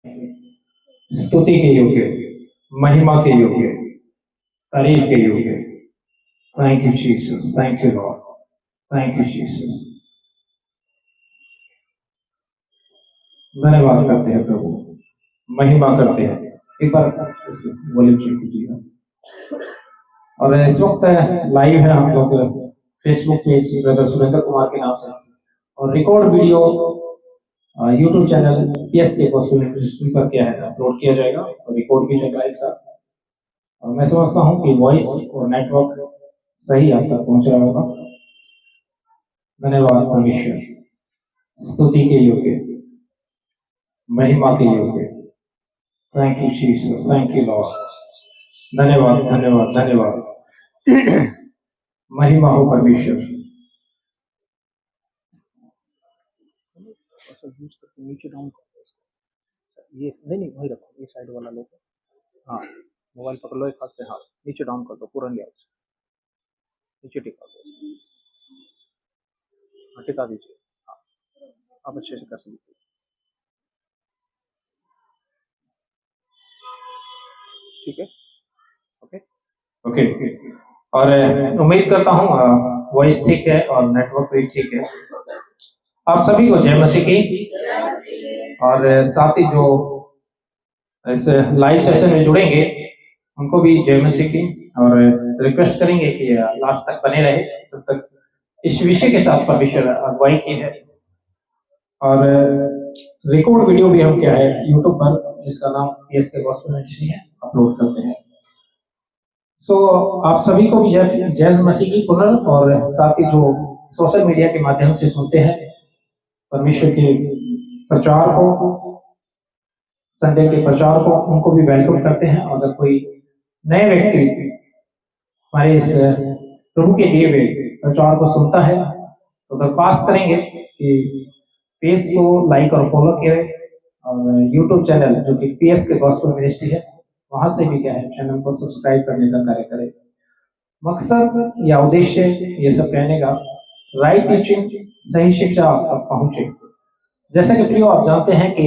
स्तुति के योग्य, महिमा के योग्य, तारीफ के योग्य। Thank you Jesus, thank you Lord, thank you Jesus. धन्यवाद करते हैं प्रभु, महिमा करते हैं। एक बार वॉल्यूम चेक कीजिएगा। और इस वक्त लाइव है हम लोग Facebook page brother Surendra Kumar के नाम से, और record video YouTube channel PSK gospel ministry पर क्या है अपलोड किया जाएगा, और रिकॉर्ड भी चल रहा है एक साथ। और मैं समझता हूँ कि वॉइस और नेटवर्क सही आप तक पहुंच रहा होगा। धन्यवाद परमेश्वर, स्तुति के योग्य, महिमा के योग्य। Thank you Jesus, thank you Lord. धन्यवाद धन्यवाद धन्यवाद। महिमा हो परमेश्वर। नीचे डाउन कर, ये नहीं वही रखो, ये साइड वाला लो। हाँ, मोबाइल पकड़ लो एक हाथ से। हाँ, नीचे डाउन कर दो, पूरा लिया उसको नीचे टिका दो। हाँ, टिका दीजिए। हाँ, आप अच्छे से कर सकते। ठीक है, ओके ओके। और उम्मीद करता हूँ वॉइस ठीक है और नेटवर्क भी ठीक है। आप सभी को जय मसीह की। और साथ ही जो इस लाइव सेशन में जुड़ेंगे उनको भी जय मसीह की, और रिक्वेस्ट करेंगे कि लास्ट तक बने रहे जब तक इस विषय के साथ परमेश्वर अगुवाई की है। और रिकॉर्ड वीडियो भी हम क्या है यूट्यूब पर, जिसका नाम PSK गॉस्पेल मिनिस्ट्री है, अपलोड करते हैं। सो आप सभी को भी जय मसीह की पुनः, और साथ ही जो सोशल मीडिया के माध्यम से सुनते हैं परमेश्वर के प्रचार को, संडे के प्रचार को, उनको भी वेलकम करते हैं। अगर कोई नए व्यक्ति हमारे इस प्रभु के दिए हुए प्रचार को सुनता है तो दरख्वास्त करेंगे कि पेज को लाइक और फॉलो करें, और यूट्यूब चैनल जो कि PSK गॉस्पेल मिनिस्ट्री है वहां से भी क्या है चैनल को सब्सक्राइब करने का कार्य करें। मकसद या उद्देश्य ये सब कहने का, राइट टीचिंग, सही शिक्षा आप तक पहुंचे। जैसा कि प्रियो आप जानते हैं कि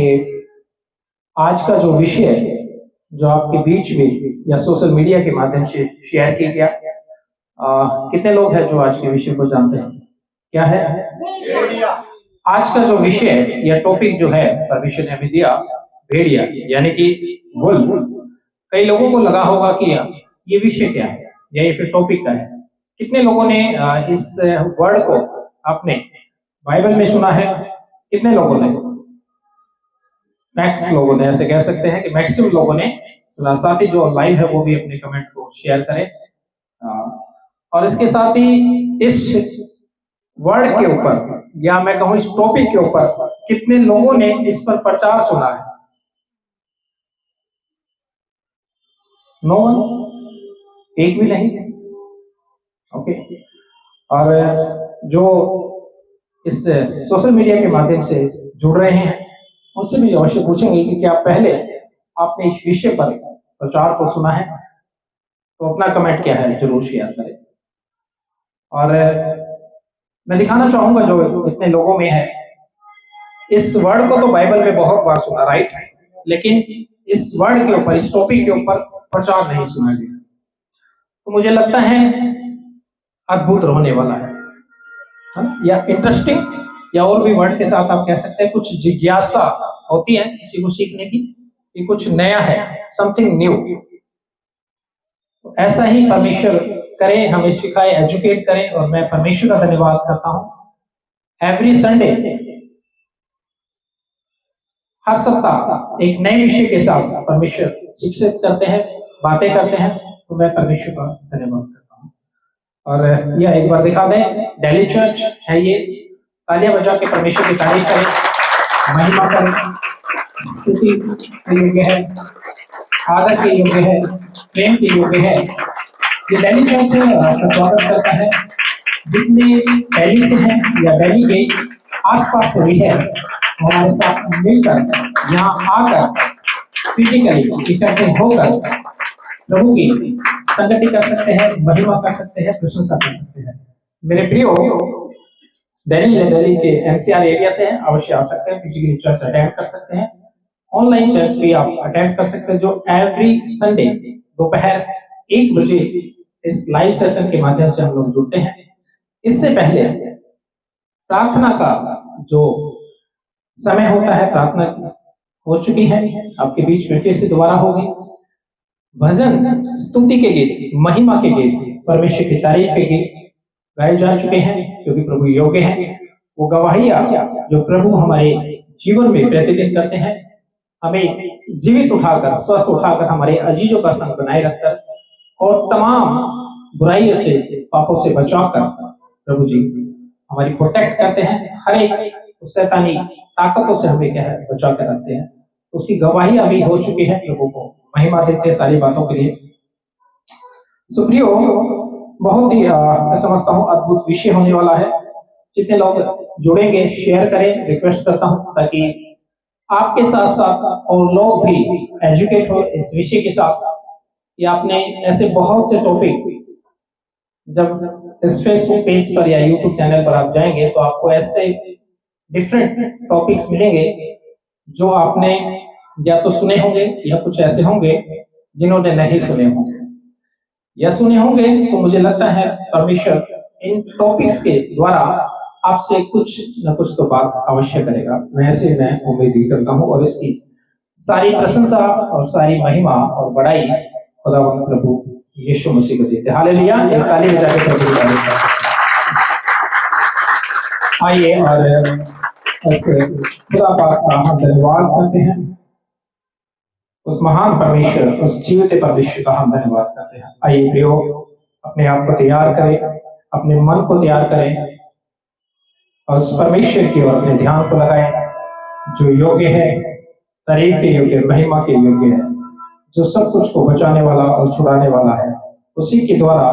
आज का जो विषय है जो आपके बीच में या सोशल मीडिया के माध्यम से शेयर किया गया, कितने लोग हैं जो आज के विषय को जानते हैं? क्या है आज का जो विषय है या टॉपिक जो है परमेश्वर ने हमें दिया, भेड़िया यानी कि वुल्फ। कई लोगों को लगा होगा कि ये विषय क्या है या ये फिर टॉपिक क्या है। कितने लोगों ने इस वर्ड को अपने बाइबल में सुना है? कितने लोगों ने? मैक्स लोगों ने, ऐसे कह सकते हैं कि मैक्सिमम लोगों ने सुना। साथ ही जो लाइव है वो भी अपने कमेंट को शेयर करें। और इसके साथ ही इस वर्ड के ऊपर या मैं कहूं इस टॉपिक के ऊपर कितने लोगों ने इस पर प्रचार सुना है? नो वन, एक भी नहीं। ओके। और जो इस सोशल मीडिया के माध्यम से जुड़ रहे हैं उनसे भी अवश्य पूछेंगे कि क्या पहले आपने इस विषय पर प्रचार को सुना है? तो अपना कमेंट क्या है जरूर शेयर करें। और मैं दिखाना चाहूंगा जो इतने लोगों में है, इस वर्ड को तो बाइबल में बहुत बार सुना, राइट, लेकिन इस वर्ड के ऊपर, इस टॉपिक के ऊपर प्रचार नहीं सुना गया। तो मुझे लगता है अद्भुत होने वाला है या इंटरेस्टिंग, या और भी वर्ड के साथ आप कह सकते हैं कुछ जिज्ञासा होती है किसी को सीखने की कि कुछ नया है, समथिंग न्यू। तो ऐसा ही परमेश्वर करें, हमें सिखाए, एजुकेट करें। और मैं परमेश्वर का धन्यवाद करता हूं। एवरी संडे, हर सप्ताह एक नए विषय के साथ परमेश्वर शिक्षित करते हैं, बातें करते हैं। तो मैं परमेश्वर का धन्यवाद करता हूं। और यह एक बार दिखा दें, डेली चर्च है ये। तालियां बजा के परमेश्वर की तारीफ करें, महिमा करें, स्तुति के योग्य है, आदर के योग्य है, प्रेम के योग्य है। ये डेली चर्च का स्वागत करता है। जितने दिल्ली से हैं या दिल्ली के आसपास से भी है, हमारे साथ मिलकर यहाँ आकर फिजिकली इकट्ठे होकर प्रभु की संगति कर सकते हैं, महिमा कर सकते हैं, प्रशंसा कर सकते हैं। मेरे प्रियो, दिल्ली के NCR एरिया से हैं, अवश्य आ सकते हैं, फिजिकली चर्च अटेंड कर सकते हैं। ऑनलाइन चर्च भी आप अटेंड कर सकते हैं, जो एवरी संडे दोपहर 1 बजे इस लाइव सेशन के माध्यम से हम लोग जुड़ते हैं। इससे पहले प्रार्थना का जो समय होता है, प्रार्थना हो चुकी है आपके बीच में, फिर से दोबारा होगी। भजन, स्तुति के गीत, महिमा के गीत, परमेश्वर की तारीफ के गीत गाए जा चुके हैं, क्योंकि प्रभु योग्य हैं। वो गवाहियां जो प्रभु हमारे जीवन में प्रतिदिन करते हैं, हमें जीवित उठाकर, स्वस्थ उठाकर, हमारे अजीजों का संग बनाए रखकर और तमाम बुराइयों से, पापों से बचाकर प्रभु जी हमारी प्रोटेक्ट करते हैं। हर एक शैतानी ताकतों से हमें क्या है बचा कर रखते हैं। उसकी गवाही अभी हो चुकी है। प्रभु को महिमा देते हैं सारी बातों के लिए। सुप्रियो, बहुत ही मैं समझता हूँ अद्भुत विषय होने वाला है। जितने लोग जुड़ेंगे शेयर करें, रिक्वेस्ट करता हूँ, ताकि आपके साथ साथ और लोग भी एजुकेट हो इस विषय के साथ। कि आपने ऐसे बहुत से टॉपिक, जब इस फेसबुक पेज पर या यूट्यूब चैनल पर आप जाएंगे तो आपको ऐसे डिफरेंट टॉपिक्स मिलेंगे जो आपने या तो सुने होंगे या कुछ ऐसे होंगे जिन्होंने नहीं सुने होंगे या सुने होंगे। तो मुझे लगता है परमेश्वर इन टॉपिक्स के द्वारा आपसे कुछ न कुछ तो बात अवश्य करेगा। वैसे मैं उम्मीद भी करता हूँ, और इसकी सारी प्रशंसा और सारी महिमा और बड़ाई खुदावंद प्रभु यीशु मसीह को देते। हालेलुया, एक ताली बजा के प्रभु की तारीफ करें। आइए और खुदा पाक का हम धन्यवाद करते हैं। उस महान परमेश्वर, उस जीवित परमेश्वर का हम धन्यवाद करते हैं। आइए प्रियो, अपने आप को तैयार करें, अपने मन को तैयार करें और उस परमेश्वर की ओर अपने ध्यान को लगाएं, जो योग्य है, तारीफ के योग्य, महिमा के योग्य है, जो सब कुछ को बचाने वाला और छुड़ाने वाला है। उसी के द्वारा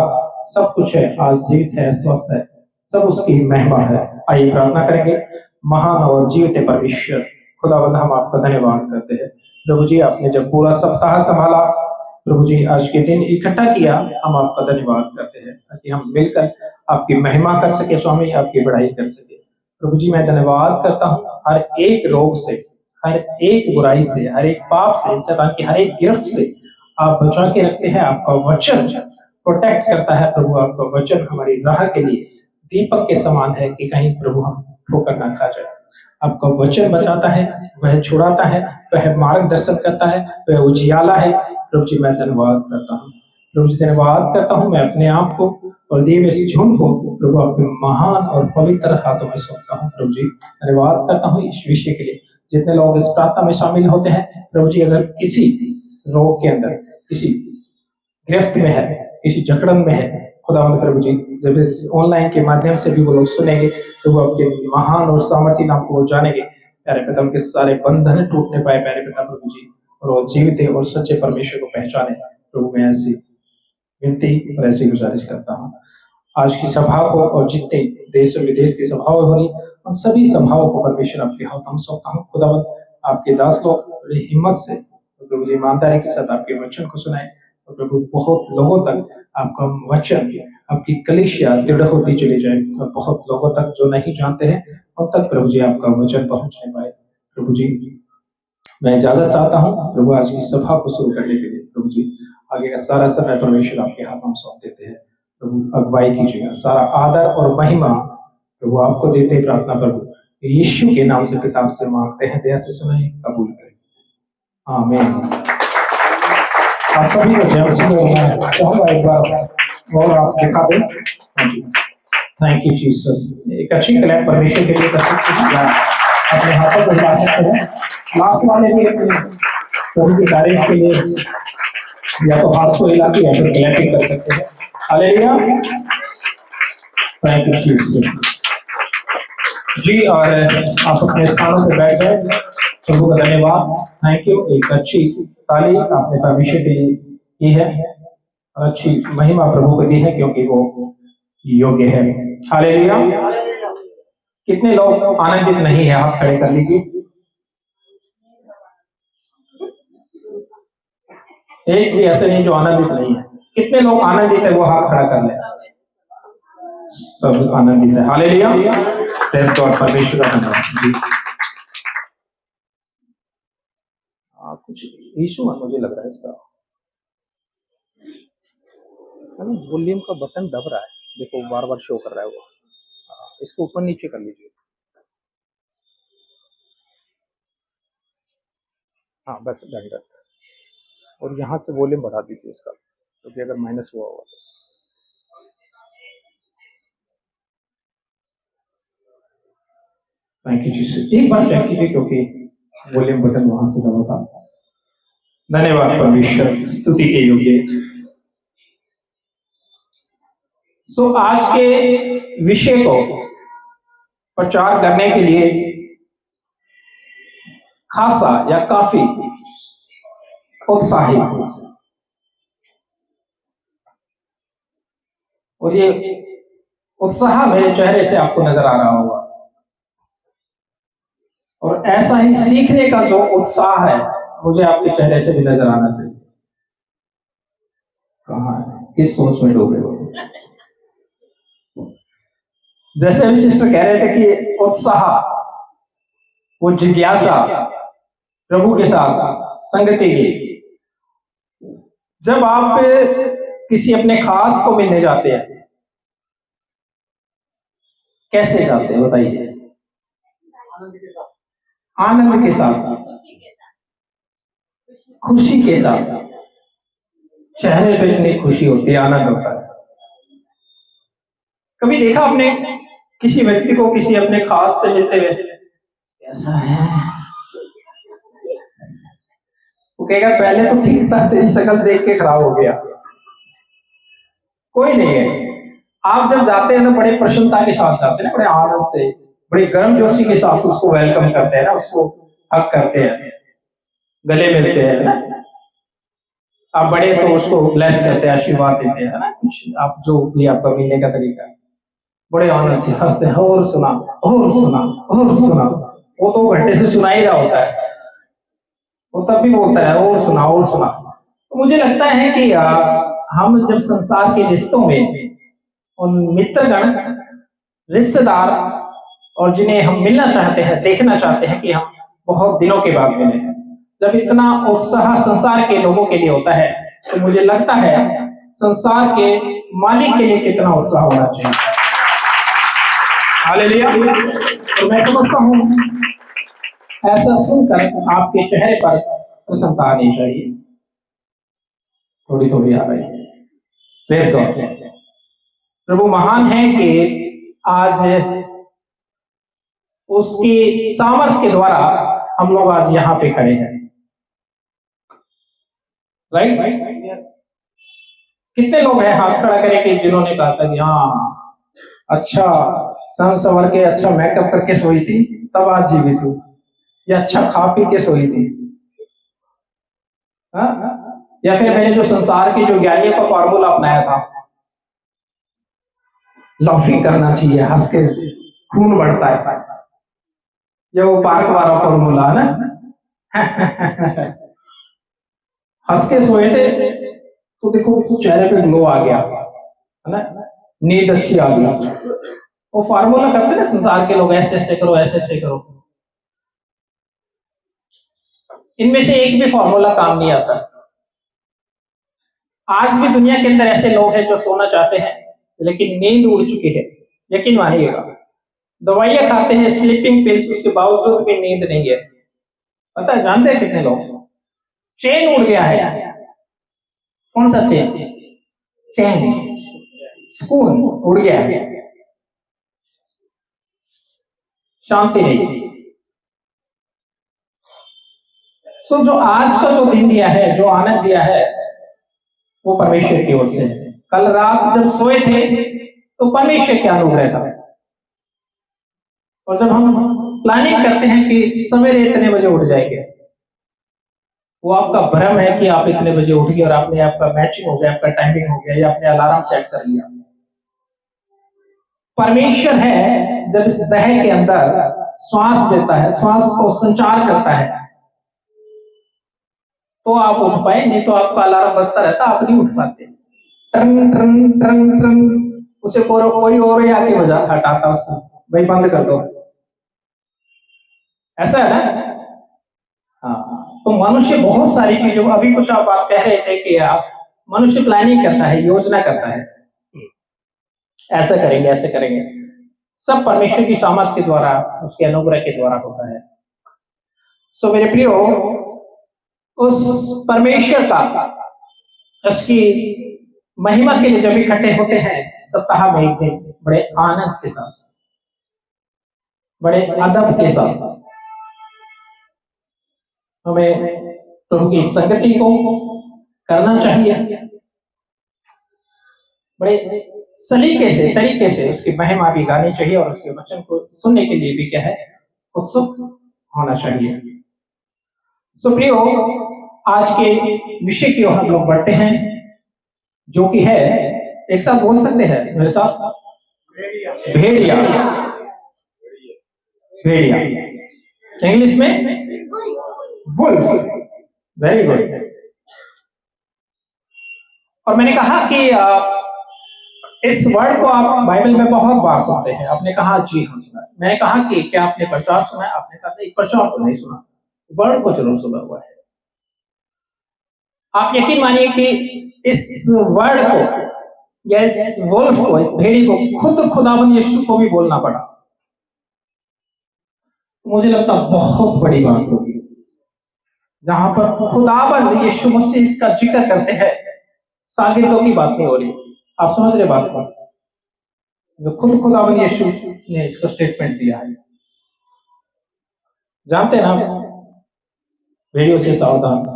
सब कुछ है, आज जीवित है, स्वस्थ है, सब उसकी महिमा है। आइए प्रार्थना करेंगे। महान और जीवित परमेश्वर खुदावंद, हम आपका धन्यवाद करते हैं। प्रभु जी, आपने जब पूरा सप्ताह संभाला, प्रभु जी आज के दिन इकट्ठा किया, हम आपका धन्यवाद करते हैं ताकि हम मिलकर आपकी महिमा कर सके स्वामी, आपकी बढ़ाई कर सके। प्रभु जी, मैं धन्यवाद करता हूँ हर एक रोग से, हर एक बुराई से, हर एक पाप से, शैतान की हर एक गिरफ्त से आप बचा के रखते हैं। आपका वचन प्रोटेक्ट करता है प्रभु। आपका वचन हमारी राह के लिए दीपक के समान है कि कहीं प्रभु हम ठोकर ना खा जाए। आपका वचन बचाता है, वह छुड़ाता है, वह मार्गदर्शन करता है, वह उजियाला है। प्रभु जी, मैं धन्यवाद करता हूँ। प्रभु जी, धन्यवाद करता हूँ। मैं अपने आप को और दिए इस झुंड को प्रभु आपके महान और पवित्र हाथों में सौंपता हूँ। प्रभु जी, धन्यवाद करता हूँ इस विषय के लिए। जितने लोग इस प्रार्थना में शामिल होते हैं, प्रभु जी, अगर किसी रोग के अंदर, किसी गिरफ्त में है, किसी जकड़न में है, खुदावंद प्रभु जी, जब इस ऑनलाइन के माध्यम से भी वो लोग सुनेंगे तो वो आपके महान और सामर्थी नाम को वो जानेंगे। प्यारे पिता, उनके सारे बंधन टूटने पाए प्यारे पिता प्रभु जी, और वो जीवित और सच्चे परमेश्वर को पहचाने। प्रभु, मैं ऐसी विनती और ऐसी गुजारिश करता हूँ। आज की सभा को और जितने देश और विदेश की सभाएं हो रही, उन सभी सभाओं को परमेश्वर आपके हाथों में सौंपता हूँ। खुदावंद, आपके दास लोग बड़ी हिम्मत से प्रभु जी ईमानदारी के साथ आपके वचन को सुनाए, और प्रभु बहुत लोगों तक आपका वचन, आपकी कलीसिया दृढ़ होती चली जाए, और बहुत लोगों तक जो नहीं जानते हैं उन तक प्रभु जी आपका वचन पहुंचने पाए। प्रभु जी, मैं इजाजत चाहता हूँ प्रभु आज की सभा को शुरू करने के लिए। प्रभु जी, आगे का सारा समय परमेश्वर आपके हाथों में सौंप देते हैं। प्रभु अगुवाई कीजिएगा, सारा आदर और महिमा प्रभु आपको देते। प्रार्थना प्रभु यीशु के नाम से पिता से मांगते हैं, दया से सुने, कबूल करें, आमीन। आप सभी को जय मसीह मैं चाहूंगा एक बार और आप दिखा दें। Thank you Jesus. एक अच्छी क्लैप परमेश्वर के लिए कर सकते हैं या अपने हाथों को हिला सकते हैं। लास्ट वाले भी प्रभु की तारीफ के लिए या तो हाथ को हिला के या फिर क्लैपिंग कर सकते हैं। हालेलुया, थैंक यू जीसस जी। और आप अपने स्थानों पर बैठ गए, प्रभु का धन्यवाद, थैंक यू। एक अच्छी ताली आपने परमेश्वर के लिए की है, और अच्छी महिमा प्रभु को दी है क्योंकि वो योग्य है। हालेलुया। कितने लोग आनंदित नहीं है, हाथ खड़े कर लीजिए। एक भी ऐसे नहीं जो आनंदित नहीं है। कितने लोग आनंदित है, वो हाथ खड़ा कर ले। सब आनंदित है। हालेलुया, प्रेज़ गॉड, परमेश्वर का धन्यवाद जी। हाँ कुछ इशू है मुझे लग रहा है इसका। इसका ना वॉल्यूम का बटन दब रहा है, देखो बार बार शो कर रहा है वो। हाँ, इसको ऊपर नीचे कर लीजिए। हाँ बस डन डन। और यहाँ से वॉल्यूम बढ़ा दीजिए इसका, क्योंकि अगर माइनस हुआ होगा तो। थैंक यू जी। एक बार चेक कीजिए क्योंकि वॉल्यूम बटन वहां से दबा था। धन्यवाद परमेश्वर, स्तुति के योग्य। सो आज के विषय को प्रचार करने के लिए खासा या काफी उत्साहित हूं, और ये उत्साह मेरे चेहरे से आपको नजर आ रहा होगा। और ऐसा ही सीखने का जो उत्साह है मुझे आपके चेहरे से भी नजर आना चाहिए। कहाँ है, किस सोच में डूबे हो? जैसे अभी सिस्टर कह रहे थे कि उत्साह, वो जिज्ञासा प्रभु के साथ संगति की। जब आप किसी अपने खास को मिलने जाते हैं, कैसे जाते हैं बताइए? आनंद के साथ, खुशी के साथ। चेहरे पे इतनी खुशी होती है, आनंद होता है। कभी देखा आपने किसी व्यक्ति को किसी अपने खास से मिलते हुए? कैसा है? वो कहेगा पहले तो ठीक था, तेरी शक्ल देख के खराब हो गया। कोई नहीं है। आप जब जाते हैं ना बड़े प्रसन्नता के साथ जाते हैं ना, बड़े आनंद से, बड़े गर्मजोशी के साथ उसको वेलकम करते हैं ना, उसको हक करते हैं, गले मिलते हैं ना। आप बड़े तो उसको ब्लेस करते हैं, आशीर्वाद देते हैं ना, कुछ आप जो भी आपका मिलने का तरीका है, बड़े आनंद से हंसते हैं, और सुना और सुना और सुना। वो तो घंटे से सुना ही रहा होता है, वो तब भी बोलता है और सुना और सुना। तो मुझे लगता है कि हम जब संसार के रिश्तों में उन मित्रगण, रिश्तेदार और जिन्हें हम मिलना चाहते हैं, देखना चाहते हैं कि हम बहुत दिनों के बाद मिले हैं, जब इतना उत्साह संसार के लोगों के लिए होता है, तो मुझे लगता है संसार के मालिक के लिए कितना उत्साह होना चाहिए। हालेलुया। तो मैं समझता हूँ ऐसा सुनकर आपके चेहरे पर प्रसन्नता आनी चाहिए। थोड़ी थोड़ी आ रही है। Praise God. प्रभु महान है कि आज उसकी सामर्थ के द्वारा हम लोग आज यहाँ पे खड़े हैं। राइट? कितने लोग हैं हाथ खड़ा करेंगे जिन्होंने कहा था कि हाँ अच्छा सन संवर के, अच्छा मेकअप करके सोई थी तब आज जीवित हूँ, या अच्छा खा पी के सोई थी, हाँ? या फिर मैंने जो संसार के जो ज्ञानियों का फॉर्मूला अपनाया था, लाफिंग करना चाहिए, हंस के खून बढ़ता है, ये वो पार्क वाला फॉर्मूला है ना। हंस के सोए थे तो देखो चेहरे पे ग्लो आ गया है ना, नींद अच्छी आ गई। वो फार्मूला करते ना संसार के लोग, ऐसे ऐसे करो ऐसे ऐसे करो। इनमें से एक भी फार्मूला काम नहीं आता। आज भी दुनिया के अंदर ऐसे लोग हैं जो सोना चाहते हैं लेकिन नींद उड़ चुकी है। यकीन मानिएगा, दवाइयां खाते हैं, स्लीपिंग पिल्स, उसके बावजूद भी नींद नहीं है। पता है, जानते हैं कितने लोग? चैन उड़ गया है। कौन सा चैन? चैन, सुकून उड़ गया है, शांति नहीं। सो जो आज का जो दिन दिया है, जो आनंद दिया है, वो परमेश्वर की ओर से है। कल रात जब सोए थे तो परमेश्वर क्या अनुग्रह था। और जब हम प्लानिंग करते हैं कि सवेरे इतने बजे उठ जाएंगे, वो आपका भ्रम है कि आप इतने बजे उठ गए और आपने आपका मैचिंग हो गया, आपका टाइमिंग हो गया, या आपने अलार्म सेट कर लिया। परमेश्वर है जब इस देह के अंदर श्वास देता है, श्वास को संचार करता है, तो आप उठ पाए, नहीं तो आपका अलार्म बजता रहता, आप नहीं उठ पाते। ट्रंग ट्रंग ट्रंग ट्रंग, उसे कोई और ही आके बजा हटाता उसको, भाई बंद कर दो। ऐसा है ना? हाँ, तो मनुष्य बहुत सारी चीजों, अभी कुछ आप कह रहे थे कि आप मनुष्य प्लानिंग करता है, योजना करता है, ऐसा करेंगे ऐसे करेंगे, सब परमेश्वर की सामर्थ के द्वारा, उसके अनुग्रह के द्वारा होता है। सो मेरे प्रियो, उस परमेश्वर का, उसकी महिमा के लिए जब इकट्ठे होते हैं सप्ताह में एक दिन, बड़े आनंद के साथ, बड़े अदब के साथ हमें प्रभु की संगति को करना चाहिए, बड़े सलीके से, तरीके से उसकी महिमा भी गानी चाहिए और उसके वचन को सुनने के लिए भी क्या है, उत्सुक होना चाहिए। सो प्रियो, आज के विषय की ओर हम लोग बढ़ते हैं, जो कि है, एक साथ बोल सकते हैं मेरे साथ, भेड़िया। भेड़िया इंग्लिश में वुल्फ। Very good. और मैंने कहा कि इस वर्ड को आप बाइबल में बहुत बार सुनते हैं। आपने कहा जी हाँ सुना है। मैंने कहा कि क्या आपने प्रचार सुना है? आपने कहा नहीं, प्रचार तो नहीं सुना, वर्ड को जरूर सुना हुआ है। आप यकीन मानिए कि इस वर्ड को या इस वुल्फ को, इस भेड़ी को खुद खुदाबंद यीशु को भी बोलना पड़ा। मुझे लगता बहुत बड़ी बात होगी जहां पर खुदाबंद यीशु मसीह इसका जिक्र करते हैं, शागिर्दों की बात नहीं हो रही। आप समझ रहे बात को? जो खुद खुदाबंद यीशु ने इसका स्टेटमेंट दिया है। जानते हैं ना, रेडियो से सावधान।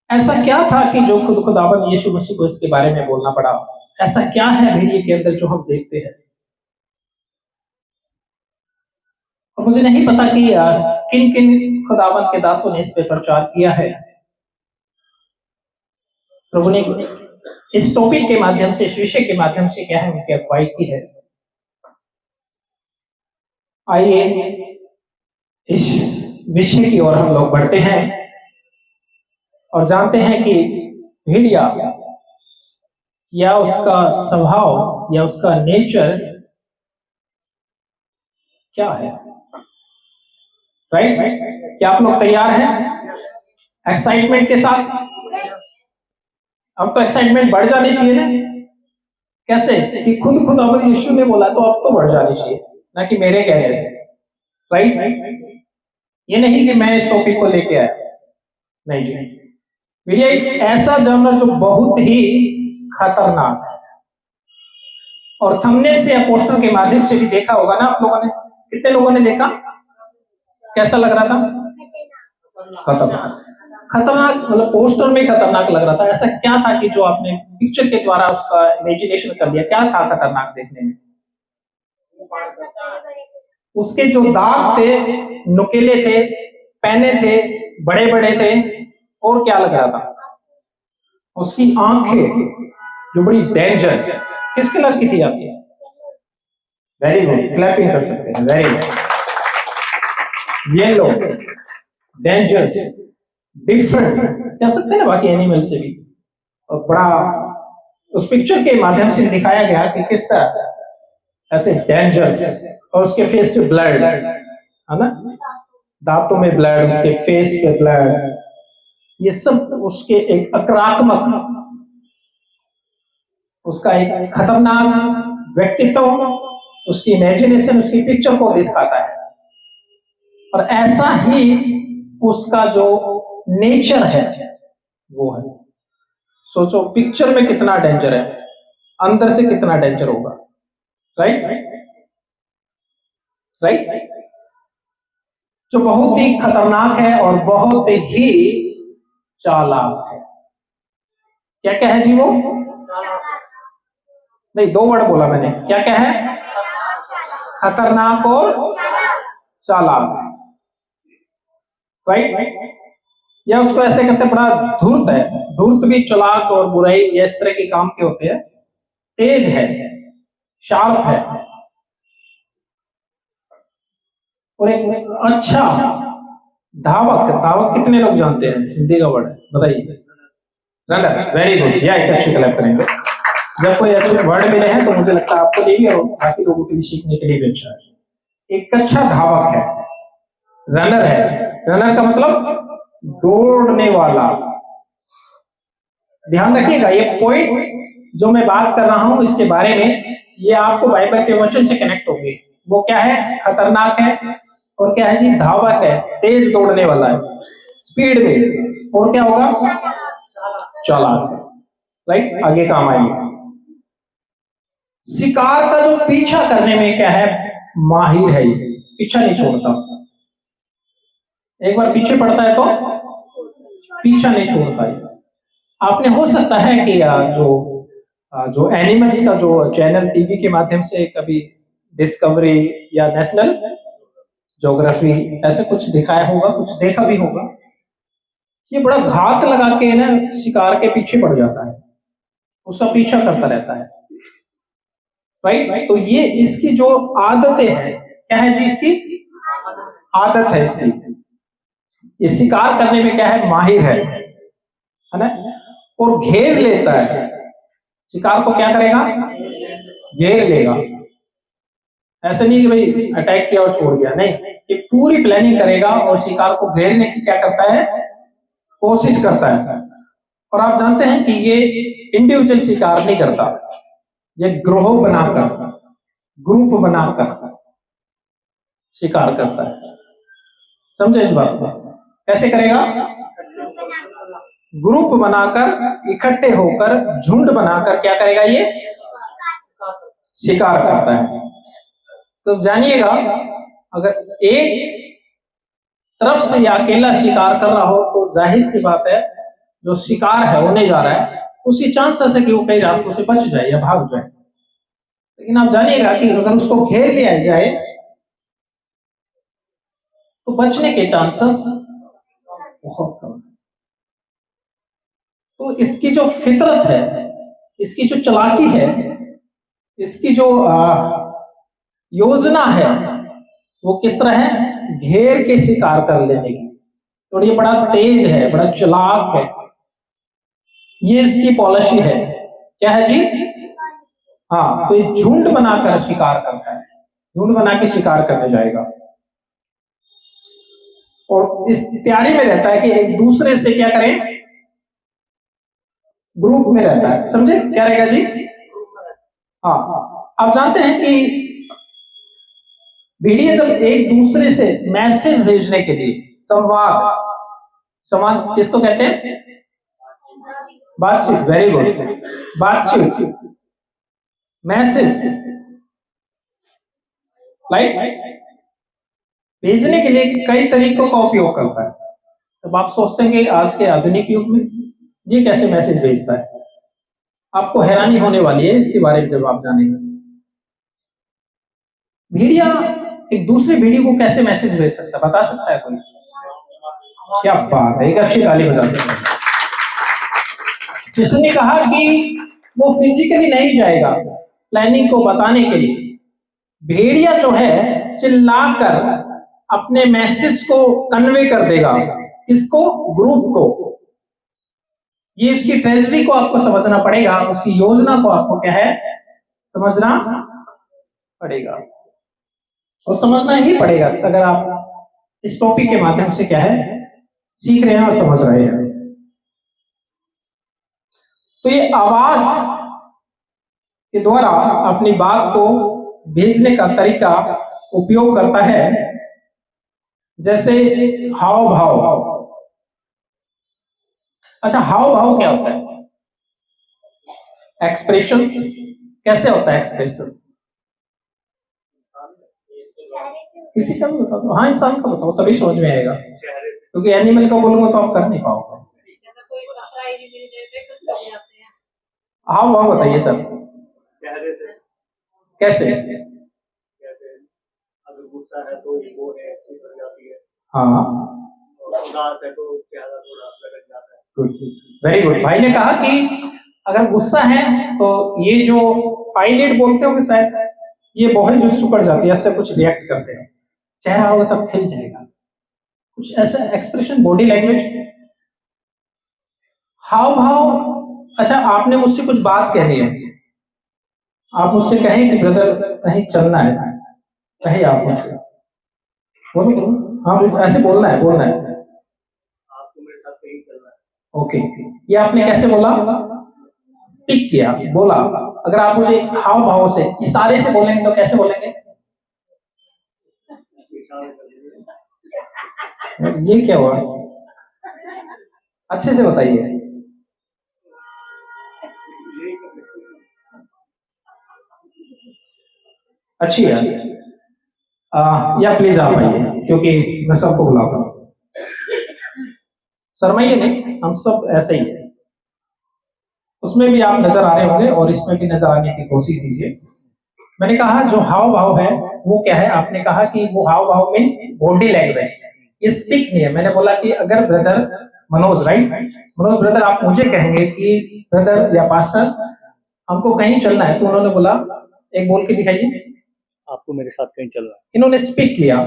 ऐसा क्या था कि जो खुद खुदाबंद यीशु मसीह को इसके बारे में बोलना पड़ा? ऐसा क्या है भेड़िए के अंदर जो हम देखते हैं? और मुझे नहीं पता कि किन किन खुदाबंद के दासों ने इस पे प्रचार किया है। प्रभु ने इस टॉपिक के माध्यम से, इस विषय के माध्यम से क्या है, उनकी अगुवाई की है। आइए इस विषय की ओर हम लोग बढ़ते हैं और जानते हैं कि भेड़िया या उसका स्वभाव या उसका नेचर क्या है। राइट? क्या आप लोग तैयार हैं एक्साइटमेंट के साथ? अब तो एक्साइटमेंट बढ़ जानी चाहिए ना। कैसे कि खुद खुदावंद यीशु ने बोला तो अब तो बढ़ जानी चाहिए, ना कि मेरे कहने से। राइट? ये नहीं कि मैं इस टॉपिक को लेके आया, नहीं जी। मीडिया एक ऐसा जानवर जो बहुत ही खतरनाक है, और थंबनेल से या पोस्टर के माध्यम से भी देखा होगा ना आप लोगों ने। कितने लोगों ने देखा? कैसा लग रहा था? खतरनाक। खतरनाक मतलब पोस्टर में खतरनाक लग रहा था। ऐसा क्या था कि जो आपने पिक्चर के द्वारा उसका इमेजिनेशन कर लिया? क्या था खतरनाक देखने में? उसके जो दांत थे नुकीले थे, पैने थे बड़े बड़े थे, और क्या लग रहा था? उसकी आंखें जो बड़ी डेंजरस। किस कलर की थी आपकी? वेरी गुड, क्लैपिंग कर सकते हैं। Very good. Yellow, dangerous, different कह सकते हैं ना बाकी एनिमल से भी। और बड़ा उस पिक्चर के माध्यम से दिखाया गया कि किस तरह ऐसे डेंजरस, और उसके फेस पे ब्लड है ना, दांतों में ब्लड, उसके फेस पे ब्लड, ये सब उसके एक आक्रामक, उसका एक खतरनाक व्यक्तित्व, उसकी इमेजिनेशन, उसकी पिक्चर को दिखाता है। और ऐसा ही उसका जो नेचर है वो है। सोचो पिक्चर में कितना डेंजर है, अंदर से कितना डेंजर होगा। राइट? राइट? जो बहुत ही खतरनाक है और बहुत ही चालाक है। क्या क्या है जी वो? नहीं, दो वर्ड बोला मैंने। क्या क्या है? खतरनाक और चालाक। राइट? या उसको ऐसे करते बड़ा धूर्त है। धूर्त भी चालाक और बुराई या इस तरह के काम के होते हैं। तेज है, शार्प है, और एक अच्छा धावक। धावक कितने लोग जानते हैं? हिंदी का वर्ड है, बताइए। रनर। Very good. या एक अच्छी क्लैप करेंगे। जब कोई अच्छे वर्ड मिले हैं तो मुझे लगता है आपको लिए और बाकी लोगों के लिए सीखने के लिए भी अच्छा है। एक अच्छा धावक है। रनर है। रनर का मतलब दौड़ने वाला। ध्यान रखिएगा, ये पॉइंट जो मैं बात कर रहा हूं इसके बारे में, ये आपको बाइबल के वचन से कनेक्ट होगी। वो क्या है? खतरनाक है। और क्या है जी? धावक है, तेज दौड़ने वाला है, स्पीड में। और क्या होगा? चालाक है। राइट, आगे काम आएंगे। शिकार का जो पीछा करने में क्या है? माहिर है। ये पीछा नहीं छोड़ता। एक बार पीछे पड़ता है तो पीछा नहीं छोड़ता है। आपने हो सकता है कि जो एनिमल्स का जो चैनल टीवी के माध्यम से कभी डिस्कवरी या नेशनल ज्योग्राफी ऐसे कुछ दिखाया होगा, कुछ देखा भी होगा। ये बड़ा घात लगा के ना शिकार के पीछे पड़ जाता है, उसका पीछा करता रहता है। राइट, तो ये इसकी जो आदतें हैं, क्या है जी? इसकी आदत है इसकी। ये शिकार करने में क्या है? माहिर है ना? और घेर लेता है शिकार को। क्या करेगा? घेर लेगा। ऐसे नहीं कि भाई अटैक किया और छोड़ दिया, नहीं, ये पूरी प्लानिंग करेगा और शिकार को घेरने की क्या करता है? कोशिश करता है। और आप जानते हैं कि ये इंडिविजुअल शिकार नहीं करता, ये ग्रोह बनाकर, ग्रुप बनाकर शिकार करता है। समझे इस बात को? कैसे करेगा? ग्रुप बनाकर, इकट्ठे होकर, झुंड बनाकर क्या करेगा? ये शिकार करता है। तो जानिएगा, अगर एक तरफ से या अकेला शिकार कर रहा हो तो जाहिर सी बात है जो शिकार है होने जा रहा है उसी चांसेस है कि वो कई रास्तों से बच जाए या भाग जाए। लेकिन आप जानिएगा कि अगर उसको घेर लिया जाए तो बचने के चांसेस बहुत कम है। तो इसकी जो फितरत है, इसकी जो चालाकी है, इसकी जो योजना है, वो किस तरह है? घेर के शिकार कर लेने की। तो ये बड़ा तेज है, बड़ा चालाक है। ये इसकी पॉलिसी है। क्या है जी? हाँ, तो ये झुंड बनाकर शिकार करता है, झुंड बना के शिकार करने जाएगा। और इस तैयारी में रहता है कि एक दूसरे से क्या करें? ग्रुप में रहता है। समझे? क्या रहेगा जी? हाँ, आप जानते हैं कि भेड़िए जब एक दूसरे से मैसेज भेजने के लिए, संवाद, संवाद किसको कहते हैं? बातचीत। वेरी गुड, बातचीत, मैसेज, राइट, भेजने के लिए कई तरीकों का उपयोग करता है। तब आप सोचते हैं कि आज के आधुनिक युग में ये कैसे मैसेज भेजता है? आपको हैरानी होने वाली है इसके बारे में जब आप जानेंगे। भेड़िया एक दूसरे भेड़िए को कैसे मैसेज भेज सकता है? बता सकता है कोई? क्या बात है, एक अच्छी ताली बजा सकते हैं। जिसने कहा कि वो फिजिकली नहीं जाएगा प्लानिंग को बताने के लिए, भेड़िया जो है चिल्लाकर अपने मैसेज को कन्वे कर देगा। किसको? ग्रुप को। ये इसकी ट्रेजरी को आपको समझना पड़ेगा, उसकी योजना को आपको क्या है? समझना पड़ेगा। और समझना ही पड़ेगा अगर आप इस टॉपिक के माध्यम से क्या है? सीख रहे हैं और समझ रहे हैं। तो ये आवाज के द्वारा अपनी बात को भेजने का तरीका उपयोग करता है, जैसे हाव भाव। अच्छा, हाव भाव क्या होता है? एक्सप्रेशन। कैसे होता है एक्सप्रेशन? किसी का भी बता दो। हाँ, इंसान का बताओ तभी समझ में आएगा, क्योंकि एनिमल का बोलूंगा तो आप कर नहीं पाओगे। हाव भाव बताइए सर। कैसे? अगर गुस्सा है तो वो है बढ़ जाती है। हाँ, उदास है तो चेहरा थोड़ा लगन जाता है। Good, very good. भाई ने कहा कि अगर गुस्सा है तो ये जो आईलिड बोलते हो कि शायद ये बहुत जो सुकड़ जाती है, इससे कुछ रिएक्ट करते हैं। चेहरा होगा तब खिल जाएगा, कुछ ऐसा एक्सप्रेशन, बॉडी लैंग्वेज, हाव भाव। अच्छा, आपने मुझसे कुछ बात कहनी है, आप मुझसे कहें कि ब्रदर कहीं चलना है, कहे आप मुझसे, बोलो हाँ ऐसे बोलना है आपको मेरे साथ कहीं चलना है। ओके। ये आपने कैसे बोला? स्पीक किया, बोला। अगर आप मुझे हाव भाव से इशारे से बोलेंगे तो कैसे बोलेंगे? इशारे कर दीजिए। ये क्या हुआ? अच्छे से बताइए। यही कर सकते हैं। अच्छी है। या प्लीज आप आइए, क्योंकि मैं सबको बुलाता हूँ। शर्माइए नहीं, हम सब ऐसे ही है। उसमें भी आप नजर आ रहे होंगे और इसमें भी नजर आने की कोशिश कीजिए। मैंने कहा जो हाव भाव है वो क्या है? आपने कहा कि वो हाव भाव मीन्स बॉडी लैंग्वेज, ये स्पीक नहीं है। मैंने बोला कि अगर brother Manoj, right, Manoj brother आप मुझे कहेंगे कि ब्रदर या पास्टर हमको कहीं चलना है, तो उन्होंने बोला एक बोल के दिखाइए, आपको मेरे साथ कहीं चलना है। इन्होंने स्पीक किया।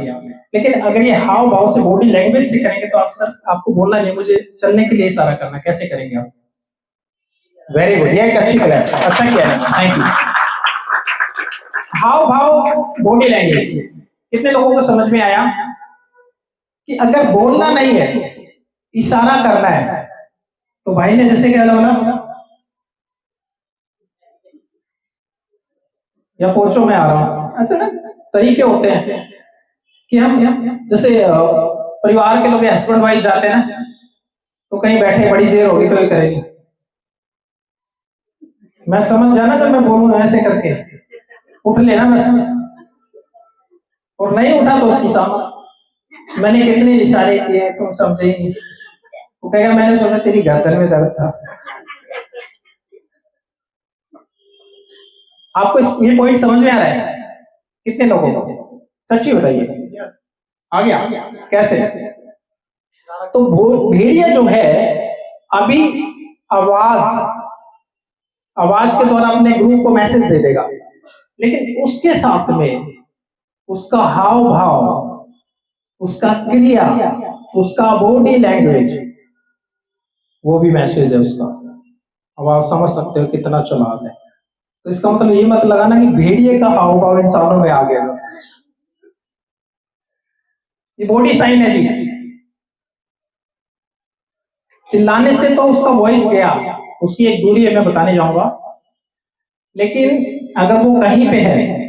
लेकिन अगर ये हाव भाव से बॉडी लैंग्वेज से करेंगे तो आप सर आपको बोलना नहीं, मुझे चलने के लिए इशारा करना, कैसे करेंगे आप? वेरी गुड, ये एक अच्छी कला है, अच्छा किया है, थैंक यू। हाव भाव बॉडी लैंग्वेज, कितने लोगों को समझ में आया कि अगर बोलना नहीं है, इशारा करना है? तो भाई ने जैसे क्या बोला, या पोचो में आ रहा हूं, अच्छा ना, तरीके होते हैं कि हम जैसे परिवार के लोग हस्बैंड वाइफ जाते हैं ना, तो कहीं बैठे बड़ी देर होगी तो ये करेंगे, मैं समझ जाना जब मैं बोलूं ऐसे करके उठ लेना बस, और नहीं उठा तो उसकी सामने मैंने कितने इशारे किए तुम समझे ही नहीं। वो कहेगा मैंने सोचा तेरी गर्दन में दर्द था। आपको ये पॉइंट समझ में आ रहा है? कितने लोगों को? सच्ची बताइए, आ गया कैसे? तो भेड़िया जो है अभी आवाज के द्वारा अपने ग्रुप को मैसेज दे देगा, लेकिन उसके साथ में उसका हाव भाव, उसका क्रिया, उसका बॉडी लैंग्वेज, वो भी मैसेज है उसका। अब आप समझ सकते हो कितना चलाक है। तो इसका मतलब ये मत लगाना कि भेड़िए का हाव भाव इंसानों में आ गया, ये बॉडी साइन है जी। चिल्लाने से तो उसका वॉइस गया, उसकी एक दूरी है, मैं बताने जाऊंगा। लेकिन अगर वो कहीं पे है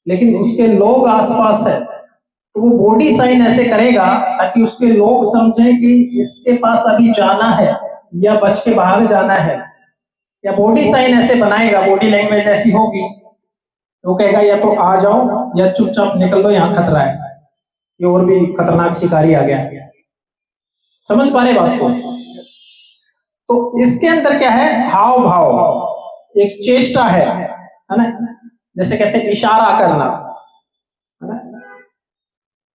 लेकिन उसके लोग आसपास है, तो वो बॉडी साइन ऐसे करेगा ताकि उसके लोग समझें कि इसके पास अभी जाना है या बच के बाहर जाना है, या बॉडी साइन ऐसे बनाएगा, बॉडी लैंग्वेज ऐसी होगी, वो कहेगा या तो आ जाओ या चुपचाप निकल लो, यहाँ खतरा है, ये और भी खतरनाक शिकारी आ गया है। समझ पा रहे बात को? तो इसके अंदर क्या है? हाव भाव, एक चेष्टा है ना, जैसे कहते हैं इशारा करना, है ना,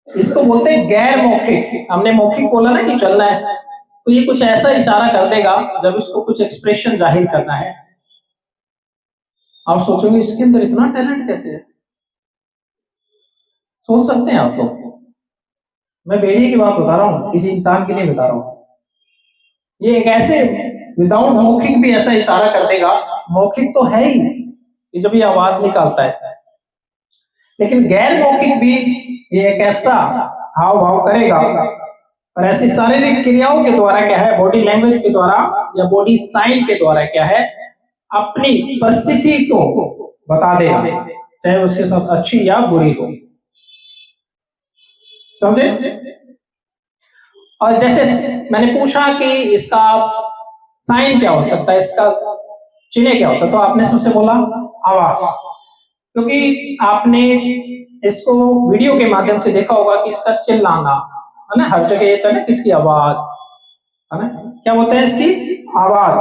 इसको बोलते हैं गैर मौखिक। हमने मौखिक बोला ना कि चलना है, तो ये कुछ ऐसा इशारा कर देगा जब इसको कुछ एक्सप्रेशन जाहिर करना है। आप सोचोगे इसके अंदर इतना टैलेंट कैसे है? सोच सकते हैं आप लोग? मैं भेड़िए की बात बता रहा हूं, किसी इंसान की नहीं बता रहा हूं। ये एक ऐसे विदाउट मौखिक भी ऐसा इशारा कर देगा, मौखिक तो है ही कि जब ये आवाज निकालता है, लेकिन गैर मौखिक भी ये एक ऐसा हाव भाव करेगा, और ऐसी शारीरिक क्रियाओं के द्वारा क्या है, बॉडी लैंग्वेज के द्वारा या बॉडी साइन के द्वारा क्या है, अपनी परिस्थिति को बता देगा, चाहे उसके साथ अच्छी या बुरी हो। समझे? और जैसे मैंने पूछा कि इसका साइन क्या हो सकता है, इसका चिन्ह क्या होता है, तो आपने सबसे बोला आवाज, क्योंकि आपने इसको वीडियो के माध्यम से देखा होगा कि इसका चिल्लाना है ना, हर जगह ये था ना, किसकी आवाज है ना, क्या बोलते हैं इसकी आवाज।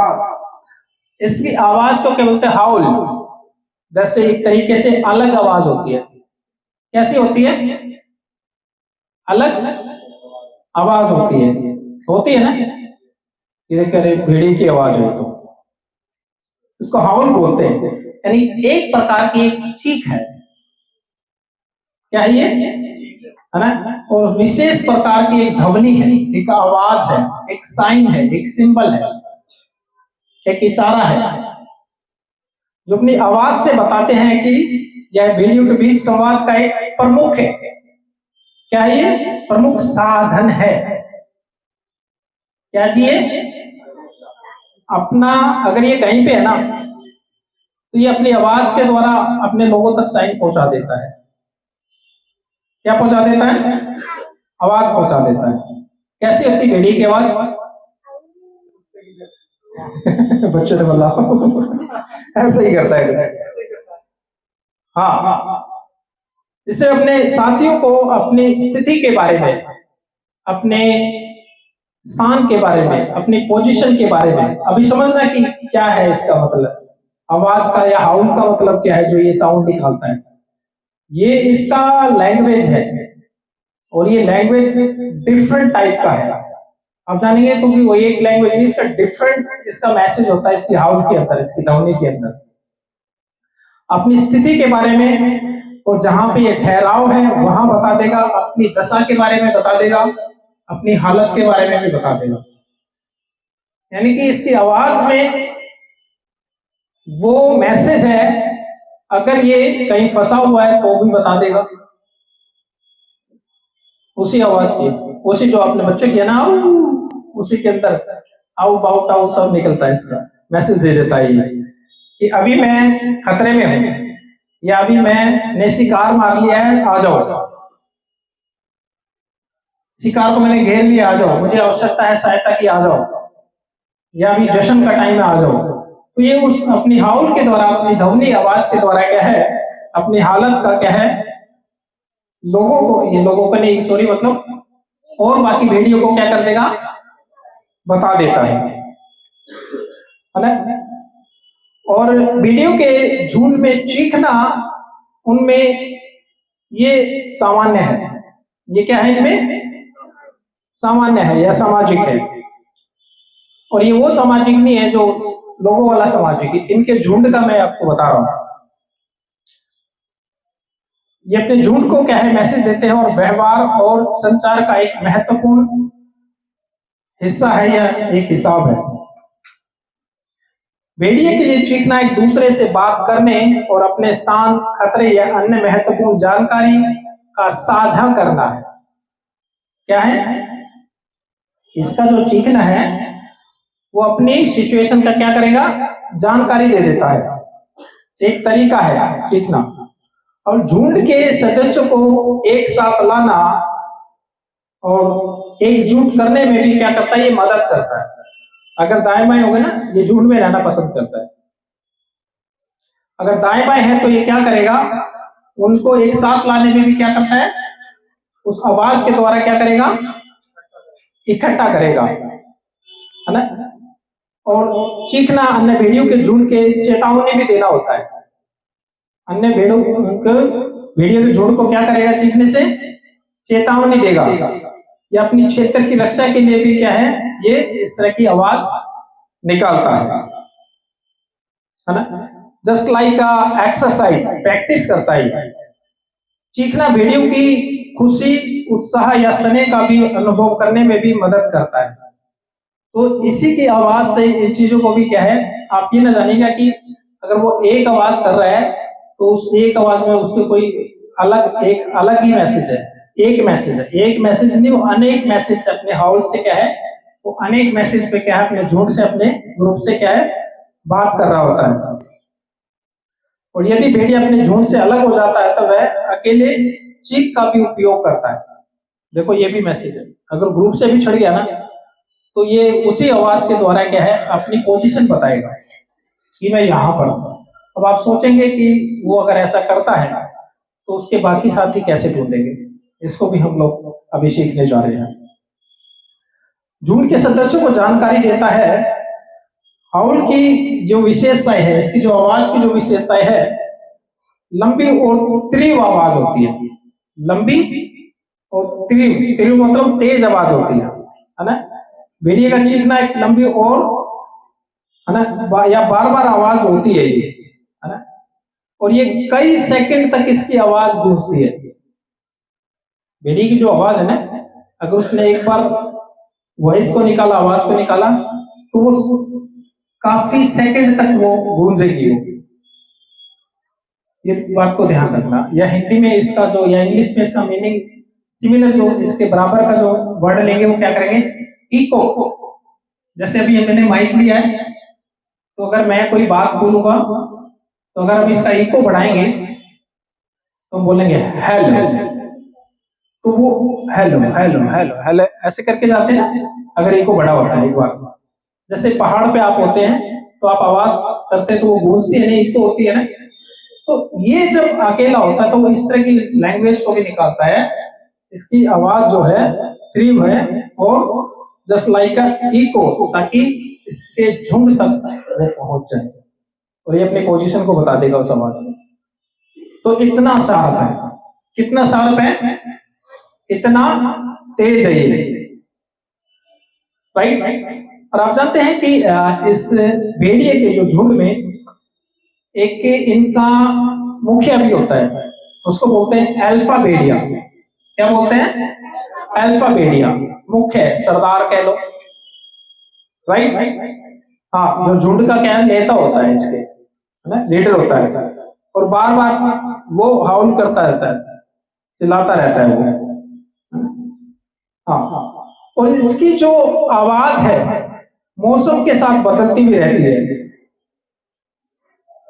इसकी आवाज को क्या बोलते हैं? हाउल। जैसे एक तरीके से अलग आवाज होती है। कैसी होती है? अलग आवाज होती है ना, ये करे भेड़ी की आवाज है तो इसको हाउल बोलते हैं, यानी एक प्रकार की एक चीख है। क्या है ये? है ना, और विशेष प्रकार की एक ध्वनि है, एक आवाज है, एक साइन है, एक सिंबल है, एक इशारा है, जो अपनी आवाज से बताते हैं कि यह भेड़ियों के बीच संवाद का एक प्रमुख है। क्या है ये? प्रमुख साधन है। क्या जी ये अपना, अगर ये कहीं पे है ना तो ये अपनी आवाज के द्वारा अपने लोगों तक साइन पहुंचा देता है। क्या पहुंचा देता है? आवाज पहुंचा देता है। कैसी होती भेड़िए की आवाज? बच्चे ने बोला ऐसा ही करता है। हाँ, इससे अपने साथियों को अपनी स्थिति के बारे में, अपने स्थान के बारे में, अपनी पोजीशन के बारे में अभी समझना कि क्या है इसका मतलब, आवाज का या हाउल का मतलब क्या है जो ये साउंड निकालता है। ये इसका लैंग्वेज है और ये लैंग्वेज डिफरेंट टाइप का है। आप जानेंगे क्योंकि वो एक लैंग्वेज नहीं, इसका डिफरेंट इसका मैसेज होता है इसकी हाउल के अंदर, इसकी ध्वनि के अंदर, अपनी स्थिति के बारे में, और जहां पे ये ठहराव है वहां बता देगा, अपनी दशा के बारे में बता देगा, अपनी हालत के बारे में भी बता देगा। यानी कि इसकी आवाज में वो मैसेज है, अगर ये कहीं फंसा हुआ है तो भी बता देगा उसी आवाज की, उसी जो आपने बच्चे किया ना उसी के अंदर आउ बाउ टाउ सब निकलता है, इसका मैसेज दे देता है ये कि अभी मैं खतरे में हूं, या अभी मैंने शिकार मार लिया है, आ जाओ, शिकार को मैंने घेर लिया, आ जाओ, मुझे आवश्यकता है सहायता की, आ जाओ, या अभी जश्न का टाइम है, आ जाओ। तो ये उस अपनी हाउल के द्वारा, अपनी ध्वनि आवाज के द्वारा क्या है, अपनी हालत का क्या है, लोगों को, ये लोगों का नहीं सॉरी मतलब और बाकी भेड़ियों को क्या कर देगा, बता देता है ना। और भेड़ियों के झुंड में चीखना उनमें ये सामान्य है। ये क्या है, इनमें सामान्य है या सामाजिक है। और ये वो सामाजिक नहीं है जो लोगों वाला सामाजिक है, इनके झुंड का मैं आपको बता रहा हूं। ये अपने झुंड को क्या है, मैसेज देते हैं और व्यवहार और संचार का एक महत्वपूर्ण हिस्सा है या एक हिसाब है। भेड़िए के लिए चीखना एक दूसरे से बात करने और अपने स्थान, खतरे या अन्य महत्वपूर्ण जानकारी का साझा करना है। क्या है इसका जो चीखना है, वो अपनी सिचुएशन का क्या करेगा, जानकारी दे देता है, एक तरीका है चीखना। और झुंड के सदस्यों को एक साथ लाना और एकजुट करने में भी क्या करता है, ये मदद करता है। अगर दाएं बाएं होगा ना, ये झुंड में रहना पसंद करता है। अगर दाएं बाएं है तो ये क्या करेगा, उनको एक साथ लाने में भी क्या करता है, उस आवाज के द्वारा क्या करेगा, इकट्ठा करेगा, है ना। और चीखना अन्य भेड़ियों के झुंड के चेतावनी भी देना होता है। अन्य भेड़ियों के झुंड को क्या करेगा, चीखने से चेतावनी देगा, या अपनी क्षेत्र की रक्षा के लिए भी क्या है, ये इस तरह की आवाज निकालता है ना। जस्ट लाइक एक्सरसाइज, प्रैक्टिस करता है। चीखना भेड़ियों की खुशी, उत्साह या स्नेह का भी अनुभव करने में भी मदद करता है। तो इसी की आवाज से इन चीजों को भी क्या है, आप ये ना जानिएगा कि अगर वो एक आवाज कर रहा है तो उस एक आवाज में उसके कोई एक अलग ही मैसेज है, एक मैसेज है, एक मैसेज नहीं, वो अनेक मैसेज से अपने हाउल से क्या है, वो अनेक मैसेज पे क्या है, अपने झुंड से, अपने ग्रुप से क्या है, बात कर रहा होता है। और यदि भेड़िया अपने झुंड से अलग हो जाता है तो वह अकेले चीख का भी उपयोग करता है। देखो ये भी मैसेज है, अगर ग्रुप से भी छड़ गया ना तो ये उसी आवाज के द्वारा क्या है, अपनी पोजीशन बताएगा कि मैं यहाँ पर हूं। अब आप सोचेंगे कि वो अगर ऐसा करता है तो उसके बाकी साथी कैसे ढूंढेंगे, इसको भी हम लोग अभी सीखने जा रहे हैं। झुंड के सदस्यों को जानकारी देता है। हाउल की जो विशेषताएं है, इसकी जो आवाज की जो विशेषताएं है, लंबी और तीव्र आवाज होती है। लंबी और तीव्र मतलब तेज आवाज होती है ना। भेड़िए का चीखना एक लंबी और है ना, या बार बार आवाज होती है ये, है ना। और ये कई सेकंड तक इसकी आवाज गूंजती है। भेड़िए की जो आवाज है ना, अगर उसने एक बार वॉइस को निकाला, आवाज को निकाला, तो वो काफी सेकंड तक वो गूंजेगी। ये बात को ध्यान रखना। या हिंदी में इसका जो, या इंग्लिश में इसका मीनिंग सिमिलर जो इसके बराबर का जो वर्ड लेंगे वो क्या करेंगे, इको। जैसे अभी मैंने माइक लिया है, तो अगर मैं कोई बात बोलूंगा तो अगर हम इसका इको बढ़ाएंगे तो हम बोलेंगे हेलो, तो वो हेलो हेलो हेलो हेलो ऐसे करके जाते हैं ना, अगर इको बड़ा होता है एक बार। जैसे पहाड़ पे आप होते हैं तो आप आवाज करते हैं तो वो गूंजती है, नहीं इको होती है ना। तो ये जब अकेला होता है तो वो इस तरह की लैंग्वेज को भी निकालता है, इसकी आवाज जो है तीव्र है और जस्ट लाइक अ इको, ताकि इसके झुंड तक वो पहुंच जाए और ये अपने पोजीशन को बता देगा उस आवाज में। तो इतना शार्प है, कितना शार्प है, इतना तेज है ये, राइट। और आप जानते हैं कि इस भेड़िए के जो झुंड में एक इनका मुखिया भी होता है, उसको बोलते हैं अल्फा भेड़िया। क्या बोलते हैं? अल्फा भेड़िया, मुख्य सरदार कह लो, राइट। हाँ, जो झुंड का क्या नेता होता है इसके, है ना, लीडर होता है, और बार बार वो हाउल करता रहता है, चिल्लाता रहता है वो। हाँ, और इसकी जो आवाज है मौसम के साथ बदलती भी रहती है,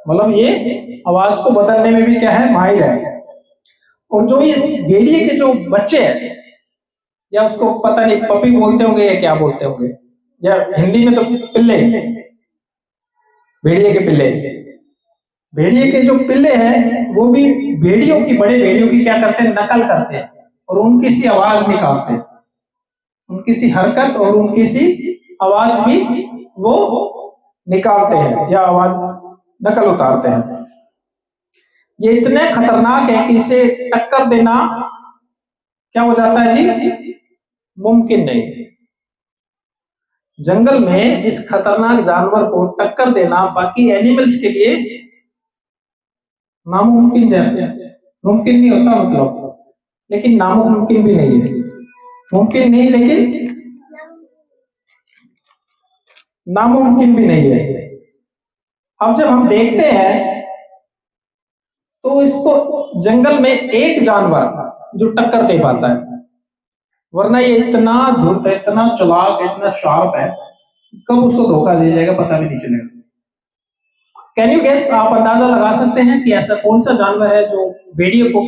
मतलब ये आवाज को बदलने में भी क्या है, माहिर है। और जो इस भेड़िए के जो बच्चे हैं, या उसको पता नहीं पपी बोलते होंगे या क्या बोलते होंगे, या हिंदी में तो पिल्ले, भेड़िए के पिल्ले, भेड़िए के जो पिल्ले हैं वो भी भेड़ियों की, बड़े भेड़ियों की क्या करते हैं, नकल करते हैं और उनकी सी आवाज निकालते हैं, उनकी सी हरकत और उनकी सी आवाज भी वो निकालते हैं या आवाज नकल उतारते हैं। ये इतने खतरनाक है कि इसे टक्कर देना क्या हो जाता है जी, मुमकिन नहीं। जंगल में इस खतरनाक जानवर को टक्कर देना बाकी एनिमल्स के लिए नामुमकिन, जैसे मुमकिन नहीं होता मतलब, लेकिन नामुमकिन भी नहीं है। मुमकिन नहीं लेकिन नामुमकिन भी नहीं है। अब जब हम देखते हैं तो इसको जंगल में एक जानवर जो टक्कर दे पाता है, वरना ये इतना धूर्त है, इतना चालाक, इतना शार्प है, कब उसको धोखा दे जाएगा पता भी नहीं चलेगा। कैन यू गेस, आप अंदाजा लगा सकते हैं कि ऐसा कौन सा जानवर है जो भेड़िए को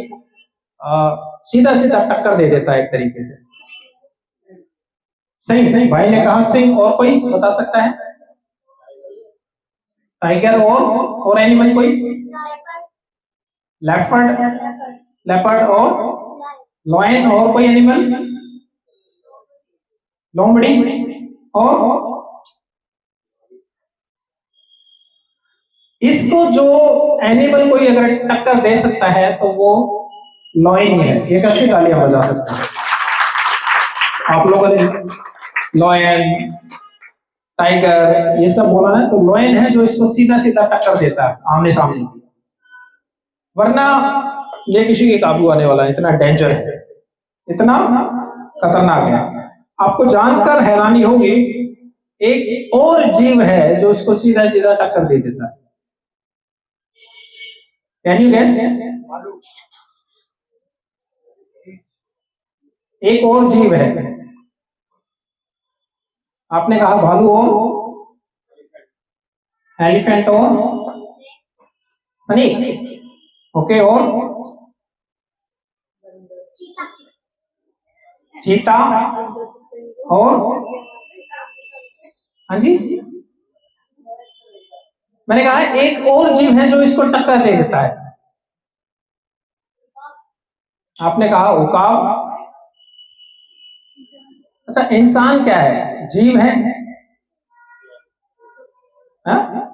सीधा सीधा टक्कर दे देता है एक तरीके से? सिंह, भाई ने कहा सिंह, और कोई बता सकता है? टाइगर, और एनिमल कोई? लेपर्ड, लेपर्ड और लॉयन, और कोई एनिमल? लोमड़ी, और इसको जो एनिमल कोई अगर टक्कर दे सकता है तो वो लॉयन ही है। एक अच्छी तालियां बजा सकते हैं आप लोगों ने। लॉयन, टाइगर, ये सब बोला ना, तो लॉयन है जो इसको सीधा सीधा टक्कर देता है आमने सामने, वरना ये किसी के काबू आने वाला है, इतना डेंजर है, इतना खतरनाक है। आपको जानकर हैरानी होगी, एक और जीव है जो इसको सीधा सीधा टक्कर दे देता है। Can you guess? एक और जीव है, आपने कहा भालू और एलिफेंट और स्नेक, ओके, और चीता, और हाँ जी, मैंने कहा एक और जीव है जो इसको टक्कर दे देता है। आपने कहा उकाब। अच्छा, इंसान क्या है, जीव है? हाँ?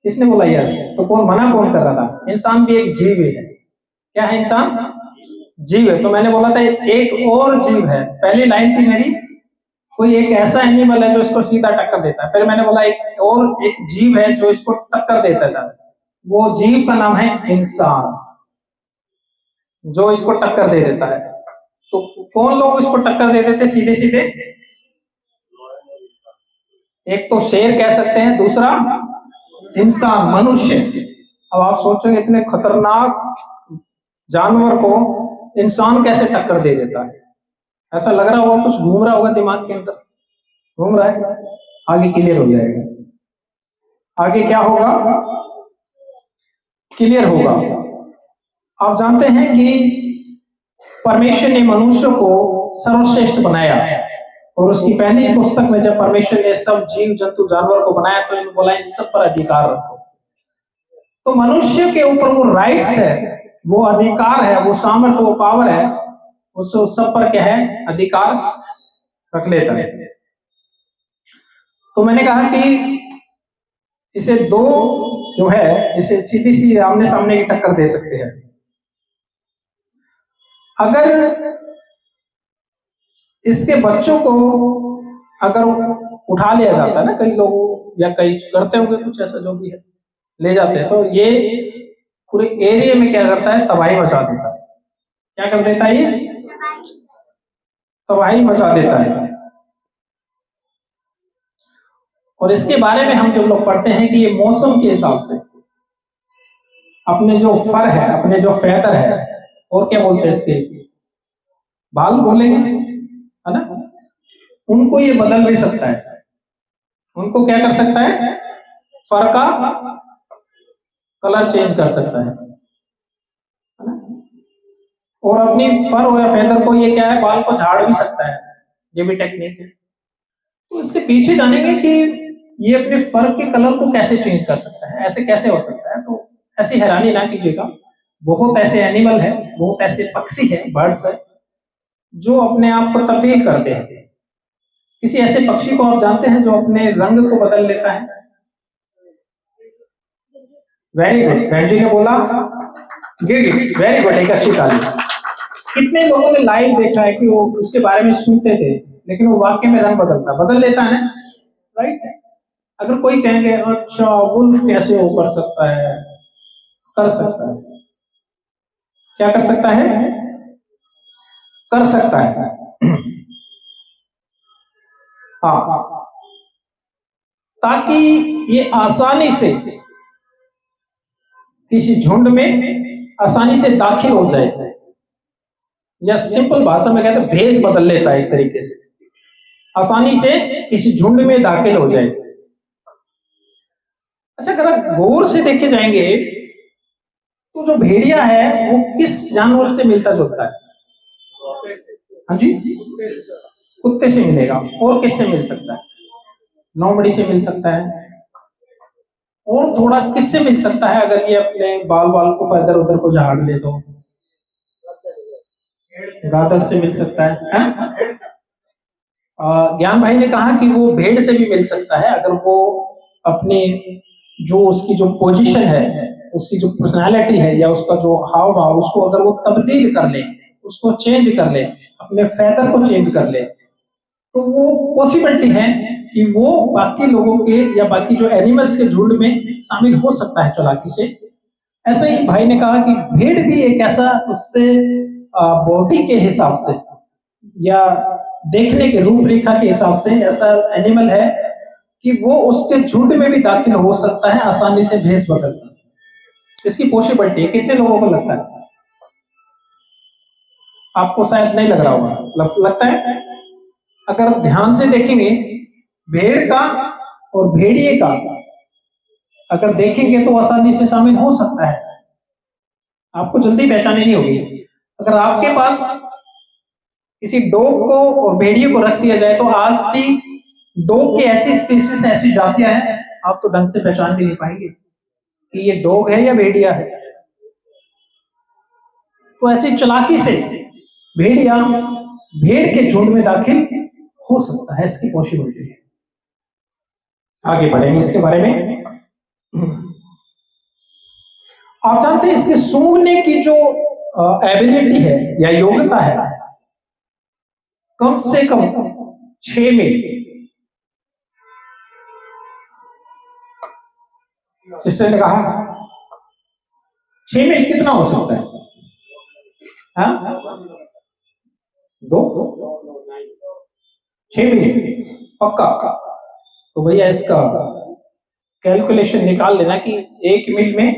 किसने बोला यस? तो कौन मना, कौन कर रहा था? इंसान भी एक जीव है। क्या है इंसान? जीव है। तो मैंने बोला था एक और जीव है, पहली लाइन थी मेरी, कोई एक ऐसा एनिमल है जो इसको सीधा टक्कर देता है। फिर मैंने बोला एक जीव है जो इसको टक्कर देता था, वो जीव का नाम है इंसान, जो इसको टक्कर दे देता है। तो कौन लोग इसको टक्कर दे देते सीधे सीधे? एक तो शेर कह सकते हैं, दूसरा इंसान, मनुष्य। अब आप सोचोगे इतने खतरनाक जानवर को इंसान कैसे टक्कर दे देता है। ऐसा लग रहा होगा, कुछ घूम रहा होगा दिमाग के अंदर, घूम रहा है, आगे क्लियर हो जाएगा। आगे क्या होगा, क्लियर होगा। आप जानते हैं कि परमेश्वर ने मनुष्य को सर्वश्रेष्ठ बनाया, और उसकी पहली पुस्तक में जब परमेश्वर ने सब जीव जंतु जानवर को बनाया तो इन्होंने बोला इन सब पर अधिकार रखो। तो मनुष्य के ऊपर वो राइट्स है, वो अधिकार है, वो सामर्थ्य, वो पावर है, उसको सब पर क्या है, अधिकार रख लेता है। तो मैंने कहा कि इसे दो जो है, इसे सीधी सी आमने सामने की टक्कर दे सकते हैं। अगर इसके बच्चों को अगर उठा लिया जाता है ना, कई लोग या कई करते होंगे कुछ ऐसा जो भी है, ले जाते हैं, तो ये पूरे एरिया में क्या करता है, तबाही मचा देता है। क्या कर देता है, ये तबाही मचा देता है। और इसके बारे में हम जब लोग पढ़ते हैं कि ये मौसम के हिसाब से अपने जो फर है, अपने जो फैदर है, और क्या बोलते हैं इसके, बाल बोलेंगे, है ना, उनको ये बदल भी सकता है। उनको क्या कर सकता है, फर का कलर चेंज कर सकता है ना? और अपनी फर या फेदर को ये क्या है, बाल को झाड़ भी सकता है, ये भी टेक्निक है। तो इसके पीछे जानेंगे कि ये अपने फर के कलर को कैसे चेंज कर सकता है, ऐसे कैसे हो सकता है। तो ऐसी हैरानी ना कीजिएगा, बहुत ऐसे एनिमल है, बहुत ऐसे पक्षी है, बर्ड्स है, जो अपने आप को तब्दील करते हैं। किसी ऐसे पक्षी को आप जानते हैं जो अपने रंग को बदल लेता है? वेरी गुड, बहन जी ने बोला गिरगिट, वेरी गुड, एक अच्छी ताली। कितने लोगों ने लाइव देखा है कि वो उसके बारे में सुनते थे, लेकिन वो वाकई में रंग बदल लेता है ना, राइट। अगर कोई कहेंगे अच्छा वुल्फ कैसे वो कर सकता है, कर सकता है। क्या कर सकता है, कर सकता है। हाँ, ताकि ये आसानी से किसी झुंड में आसानी से दाखिल हो जाए, या सिंपल भाषा में कहते हैं भेष बदल लेता है, एक तरीके से आसानी से किसी झुंड में दाखिल हो जाए। अच्छा, अगर आप गौर से देखे जाएंगे तो जो भेड़िया है वो किस जानवर से मिलता जुलता है? हाँ जी, कुत्ते से मिलेगा। और किससे मिल सकता है? लोमड़ी से मिल सकता है। और थोड़ा किससे मिल सकता है, अगर ये अपने बाल को फैदर उधर को झाड़ ले तो? गादर से मिल सकता है। ज्ञान भाई ने कहा कि वो भेड़ से भी मिल सकता है, अगर वो अपने जो उसकी जो पोजीशन है, उसकी जो पर्सनालिटी है, या उसका जो हाव भाव, उसको अगर वो तब्दील कर ले, उसको चेंज कर ले, अपने फैदर को चेंज कर ले, तो वो पॉसिबिलिटी है कि वो बाकी लोगों के या बाकी जो एनिमल्स के झुंड में शामिल हो सकता है चालाकी से। ऐसे ही भाई ने कहा कि भेड़ भी एक ऐसा उससे बॉडी के हिसाब से या देखने के रूपरेखा के हिसाब से ऐसा एनिमल है कि वो उसके झुंड में भी दाखिल हो सकता है आसानी से भेष बदल। इसकी पॉसिबिलिटी है। कितने लोगों को लगता है? आपको शायद नहीं लग रहा होगा, लगता है? अगर ध्यान से देखेंगे भेड़ का और भेड़िए का अगर देखेंगे तो आसानी से शामिल हो सकता है, आपको जल्दी पहचाने नहीं होगी। अगर आपके पास किसी डॉग को और भेड़िए को रख दिया जाए तो आज भी डॉग की ऐसी स्पीशीज, ऐसी जातियां हैं, आप तो ढंग से पहचान भी नहीं पाएंगे कि ये डॉग है या भेड़िया है। तो ऐसी चालाकी से भेड़िया भेड़ के झुंड में दाखिल हो सकता है, इसकी पॉसिबिलिटी है। आगे बढ़ेंगे इसके बारे में। आप जानते हैं इसके सूंघने की जो एबिलिटी है या योग्यता है, कम से कम 6 मील। सिस्टर ने कहा 6 मील कितना हो सकता है? हाँ, 2 6 मील पक्का। तो भैया इसका कैलकुलेशन निकाल लेना कि 1 मील में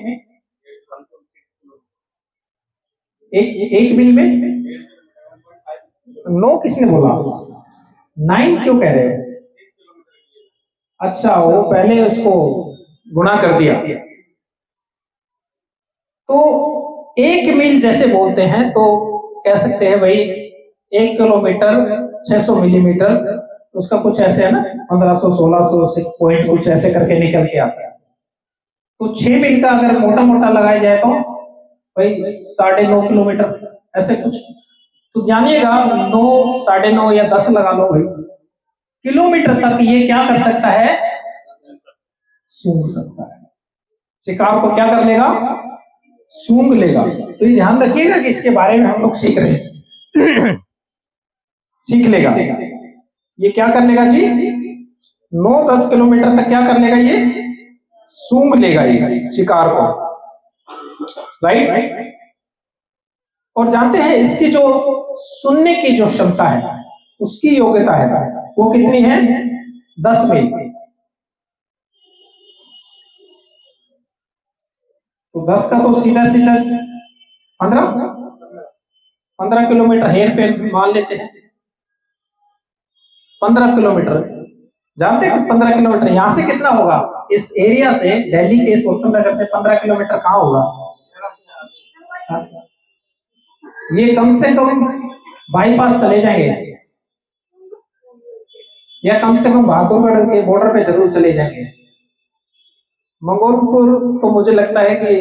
एक मील में 9 किसने बोला? 9 क्यों कह रहे हो? अच्छा, वो पहले उसको गुणा कर दिया। तो 1 मील जैसे बोलते हैं तो कह सकते हैं भाई 1 किलोमीटर 600 मिलीमीटर, उसका कुछ ऐसे है ना, 1500 1600 पॉइंट कुछ ऐसे करके निकल के आता है। तो 6 मील का अगर मोटा मोटा लगाया जाए तो भाई 9.5 किलोमीटर ऐसे कुछ। तो जानिएगा 9, 9.5 या 10 लगा लो भाई, किलोमीटर तक ये क्या कर सकता है? सूंघ सकता है। शिकार को क्या कर लेगा? सूंघ लेगा। तो ये ध्यान रखिएगा कि इसके बारे में हम लोग सीख रहे हैं। सीख लेगा। ये क्या कर लेगा जी? 9-10 किलोमीटर तक क्या कर लेगा? ये सूंघ लेगा ये शिकार को, राइट। और जानते हैं इसकी जो सुनने की जो क्षमता है, उसकी योग्यता है वो कितनी है? 10 मील। तो 10 का तो सीधा सीधा 15 किलोमीटर हेर फेर मान लेते हैं। 15 किलोमीटर जानते हैं कि 15 किलोमीटर यहां से कितना होगा? इस एरिया से, दिल्ली के इस उत्तम नगर से 15 किलोमीटर कहाँ होगा? ये कम से कम बाईपास चले जाएंगे या कम से कम बहादुरगढ़ के बॉर्डर पे जरूर चले जाएंगे। मंगोलपुर तो मुझे लगता है कि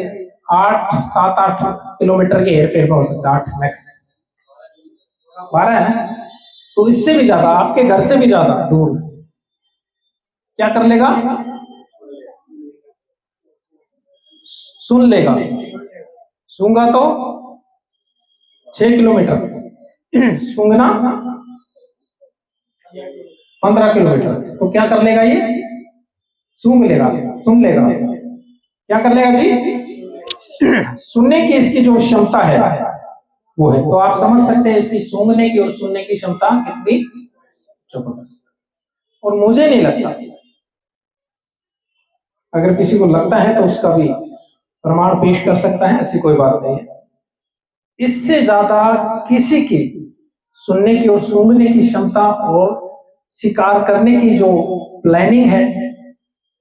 7-8 किलोमीटर के हेरफेर में हो सकता है, 8 मैक्स, 12 है ना। तो इससे भी ज्यादा, आपके घर से भी ज्यादा दूर क्या कर लेगा? सुन लेगा। सूंगा तो 6 किलोमीटर, सूंघना 15 किलोमीटर। तो क्या कर लेगा? ये सूंघ लेगा, सुन लेगा। क्या कर लेगा जी? सुनने की इसकी जो क्षमता है वो है। तो आप समझ सकते हैं इसकी सूंघने की और सुनने की क्षमता कितनी जबरदस्त। और मुझे नहीं लगता, अगर किसी को लगता है तो उसका भी प्रमाण पेश कर सकता है, ऐसी कोई बात नहीं है। इससे ज्यादा किसी की सुनने की और सूंघने की क्षमता और शिकार करने की जो प्लानिंग है,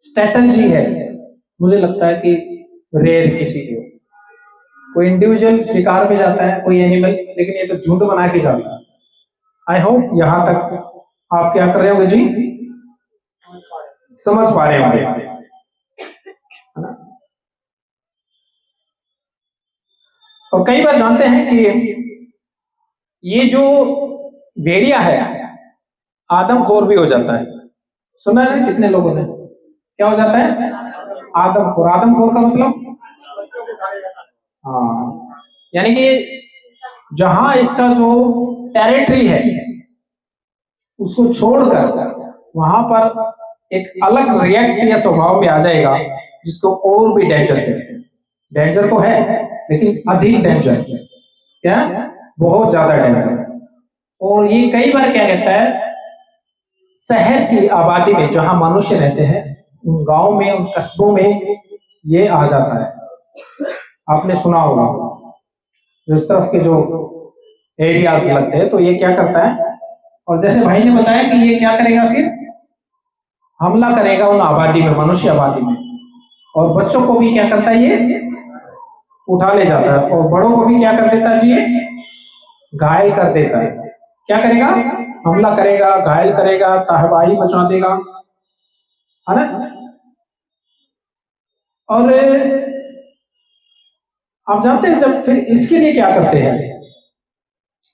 स्ट्रेटजी है, मुझे लगता है कि रेयर किसी की हो। कोई इंडिविजुअल शिकार पे जाता है, कोई एनिमल, लेकिन ये तो झुंड बना के जाता है। आई होप यहां तक आप क्या कर रहे होंगे जी? समझ पा रहे होंगे। और कई बार जानते हैं कि ये जो भेड़िया है आदमखोर भी हो जाता है। सुना है कितने लोगों ने? क्या हो जाता है? आदमखोर। आदमखोर का मतलब, हाँ, यानी कि जहां इसका जो टेरिटरी है उसको छोड़कर वहां पर एक अलग रिएक्ट या स्वभाव में आ जाएगा, जिसको और भी डेंजर कहते हैं। डेंजर तो है लेकिन अधिक डेंजर, क्या? बहुत ज्यादा डेंजर। और ये कई बार क्या कहता है, शहर की आबादी में जहां मनुष्य रहते हैं, उन गांव में, उन कस्बों में ये आ जाता है। आपने सुना होगा इस तरफ के जो एरियाज लगते हैं, तो ये क्या करता है, और जैसे भाई ने बताया कि ये क्या करेगा, फिर हमला करेगा उन आबादी में, मनुष्य आबादी में। और बच्चों को भी क्या करता है, ये उठा ले जाता है। और बड़ों को भी क्या कर देता है जी? ये घायल कर देता है। क्या करेगा? हमला करेगा, घायल करेगा, तबाही मचा देगा, है ना। और आप जानते हैं जब फिर इसके लिए क्या करते हैं,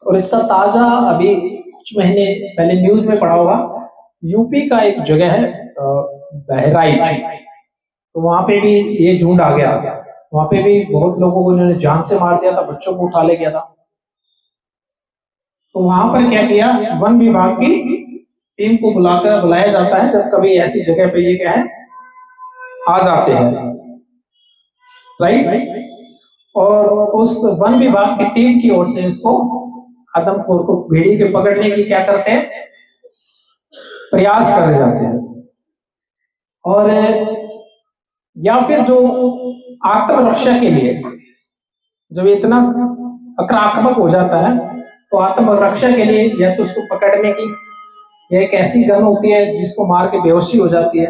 और इसका ताजा अभी कुछ महीने पहले न्यूज में पढ़ा होगा, यूपी का एक जगह है बहराइच, तो वहां पे भी ये झुंड आ गया था। वहां पे भी बहुत लोगों को इन्होंने जान से मार दिया था, बच्चों को उठा ले गया था। तो वहां पर क्या किया, वन विभाग की टीम को बुलाया जाता है जब कभी ऐसी जगह पे ये क्या है आ जाते हैं, राइट। और उस वन विभाग की टीम की ओर से इसको, आदमखोर को, भेड़ी के पकड़ने की क्या करते हैं, प्रयास कर जाते हैं। और या फिर जो आत्मरक्षा के लिए जब इतना आक्रामक हो जाता है तो आत्मरक्षा के लिए या तो उसको पकड़ने की, या एक ऐसी गन होती है जिसको मार के बेहोशी हो जाती है,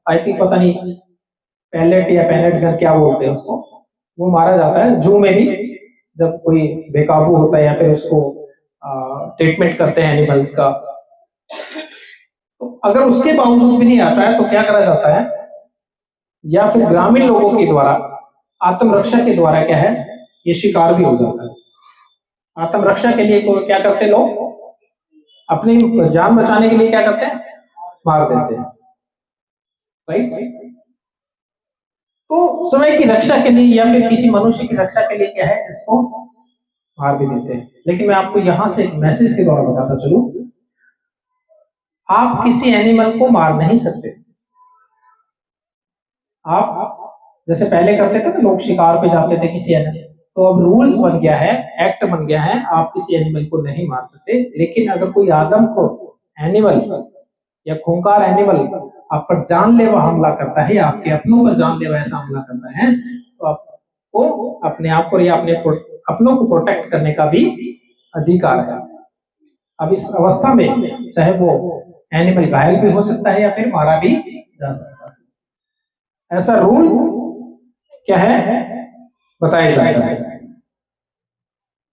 आई थिंक पता नहीं पैलेट या पैलेट गन क्या बोलते हैं उसको, वो मारा जाता है जू में भी जब कोई बेकाबू होता है या फिर उसको ट्रीटमेंट करते हैं एनिमल्स का। तो अगर उसके बावजूद भी नहीं आता है तो क्या करा जाता है, या फिर ग्रामीण लोगों के द्वारा आत्मरक्षा के द्वारा क्या है ये शिकार भी हो जाता है। आत्मरक्षा के लिए क्या करते हैं लोग, अपनी जान बचाने के लिए क्या करते हैं, मार देते हैं, राइट। तो स्वयं की रक्षा के लिए या फिर किसी मनुष्य की रक्षा के लिए क्या है, इसको मार भी देते हैं। लेकिन मैं आपको यहां से एक मैसेज के द्वारा बताता चलूं, आप किसी एनिमल को मार नहीं सकते। आप जैसे पहले करते थे ना, लोग शिकार पे जाते थे किसी एनिमल, तो अब रूल्स बन गया है, एक्ट बन गया है, आप किसी एनिमल को नहीं मार सकते। लेकिन अगर कोई आदमखोर एनिमल या खूंखार एनिमल आप पर जानलेवा हमला करता है या आपके अपनों पर जानलेवा ऐसा हमला करता है, तो आपको अपने आप को या अपने अपनों को प्रोटेक्ट करने का भी अधिकार है। अब इस अवस्था में चाहे वो एनिमल घायल भी हो सकता है या फिर मारा भी जा सकता है। ऐसा रूल क्या है बताया जाता है।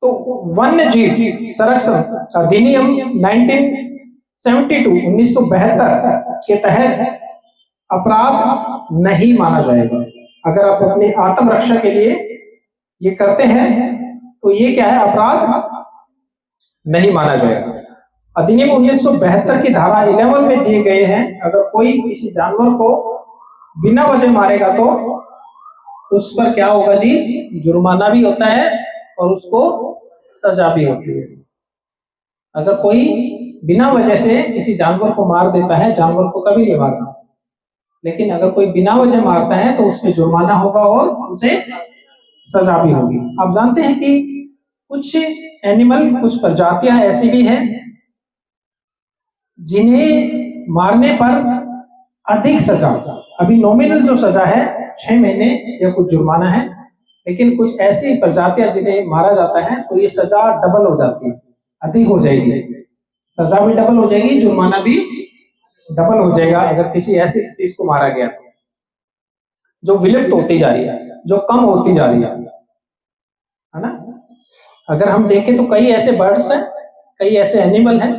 तो वन्य जीव संरक्षण अधिनियम 1972 के तहत अपराध नहीं माना जाएगा। अगर आप अपनी आत्मरक्षा के लिए ये करते हैं तो ये क्या है, अपराध नहीं माना जाएगा। अधिनियम 1972 की धारा 11 में दिए गए हैं, अगर कोई किसी जानवर को बिना वजह मारेगा तो उस पर क्या होगा जी, जुर्माना भी होता है और उसको सजा भी होती है। अगर कोई बिना वजह से किसी जानवर को मार देता है, जानवर को कभी नहीं मारना, लेकिन अगर कोई बिना वजह मारता है तो उस पर जुर्माना होगा और उसे सजा भी होगी। आप जानते हैं कि कुछ एनिमल, कुछ प्रजातियां ऐसी भी हैं जिन्हें मारने पर अधिक सजा, अभी नॉमिनल जो सजा है 6 महीने या कुछ जुर्माना है, लेकिन कुछ ऐसी प्रजातियां जिन्हें मारा जाता है तो ये सजा डबल हो जाती है, अधिक हो जाएगी, सजा भी डबल हो जाएगी, जुर्माना भी डबल हो जाएगा अगर किसी ऐसी स्पीशीज को मारा गया तो, जो विलुप्त होती जा रही है, जो कम होती जा रही है ना। अगर हम देखें तो कई ऐसे बर्ड्स हैं, कई ऐसे एनिमल हैं,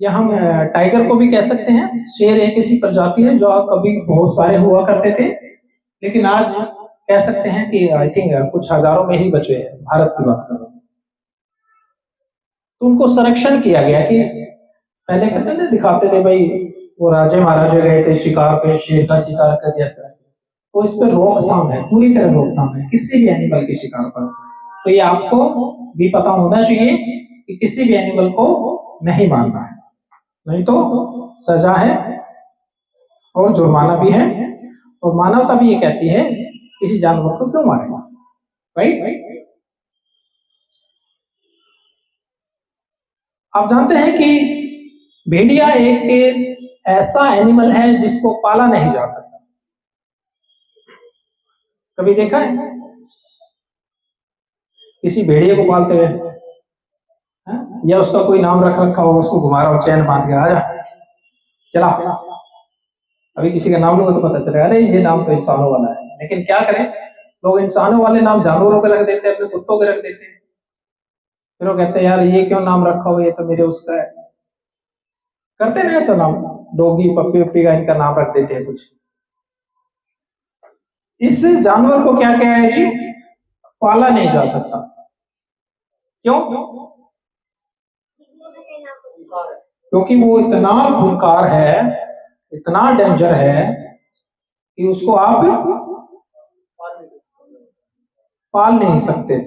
या हम टाइगर को भी कह सकते हैं, शेर एक ऐसी प्रजाति है जो कभी बहुत सारे हुआ करते थे, लेकिन आज कह सकते हैं कि आई थिंक कुछ हजारों में ही बचे हैं, भारत की बात कर रहा हूं। तो उनको संरक्षण किया गया कि पहले कहते थे, दिखाते थे भाई वो राजे महाराजे गए थे शिकार पे, शेर का शिकार कर दिया, तो इस पर रोकथाम है, पूरी तरह रोकथाम है किसी भी एनिमल के शिकार पर। तो ये आपको भी पता होना चाहिए कि किसी भी एनिमल को नहीं मारना है, नहीं तो सजा है और जुर्माना भी है। और मानवता भी ये कहती है किसी जानवर को क्यों मारेगा, राइट। आप जानते हैं कि भेड़िया एक ऐसा एनिमल है जिसको पाला नहीं जा सकता, कभी देखा है किसी भेड़िए को पालते हुए, या उसका कोई नाम रख रखा हो, उसको घुमा रहा हो चैन बांध के, आजा चला। अभी किसी का नाम लूंगा तो पता चलेगा अरे ये नाम तो इंसानों वाला है, लेकिन क्या करें, लोग इंसानों वाले नाम जानवरों के रख देते हैं, अपने कुत्तों के रख देते हैं, फिर वो कहते हैं यार ये क्यों नाम रखा हो, ये तो मेरे उसका है, करते ना ऐसा नाम, डॉगी पप्पी उप्पी का इनका नाम रख देते हैं कुछ। इस जानवर को क्या क्या है जी, पाला नहीं जा सकता। क्यों? क्योंकि वो इतना खूंखार है, इतना डेंजर है कि उसको आप पाल नहीं सकते।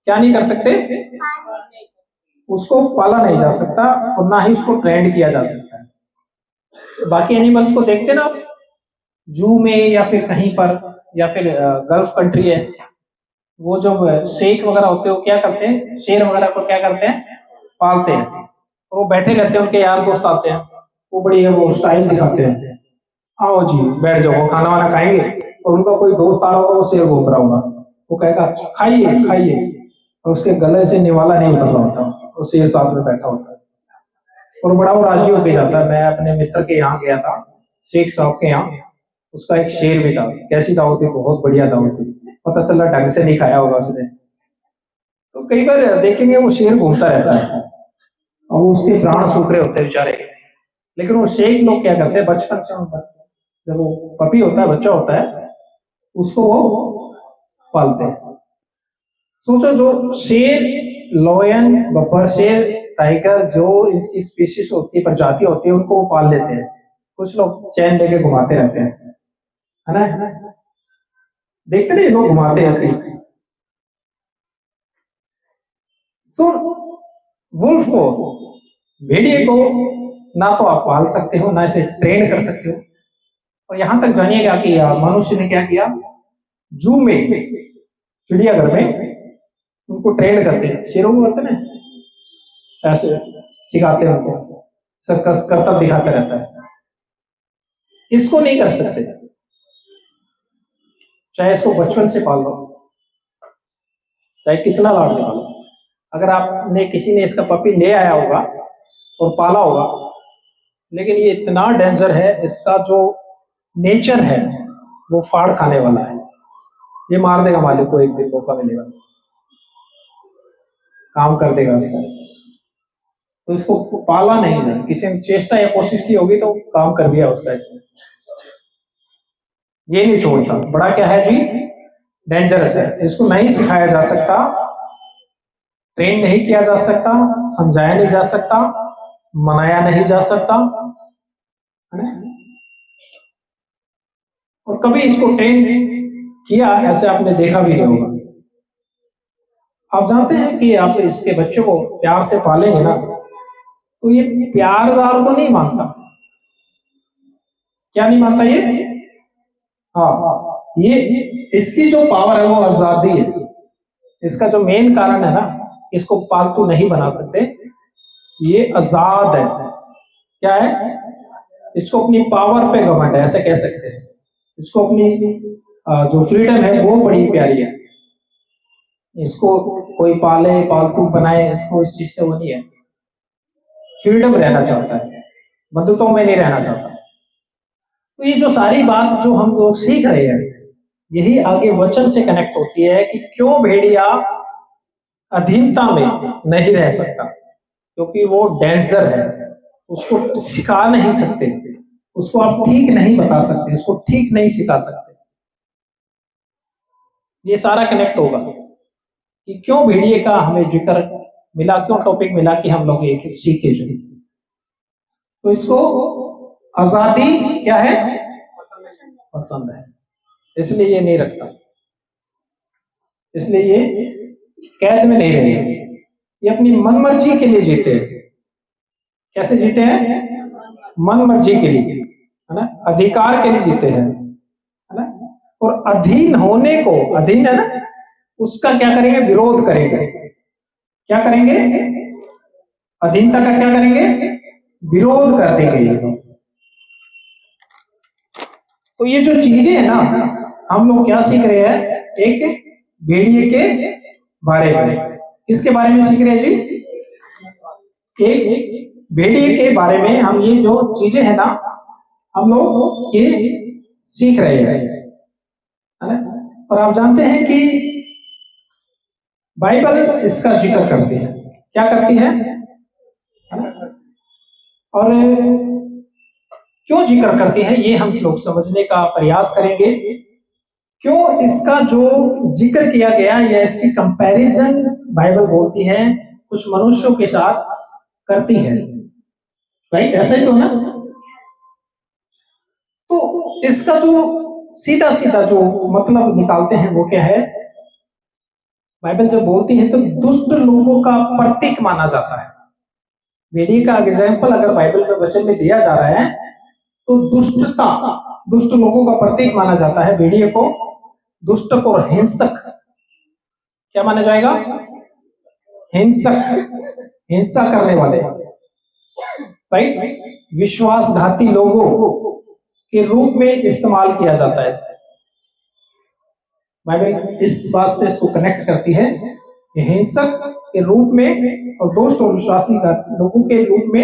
क्या नहीं कर सकते? उसको पाला नहीं जा सकता और ना ही उसको ट्रेंड किया जा सकता है। बाकी एनिमल्स को देखते ना जू में या फिर कहीं पर, या फिर गल्फ कंट्री है, वो जो शेख वगैरह होते हैं वो क्या करते हैं, शेर वगैरह को क्या करते हैं, पालते हैं। वो बैठे रहते हैं, उनके यार दोस्त आते हैं, वो बड़ी वो स्टाइल दिखाते हैं, आओ जी बैठ जाओ खाना वाना खाएंगे, और उनका कोई दोस्त आ रहा होगा, वो शेर घूम रहा होगा, वो कहेगा खाइए खाइए, और उसके गले से निवाला नहीं उतर रहा होता, वो शेर साथ में बैठा होता है और बड़ा वो राजी होके जाता है। मैं अपने मित्र के यहाँ गया था, शेख साहब के यहाँ, उसका एक शेर भी था। कैसी दावत थी? बहुत बढ़िया दावत थी। पता चला ढंग से नहीं खाया होगा उसने। तो कई बार देखेंगे वो शेर घूमता रहता है और उसके प्राण सूख रहे होते हैं बेचारे, लेकिन वो शेख लोग क्या करते हैं, बचपन से जब वो पपी होता है, बच्चा होता है, उसको वो पालते हैं। सोचो, जो शेर, लॉयन, बब्बर शेर, टाइगर, जो इसकी स्पीशीज होती है, प्रजाति होती है, उनको वो पाल लेते हैं। कुछ लोग चैन लेके घुमाते रहते हैं, है ना? देखते नहीं, लोग घुमाते हैं इसकी। सो वुल्फ को, भेड़िए को ना तो आप पाल सकते हो, ना इसे ट्रेन कर सकते हो। और यहां तक जानिएगा कि मनुष्य ने क्या किया, जू में, चिड़ियाघर में उनको ट्रेन करते हैं। शेरों को करते ना, ऐसे सिखाते हैं उनको, सर्कस करतब दिखाते रहता है। इसको नहीं कर सकते, चाहे इसको बचपन से पाल लो, चाहे कितना लाड दिखा लो। अगर आपने, किसी ने इसका पपी ले आया होगा और पाला होगा, लेकिन ये इतना डेंजर है, इसका जो नेचर है वो फाड़ खाने वाला है। ये मार देगा मालिक को, एक दिन मौका मिलेगा, काम कर देगा उसका। तो इसको पाला नहीं है, किसी ने चेष्टा या कोशिश की होगी तो काम कर दिया उसका इसने। ये नहीं छोड़ता। बड़ा क्या है जी, डेंजरस है। इसको नहीं सिखाया जा सकता, ट्रेन नहीं किया जा सकता, समझाया नहीं जा सकता, मनाया नहीं जा सकता, है ना? और कभी इसको ट्रेन किया ऐसे आपने देखा भी नहीं होगा। आप जानते हैं कि आप इसके बच्चों को प्यार से पालेंगे ना, तो ये प्यार व्यार को नहीं मानता। क्या नहीं मानता ये? हाँ, ये इसकी जो पावर है वो आजादी है। इसका जो मेन कारण है ना, इसको पालतू नहीं बना सकते, ये आजाद है। क्या है? इसको अपनी पावर पे घमंड है, ऐसे कह सकते हैं। इसको अपनी जो फ्रीडम है वो बड़ी प्यारी है। इसको कोई पाले, पालतू बनाए, इसको इस चीज से वो नहीं है। फ्रीडम रहना चाहता है, बंधुत्वों में नहीं रहना चाहता। तो ये जो सारी बात जो हम लोग सीख रहे हैं, यही आगे वचन से कनेक्ट होती है कि क्यों भेड़िया अधीनता में नहीं रह सकता, क्योंकि वो डेंजर है। उसको सिखा नहीं सकते, उसको आप ठीक नहीं बता सकते, उसको ठीक नहीं सिखा सकते। ये सारा कनेक्ट होगा कि क्यों भेड़िए का हमें जिक्र मिला, क्यों टॉपिक मिला कि हम लोग एक सीखे जो। तो इसको आजादी क्या है, पसंद है, इसलिए ये नहीं रखता, इसलिए ये कैद में नहीं रहे। ये अपनी मनमर्जी के लिए जीते हैं। कैसे जीते हैं? मनमर्जी के लिए, है ना, अधिकार के लिए जीते हैं, है ना। और अधीन होने को, अधीन है ना, उसका क्या करेंगे? विरोध करेंगे। क्या करेंगे? अधीनता का क्या करेंगे? विरोध कर देंगे। तो ये जो चीजें है ना, हम लोग क्या सीख रहे हैं? एक भेड़िए के बारे में। किसके बारे में सीख रहे हैं जी? एक भेड़िए के बारे में हम ये जो चीजें है ना, हम लोग ये सीख रहे हैं, है ना। और आप जानते हैं कि बाइबल इसका जिक्र करती है। क्या करती है ना? और क्यों जिक्र करती है ये हम लोग समझने का प्रयास करेंगे। क्यों इसका जो जिक्र किया गया या इसकी कंपैरिजन बाइबल बोलती है कुछ मनुष्यों के साथ करती है, राइट? ऐसा ही तो ना। तो इसका जो सीधा सीधा जो मतलब निकालते हैं वो क्या है? बाइबल जब बोलती है तो दुष्ट लोगों का प्रतीक माना जाता है। भेड़िए का एग्जाम्पल अगर बाइबल में वचन में दिया जा रहा है तो दुष्टता, दुष्ट लोगों का प्रतीक माना जाता है भेड़िए को। दुष्ट और हिंसक क्या माना जाएगा? हिंसक, हिंसा करने वाले, राइट? विश्वासघाती लोगों के रूप में इस्तेमाल किया जाता है इसको। बाइबल इस बात से इसको कनेक्ट करती है ये हिंसक के रूप में और दोस्त और विश्वासी लोगों के रूप में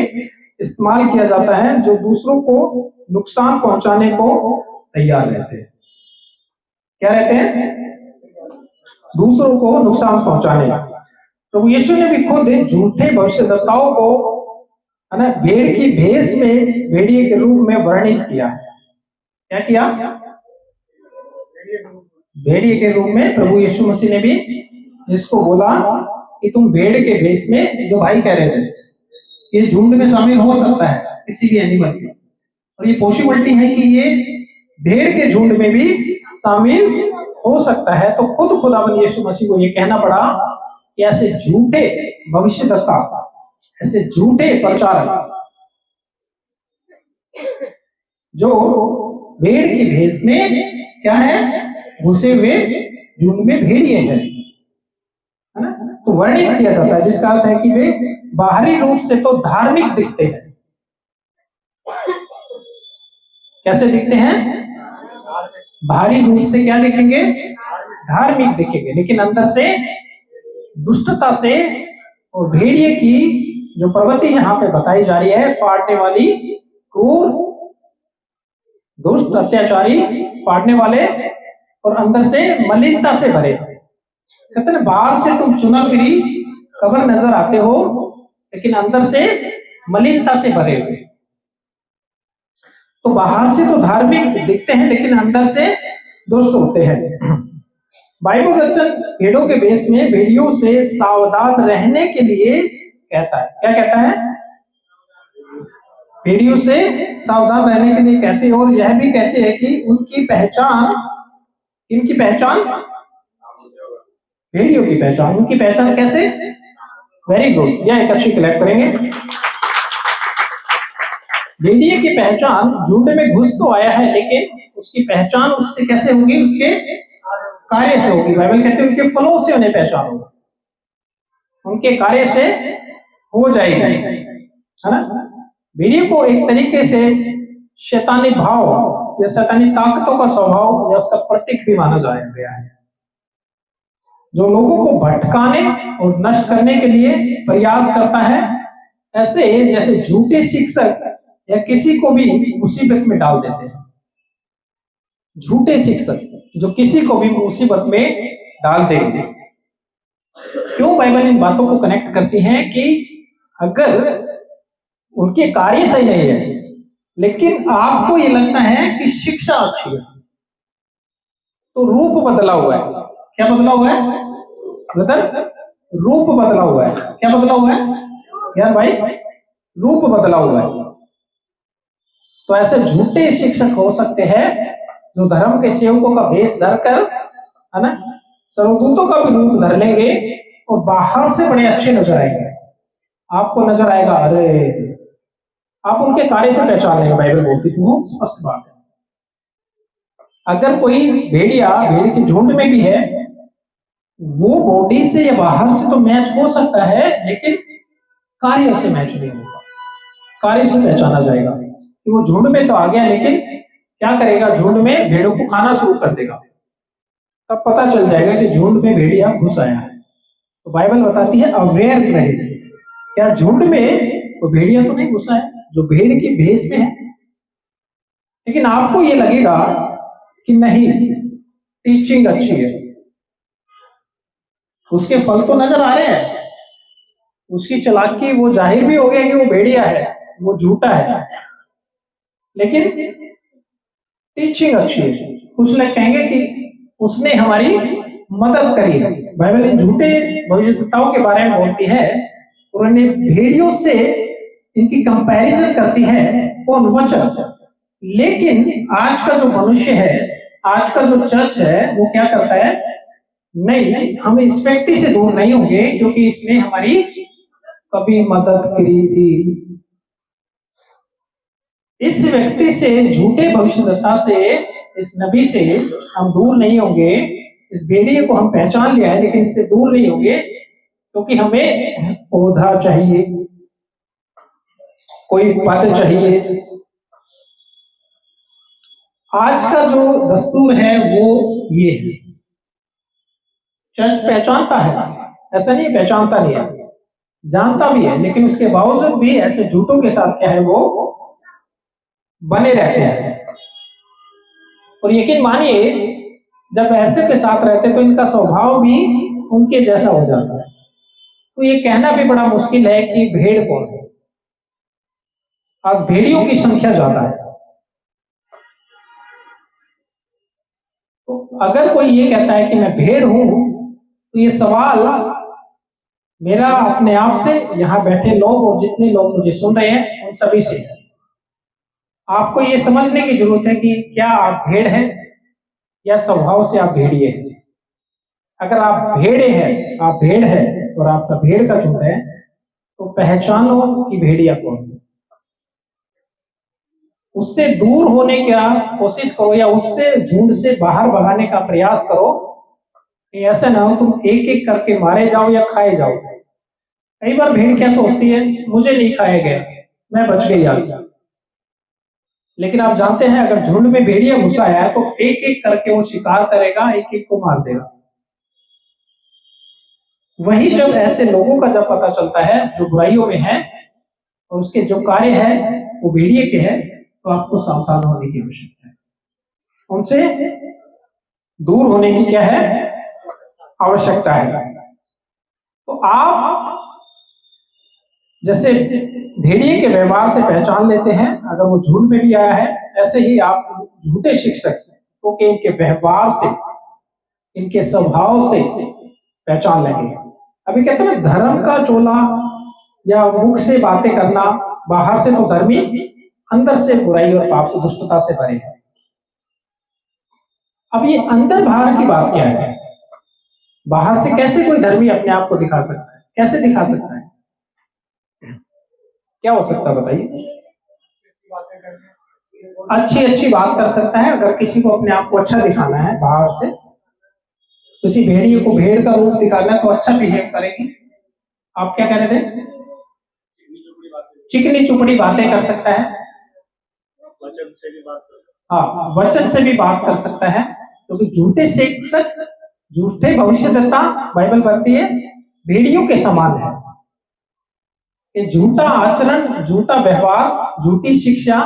इस्तेमाल किया जाता है, जो दूसरों को नुकसान पहुंचाने को तैयार रहते हैं। क्या रहते हैं? दूसरों को नुकसान पहुंचाने। प्रभु यीशु ने भी खुद झूठे भविष्यद्वक्ताओं को, है ना, भेड़ की भेष में भेड़िए के रूप में वर्णित किया है। क्या किया? भेड़िए के रूप में प्रभु यीशु मसीह ने भी इसको बोला कि तुम भेड़ के भेष में, जो भाई कह रहे थे ये झुंड में शामिल हो सकता है किसी भी एनिमल में, और ये पॉसिबिलिटी है कि ये भेड़ के झुंड में भी शामिल हो सकता है। तो खुद खुदावंद यीशु मसीह को ये कहना पड़ा कि ऐसे झूठे भविष्यद्वक्ता, ऐसे झूठे प्रचारक जो भेड़ की भेष में क्या है, घुसे हुए झुंड में भेड़िए हैं, है ना, तो वर्णित किया जाता है, जिसका अर्थ है कि वे बाहरी रूप से तो धार्मिक दिखते हैं। कैसे दिखते हैं? बाहरी रूप से क्या दिखेंगे? धार्मिक दिखेंगे, लेकिन अंदर से दुष्टता से, और भेड़िए की जो प्रवृत्ति यहाँ पे बताई जा रही है, फाड़ने वाली, क्रूर, दुष्ट, अत्याचारी, फाड़ने वाले, और अंदर से मलिनता से भरे। कहते हैं बाहर से तुम चुना फिरी कबर नजर आते हो, लेकिन अंदर से मलिनता से भरे हुए। तो बाहर से तो धार्मिक दिखते हैं, लेकिन अंदर से दुष्ट होते हैं। बाइबल वचन भेड़ों के भेष में भेड़ियों से सावधान रहने के लिए कहता है। क्या कहता है? भेड़ियों से सावधान रहने के लिए कहते हैं, और यह भी कहते हैं कि उनकी पहचान, इनकी पहचान, भेड़ियों की पहचान, उनकी पहचान कैसे? वेरी गुड, यह एक अच्छी क्लैप करेंगे। भेड़िए की पहचान झुंड में घुस तो आया है, लेकिन उसकी पहचान उससे कैसे होगी? उसके कार्य से होगी। बाइबल कहते हैं उनके फलों से उन्हें पहचान होगी, उनके कार्य से हो जाएगी, है ना। भेड़िए को एक तरीके से शैतानी भाव या शैतानी ताकतों का स्वभाव या उसका प्रतीक भी माना जाया गया है, जो लोगों को भटकाने और नष्ट करने के लिए प्रयास करता है। ऐसे जैसे झूठे शिक्षक या किसी को भी मुसीबत में डाल देते हैं। झूठे शिक्षक जो किसी को भी मुसीबत में डाल देंगे। क्यों बाइबल इन बातों को कनेक्ट करती है कि अगर उनके कार्य सही नहीं है, लेकिन आपको ये लगता है कि शिक्षा अच्छी है, तो रूप बदला हुआ है। क्या बदला हुआ है? मतलब रूप बदला हुआ है। क्या बदला हुआ है यार भाई? रूप बदला हुआ है। तो ऐसे झूठे शिक्षक हो सकते हैं जो धर्म के सेवकों का वेश धरकर, है ना, सर्वदूतों का भी रूप धर लेंगे और बाहर से बड़े अच्छे नजर आएंगे। आपको नजर आएगा, अरे आप उनके कार्य से पहचान लेंगे। बाइबल बोलती, बहुत स्पष्ट बात है। अगर कोई भेड़िया भेड़ के झुंड में भी है, वो बॉडी से या बाहर से तो मैच हो सकता है, लेकिन कार्य से मैच नहीं होगा। कार्य से पहचाना जाएगा कि वो झुंड में तो आ गया, लेकिन क्या करेगा? झुंड में भेड़ों को खाना शुरू कर देगा, तब पता चल जाएगा कि झुंड में भेड़िया घुस आया है। तो बाइबल बताती है अवेयर रहे, क्या झुंड में वो भेड़िया तो नहीं घुसा है जो भेड़ की भेष में है। लेकिन आपको ये लगेगा कि नहीं, टीचिंग अच्छी है, उसके फल तो नजर आ रहे हैं, उसकी चालाकी वो जाहिर भी हो गया कि वो भेड़िया है, वो झूठा है, लेकिन टीचिंग अच्छी है। कुछ लोग कहेंगे कि उसने हमारी मदद करी है। बाइबल इन झूठे भविष्यद्वक्ताओं के बारे में बोलती है और उन्हें भेड़ियों से इनकी कंपैरिजन करती है कौन? वचन। लेकिन आज का जो मनुष्य है, आज का जो चर्च है, वो क्या करता है? नहीं, हम इस व्यक्ति से दूर नहीं होंगे क्योंकि इसने हमारी कभी मदद करी थी। इस व्यक्ति से, झूठे भविष्यद्वक्ता से, इस नबी से हम दूर नहीं होंगे। इस भेड़िए को हम पहचान लिया है, लेकिन इससे दूर नहीं होंगे क्योंकि हमें पौधा चाहिए, कोई पद चाहिए। आज का जो दस्तूर है वो ये है। चर्च पहचानता है ऐसा नहीं पहचानता नहीं है, जानता भी है, लेकिन उसके बावजूद भी ऐसे झूठों के साथ क्या है वो बने रहते हैं। और यकीन मानिए जब ऐसे के साथ रहते तो इनका स्वभाव भी उनके जैसा हो जाता है। तो ये कहना भी बड़ा मुश्किल है कि भेड़ कौन है। आज भेड़ियों की संख्या ज्यादा है। तो अगर कोई ये कहता है कि मैं भेड़ हूं, तो ये सवाल मेरा अपने आप से, यहां बैठे लोग और जितने लोग मुझे सुन रहे हैं उन सभी से आपको ये समझने की जरूरत है कि क्या आप भेड़ हैं या स्वभाव से आप भेड़िए हैं। अगर आप भेड़े हैं, आप भेड़ है और आपका भेड़ का झुंड है, तो पहचानो कि भेड़िया कौन है। उससे दूर होने का कोशिश करो या उससे झुंड से बाहर भगाने का प्रयास करो कि ऐसा ना हो तुम एक एक करके मारे जाओ या खाए जाओ। कई बार भेड़ क्या सोचती है, मुझे नहीं खाया गया, मैं बच गई आज। लेकिन आप जानते हैं अगर झुंड में भेड़िया घुसा है तो एक एक करके वो शिकार करेगा, एक एक को मार देगा। वही जब ऐसे लोगों का जब पता चलता है जो बुराइयों में है और उसके जो कार्य है वो भेड़िए के हैं, तो आपको सावधान होने की आवश्यकता है, उनसे दूर होने की क्या है आवश्यकता है। तो आप जैसे भेड़िए के व्यवहार से पहचान लेते हैं अगर वो झूठ में भी आया है, ऐसे ही आप झूठे शिक्षक क्योंकि इनके व्यवहार से, इनके स्वभाव से पहचान लेंगे। अभी कहते हैं ना धर्म का चोला या मुख से बातें करना, बाहर से तो धर्मी, अंदर से बुराई और पाप से दुष्टता से भरे हैं। अब ये अंदर बाहर की बात क्या है? बाहर से कैसे कोई धर्मी अपने आप को दिखा सकता है? कैसे दिखा सकता है? क्या हो सकता है बताइए? अच्छी अच्छी बात कर सकता है। अगर किसी को अपने आप को अच्छा दिखाना है बाहर से, किसी भेड़िए को भेड़ का रूप दिखाना है तो अच्छा बिहेव करेगी। आप क्या कह रहे थे? चिकनी चुपड़ी बातें कर सकता है, वचन से भी बात कर, हाँ वचन से भी बात कर सकता है, क्योंकि झूठे शिक्षक, झूठे भविष्यद्वक्ता बाइबल कहती है भेड़ियों के समान है। ये झूठा आचरण, झूठा व्यवहार, झूठी शिक्षा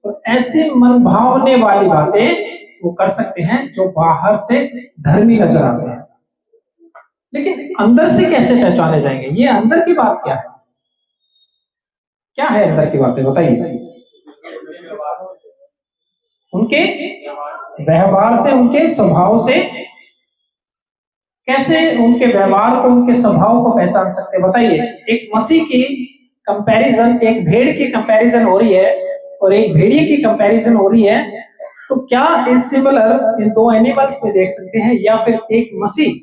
और ऐसी मन भावने वाली बातें वो कर सकते हैं जो बाहर से धर्मी नजर आते हैं, लेकिन अंदर से कैसे पहचाने जाएंगे? ये अंदर की बात क्या है? क्या है अंदर की बातें बताइए? उनके व्यवहार से, उनके स्वभाव से। कैसे उनके व्यवहार को, उनके स्वभाव को पहचान सकते हैं बताइए? एक मसीह की कंपैरिजन, एक भेड़ की कंपैरिजन हो रही है और एक भेड़िए की कंपैरिजन हो रही है, तो क्या इस सिमिलर इन दो एनिमल्स में देख सकते हैं? या फिर एक मसीह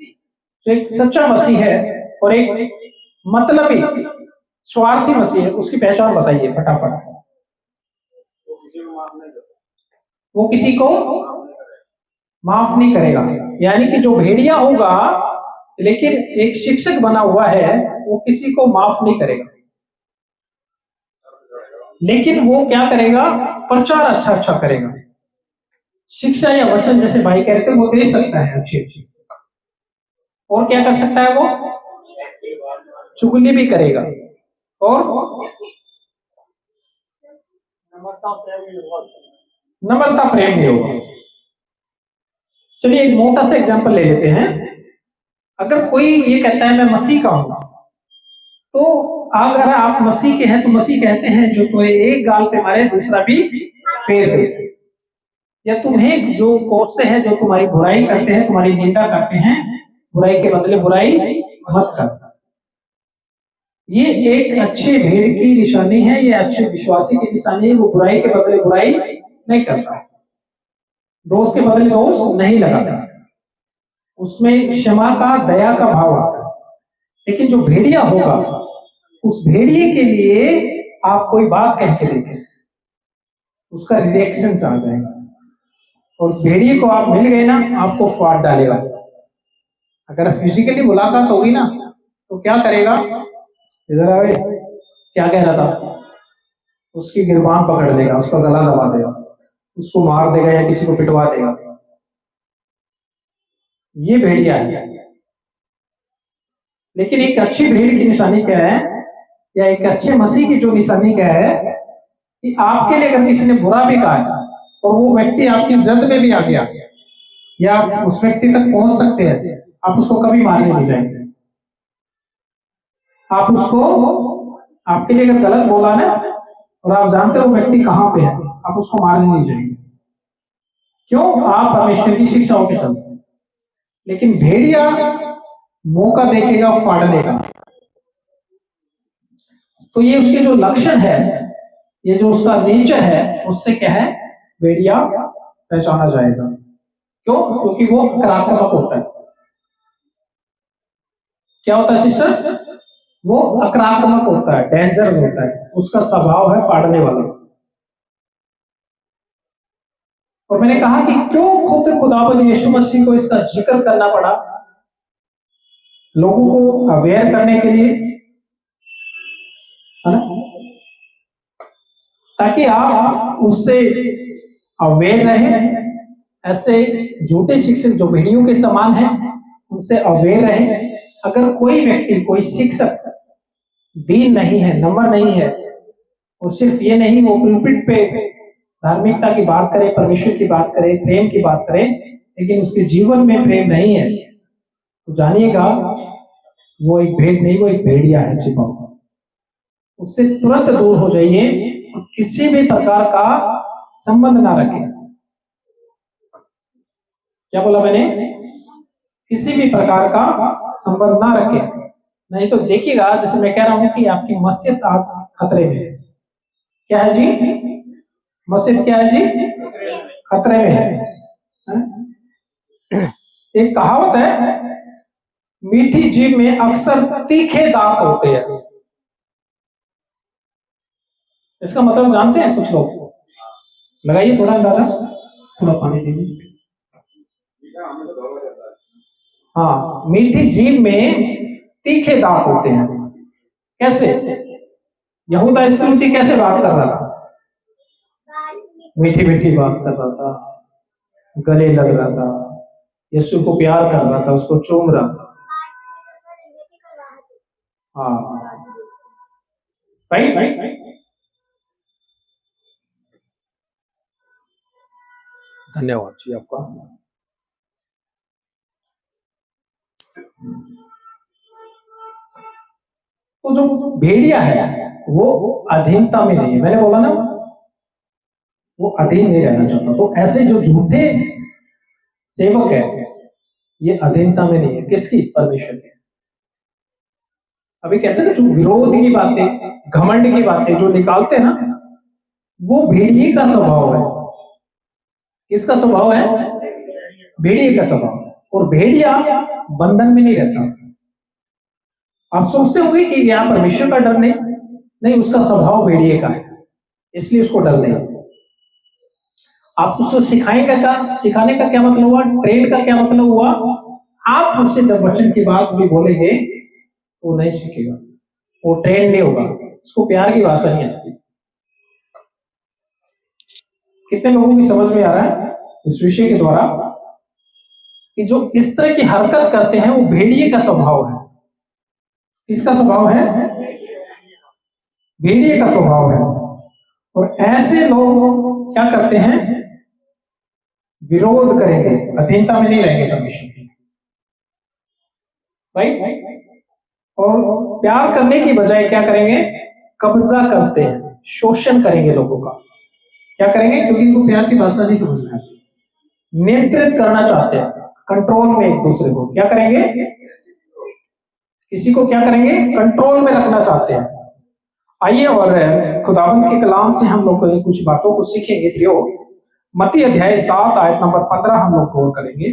जो एक सच्चा मसीह है और एक मतलबी स्वार्थी मसीह है, उसकी पहचान बताइए फटाफट। वो किसी को माफ नहीं करेगा, यानी कि जो भेड़िया होगा लेकिन एक शिक्षक बना हुआ है, वो किसी को माफ नहीं करेगा, लेकिन वो क्या करेगा? प्रचार अच्छा अच्छा करेगा। शिक्षा या वचन जैसे भाई कह रहे थे वो दे सकता है अच्छी अच्छी, और क्या कर सकता है? वो चुगली भी करेगा और नम्रता प्रेम भी होगा। चलिए एक मोटा सा एग्जांपल ले लेते हैं। अगर कोई ये कहता है मैं मसीह का हूं, तो अगर आप मसीह के हैं तो मसीह कहते हैं जो तुम्हें एक गाल पे मारे दूसरा भी फेर दे, या तुम्हें जो कोसते हैं, जो तुम्हारी बुराई करते हैं, तुम्हारी निंदा करते हैं, बुराई के बदले बुराई मत कर। ये एक अच्छे भेड़ की निशानी है, ये अच्छे विश्वासी की निशानी है। वो बुराई के बदले बुराई नहीं करता, दोष के बदले दोष नहीं लगाता, उसमें क्षमा का, दया का भाव आता है। लेकिन जो भेड़िया होगा, उस भेड़िए के लिए आप कोई बात कह के देखें, उसका रिएक्शन आ जाएगा, और उस भेड़िए को आप मिल गए ना, आपको फाड़ डालेगा। अगर फिजिकली मुलाकात होगी ना, तो क्या करेगा? इधर आए, क्या कह रहा था? उसकी गिरबान पकड़ लेगा, उसका गला दबा देगा, उसको मार देगा या किसी को पिटवा देगा। ये भेड़िया है। लेकिन एक अच्छी भेड़ की निशानी क्या है, या एक अच्छे मसीह की जो निशानी क्या है, कि आपके लिए अगर किसी ने बुरा भी कहा है और वो व्यक्ति आपकी जद में भी आ गया, या आप उस व्यक्ति तक पहुंच सकते हैं, आप उसको कभी मारने नहीं जाएंगे। आप उसको, आपके लिए अगर गलत बोला ना और आप जानते हो वो व्यक्ति कहां पे है, आप उसको मारने नहीं जाएंगे। क्यों? आप परमेश्वर की शिक्षाओं के चलते हैं। लेकिन भेड़िया मौका देखेगा फाड़ने का। तो ये उसके जो लक्षण है, ये जो उसका नेचर है, उससे क्या है, भेड़िया पहचाना जाएगा। क्यों? क्योंकि वो आक्रामक होता है। क्या होता है सिस्टर? वो आक्रामक होता है, डेंजरस होता है, उसका स्वभाव है फाड़ने वाला। और मैंने कहा कि क्यों खुद खुदावंद यीशु मसीह को इसका जिक्र करना पड़ा, लोगों को अवेयर करने के लिए, है ना, ताकि आप उससे अवेयर रहे। ऐसे झूठे शिक्षक जो भेड़ियों के समान हैं, उनसे अवेयर रहे। अगर कोई व्यक्ति, कोई शिक्षक दीन नहीं है, नंबर नहीं है, और सिर्फ ये नहीं वो पुलपिट पे धार्मिकता की बात करे, परमेश्वर की बात करे, प्रेम की बात करे, लेकिन उसके जीवन में प्रेम नहीं है, तो जानिएगा वो एक भेड़ नहीं, वो एक भेड़िया है छिपा हुआ। उससे तुरंत दूर हो जाइए, किसी भी प्रकार का संबंध ना रखें। क्या बोला मैंने? किसी भी प्रकार का संबंध ना रखें, नहीं तो देखिएगा, जैसे मैं कह रहा हूं कि आपकी मस्जिद आज खतरे में है। क्या है जी? मस्जिद क्या है जी? खतरे में है। एक कहावत है, मीठी जीभ में अक्सर तीखे दांत होते हैं। इसका मतलब जानते हैं कुछ लोग? लगाइए थोड़ा अंदाजा, थोड़ा पानी दीजिए। हाँ, मीठी जीभ में तीखे दांत होते हैं। कैसे? यहूदा इस्करियोती कैसे बात कर रहा था? मीठी मीठी बात कर रहा था, गले लग रहा था, यीशु को प्यार कर रहा था, उसको चूम रहा था। हाँ, राइट। धन्यवाद जी आपका। तो जो भेड़िया है वो अधीनता में नहीं है। मैंने बोला ना, वो अधीन नहीं रहना चाहता। तो ऐसे जो झूठे सेवक है, ये अधीनता में नहीं है। किसकी? परमेश्वर की। अभी कहते हैं ना, जो विरोध की बातें, घमंड की बातें जो निकालते हैं ना, वो भेड़िए का स्वभाव है। किसका स्वभाव है? भेड़िए का स्वभाव। और भेड़िया बंधन में नहीं रहता। आप सोचते होंगे कि यह परमेश्वर का डर नहीं, उसका स्वभाव भेड़िए का है, इसलिए उसको डर नहीं। आप उसको सिखाने का क्या मतलब हुआ? ट्रेन का क्या मतलब हुआ? आप उससे जब वचन की बात भी बोलेंगे तो नहीं सीखेगा, वो ट्रेन नहीं होगा, उसको प्यार की भाषा नहीं आती। कितने लोगों की समझ में आ रहा है इस विषय के द्वारा कि जो इस तरह की हरकत करते हैं वो भेड़िए का स्वभाव है। किसका स्वभाव है? भेड़िए का स्वभाव है। और ऐसे लोग क्या करते हैं? विरोध करेंगे, अधीनता में नहीं रहेंगे परमेश्वर की, राइट। और प्यार करने की बजाय क्या करेंगे? कब्जा करते हैं, शोषण करेंगे लोगों का। क्या करेंगे? क्योंकि इनको प्यार की भाषा नहीं समझ में आती। नियंत्रित करना चाहते हैं, कंट्रोल में एक दूसरे को। क्या करेंगे? किसी को क्या करेंगे? कंट्रोल में रखना चाहते हैं। आइए और खुदावंद के कलाम से हम लोग कुछ बातों को सीखेंगे प्रियो। मत्ती अध्याय 7 आयत नंबर 15 हम लोग गौर करेंगे।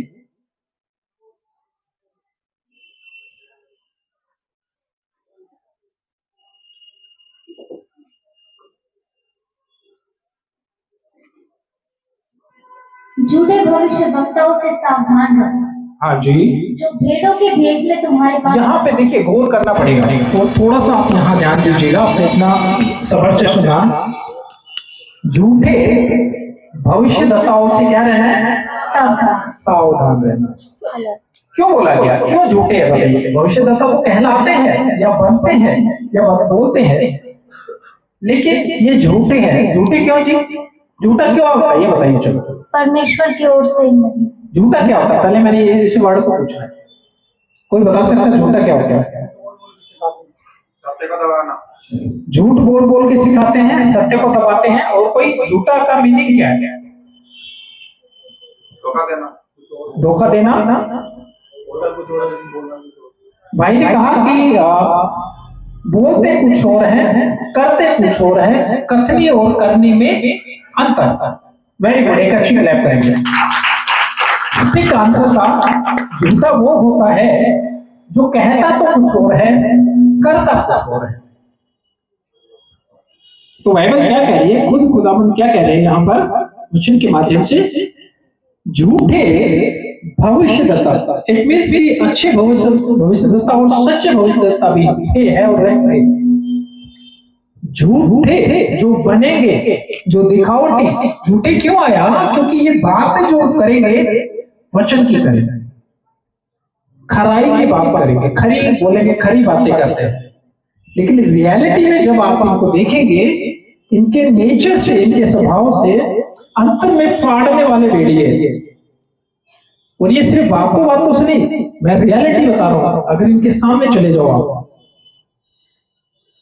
झूठे भविष्य वक्ताओं से सावधान रहना। हाँ जी, जो भेड़ों के भेष में तुम्हारे पास। यहाँ पे देखिए, गौर करना पड़ेगा और थोड़ा सा आप यहाँ ध्यान दीजिएगा, आपने इतना सबर से सुना। झूठे भविष्यद्वक्ताओं से क्या रहना है? सावधान। सावधान रहना। क्यों बोला गया, क्यों झूठे हैं बताइए? भविष्यद्वक्ता तो कहलाते हैं या बनते हैं या बोलते हैं, लेकिन ये झूठे हैं। झूठे क्यों जी? झूठा क्यों होता है ये बताइए। चलो, परमेश्वर की ओर से नहीं। झूठा क्या होता है? पहले मैंने ये इसी वर्ड को पूछा है, कोई बता सकता है झूठा क्या होता है? सत्य को दबाना। झूठ बोल बोल के सिखाते हैं, सत्य को दबाते हैं। और कोई झूठा का मीनिंग क्या है? धोखा देना। धोखा देना। बोलना कुछ और है, बोलना कुछ और। भाई ने कहा कि बोलते कुछ और है, करते कुछ और है, कथनी और करनी में अंतर। वेरी गुड, एक अच्छी क्लैप करेंगे। ठीक आंसर था, झूठा वो होता है जो कहता तो कुछ और है, करता कुछ और है। तो बाइबल क्या कह रही है, खुद खुदाबंद क्या कह रहे हैं यहाँ पर वचन के माध्यम से? झूठे भविष्यद्वक्ता, इट मींस कि अच्छे भविष्यद्वक्ता और सच्चे भविष्यद्वक्ता भी थे, है और रहेंगे। झूठे जो बनेंगे, जो दिखावटी, झूठे क्यों आया? क्योंकि ये बात जो करेंगे वचन की करेंगे, खराई की बात करेंगे, खरी बोलेंगे, खरी बातें करते हैं। लेकिन रियलिटी में जब आप इनको देखेंगे, इनके नेचर से, इनके स्वभाव से अंतर में फाड़ने वाले भेड़िए हैं। और ये सिर्फ बातों से नहीं, मैं रियलिटी बता रहा हूं। अगर इनके सामने चले जाओ आप,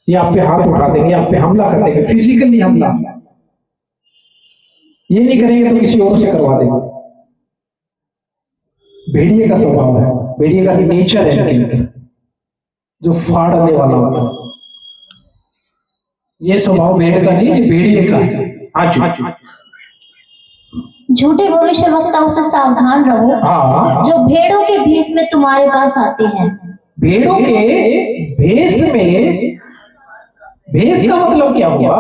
ये आप पे हाथ उठा देंगे, आप पे हमला कर देंगे, फिजिकली हमला। ये नहीं करेंगे तो किसी और से करवा देंगे। भेड़िए का स्वभाव है, भेड़िए का नेचर है इनके अंदर, जो फाड़ने वाला होता है। ये स्वभाव भेड़ का नहीं, ये भेड़िए का है। आज झूठे भविष्यवक्ताओं से सावधान रहो, हाँ, जो भेड़ों के भेष में तुम्हारे पास आते हैं। भेड़ों के भेष में, भेष का मतलब क्या हुआ?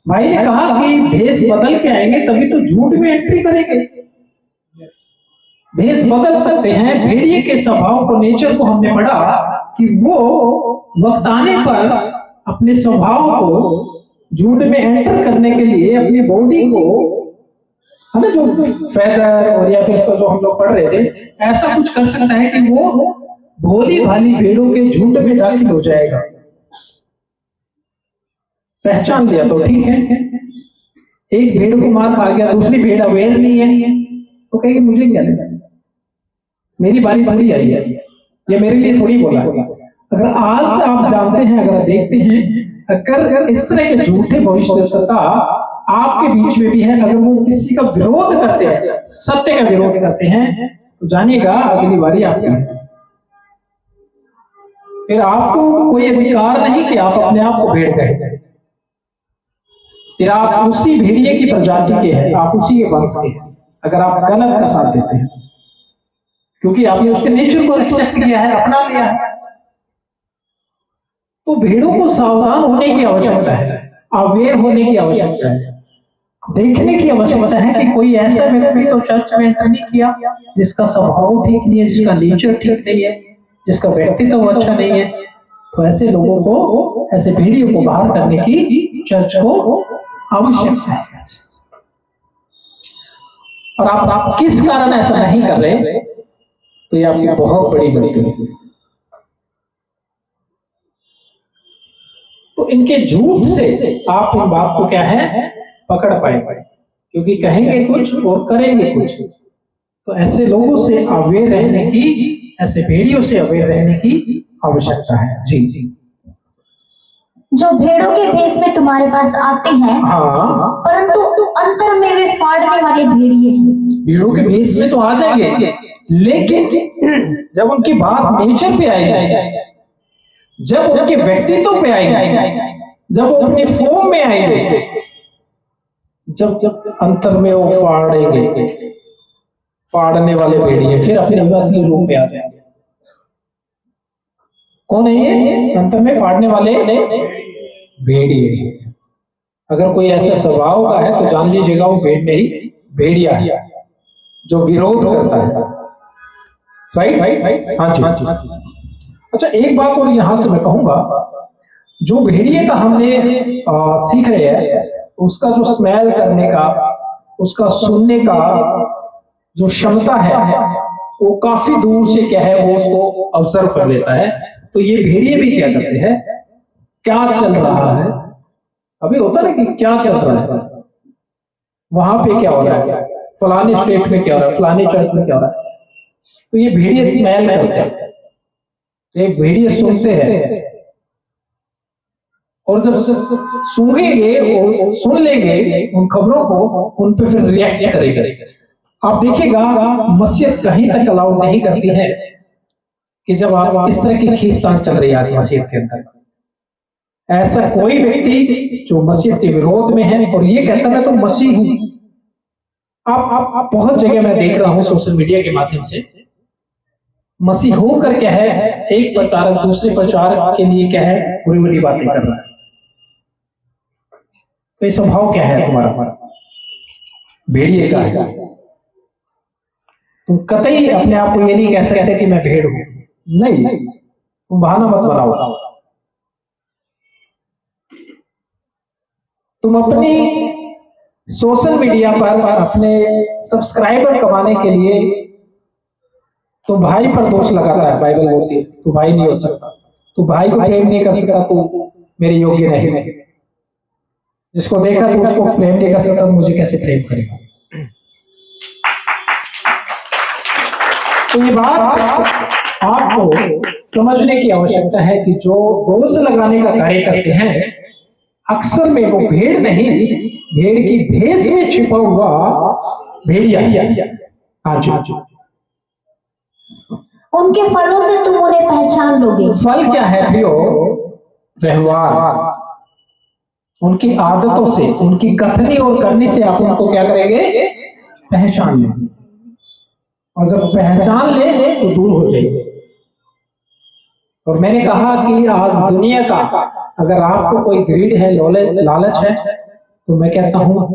भाई ने कहा कि भेष बदल के आएंगे तभी तो झूठ में एंट्री करेंगे। भेष बदल सकते हैं। भेड़िए के स्वभाव को, नेचर को हमने पढ़ा कि वो वक्त आने पर अपने स्वभाव को झूठ में एंटर करने के लिए अपनी बॉडी को, है ना, जो फेदर और या फिर इसका जो हम लोग पढ़ रहे थे, ऐसा कुछ कर सकता है कि वो भोली भाली भेड़ों के झुंड में दाखिल हो जाएगा। पहचान लिया तो ठीक है। एक भेड़ को मार खा गया, दूसरी भेड़ अवेयर नहीं है तो कहेगी मुझे क्या लेना, मेरी बारी थोड़ी आई है, ये मेरे लिए थोड़ी बोला है। अगर आज आप जानते हैं, अगर देखते हैं, अगर इस तरह के झूठे भविष्यद्वक्ता आपके बीच में भी है, अगर वो किसी का विरोध करते हैं, सत्य का विरोध करते हैं, तो जानिएगा अगली बारी आपकी है। फिर आपको कोई अधिकार नहीं कि आप अपने आप को भेड़ कहें। फिर आप उसी भेड़िए की प्रजाति के हैं, आप उसी के वंश के हैं, अगर आप गलत का साथ देते हैं, क्योंकि आपने उसके नेचर को एक्सेप्ट किया है, अपना लिया है। तो भेड़ों को सावधान होने की आवश्यकता है, अवेयर होने की आवश्यकता है, देखने की आवश्यकता है कि कोई ऐसा व्यक्ति तो चर्च में एंटर नहीं किया जिसका स्वभाव ठीक नहीं है, जिसका नेचर ठीक नहीं है, जिसका व्यक्तित्व तो अच्छा नहीं है। तो ऐसे लोगों को, ऐसे भेड़ियों को बाहर करने की चर्च को आवश्यकता है। और आप किस कारण ऐसा नहीं कर रहे, तो ये आपकी बहुत बड़ी गलती है। तो इनके झूठ से आप इन बात को क्या है पकड़ पाएंगे, क्योंकि कहेंगे कुछ और करेंगे कुछ। तो ऐसे लोगों से अवेयर रहने की, ऐसे भेड़ियों से अवेयर रहने की आवश्यकता है। जी जी। जो भेड़ों के भेष में तुम्हारे पास आते हैं, हाँ, परंतु अंतर में वे फाड़ने वाले भेड़िए हैं। भेड़ों के भेष में तो आ जाएंगे, लेकिन जब उनकी बात नेचर पे आएगी, जब उनके व्यक्तित्व पे आएगी, जब वो अपने फॉर्म में आएंगे, जब अंतर में वो फाड़ेंगे, फाड़ने वाले भेड़िए फिर अपने असली रूप में आ जाएंगे। कौन है ये अंतर में फाड़ने वाले भेड़िए? अगर कोई ऐसा स्वभाव का है तो जान लीजिएगा वो भेड़ नहीं, भेड़िया है, जो विरोध करता है। राइट? हाँ जी। अच्छा, एक बात और यहां से मैं कहूंगा, जो भेड़िए का हमने सीख रहे हैं, उसका जो स्मेल करने का, उसका सुनने का जो क्षमता है वो काफी दूर से क्या है वो उसको ऑब्जर्व कर लेता है। तो ये भेड़िए भी क्या करते हैं, क्या चल रहा है, अभी होता ना कि क्या चल रहा है, वहां पे क्या हो रहा है, फलाने स्टेट में क्या हो रहा है, फलाने चर्च में क्या हो रहा है, तो ये भेड़िए स्मेल करते हैं, एक भेड़िए सुनते हैं, और जब सूंघेंगे और सुन लेंगे उन खबरों को, उन पे फिर रिएक्ट करेंगे। आप देखिएगा मस्जिद कहीं तक अलाउ नहीं करती है कि जब आप इस तरह की खींचतान चल रही है आज मस्जिद के अंदर, ऐसा कोई व्यक्ति जो मस्जिद के विरोध में है और ये कहता मैं तो मसीह हूं, आप बहुत जगह मैं देख रहा हूं सोशल मीडिया के माध्यम से, मसीह होकर क्या है एक प्रचारक दूसरे प्रचारक के लिए क्या है बुरी बुरी बातें कर रहा है। तो ये स्वभाव क्या है तुम्हारा, भेड़िए का है। तुम कतई अपने आप को ये नहीं कह सकते कि मैं भेड़ हूं, नहीं, तुम बहाना मत बनाओ। तुम अपनी सोशल मीडिया पर अपने सब्सक्राइबर कमाने के लिए तुम भाई पर दोष लगाता है, बाइबल बोलती है तू भाई नहीं हो सकता, तू भाई को प्रेम नहीं कर सकता, तू मेरे योग्य नहीं, जिसको देखा तो उसको प्रेम नहीं कर सकता, मुझे कैसे प्रेम करेगा। तो ये बात आपको समझने की आवश्यकता है कि जो दोष लगाने का कार्य करते हैं अक्सर में वो भेड़ नहीं, भेड़ की भेष में छिपा हुआ भेड़िया। हाँ जी, उनके फलों से तुम उन्हें पहचान लोगे। फल क्या है प्रियो, व्यवहार, उनकी आदतों से, उनकी कथनी और करनी से आप उनको क्या करेंगे, पहचान लेंगे, और जब पहचान ले तो दूर हो जाएंगे। और मैंने कहा कि आज दुनिया का अगर आपको कोई ग्रीड है, लालच है, तो मैं कहता हूं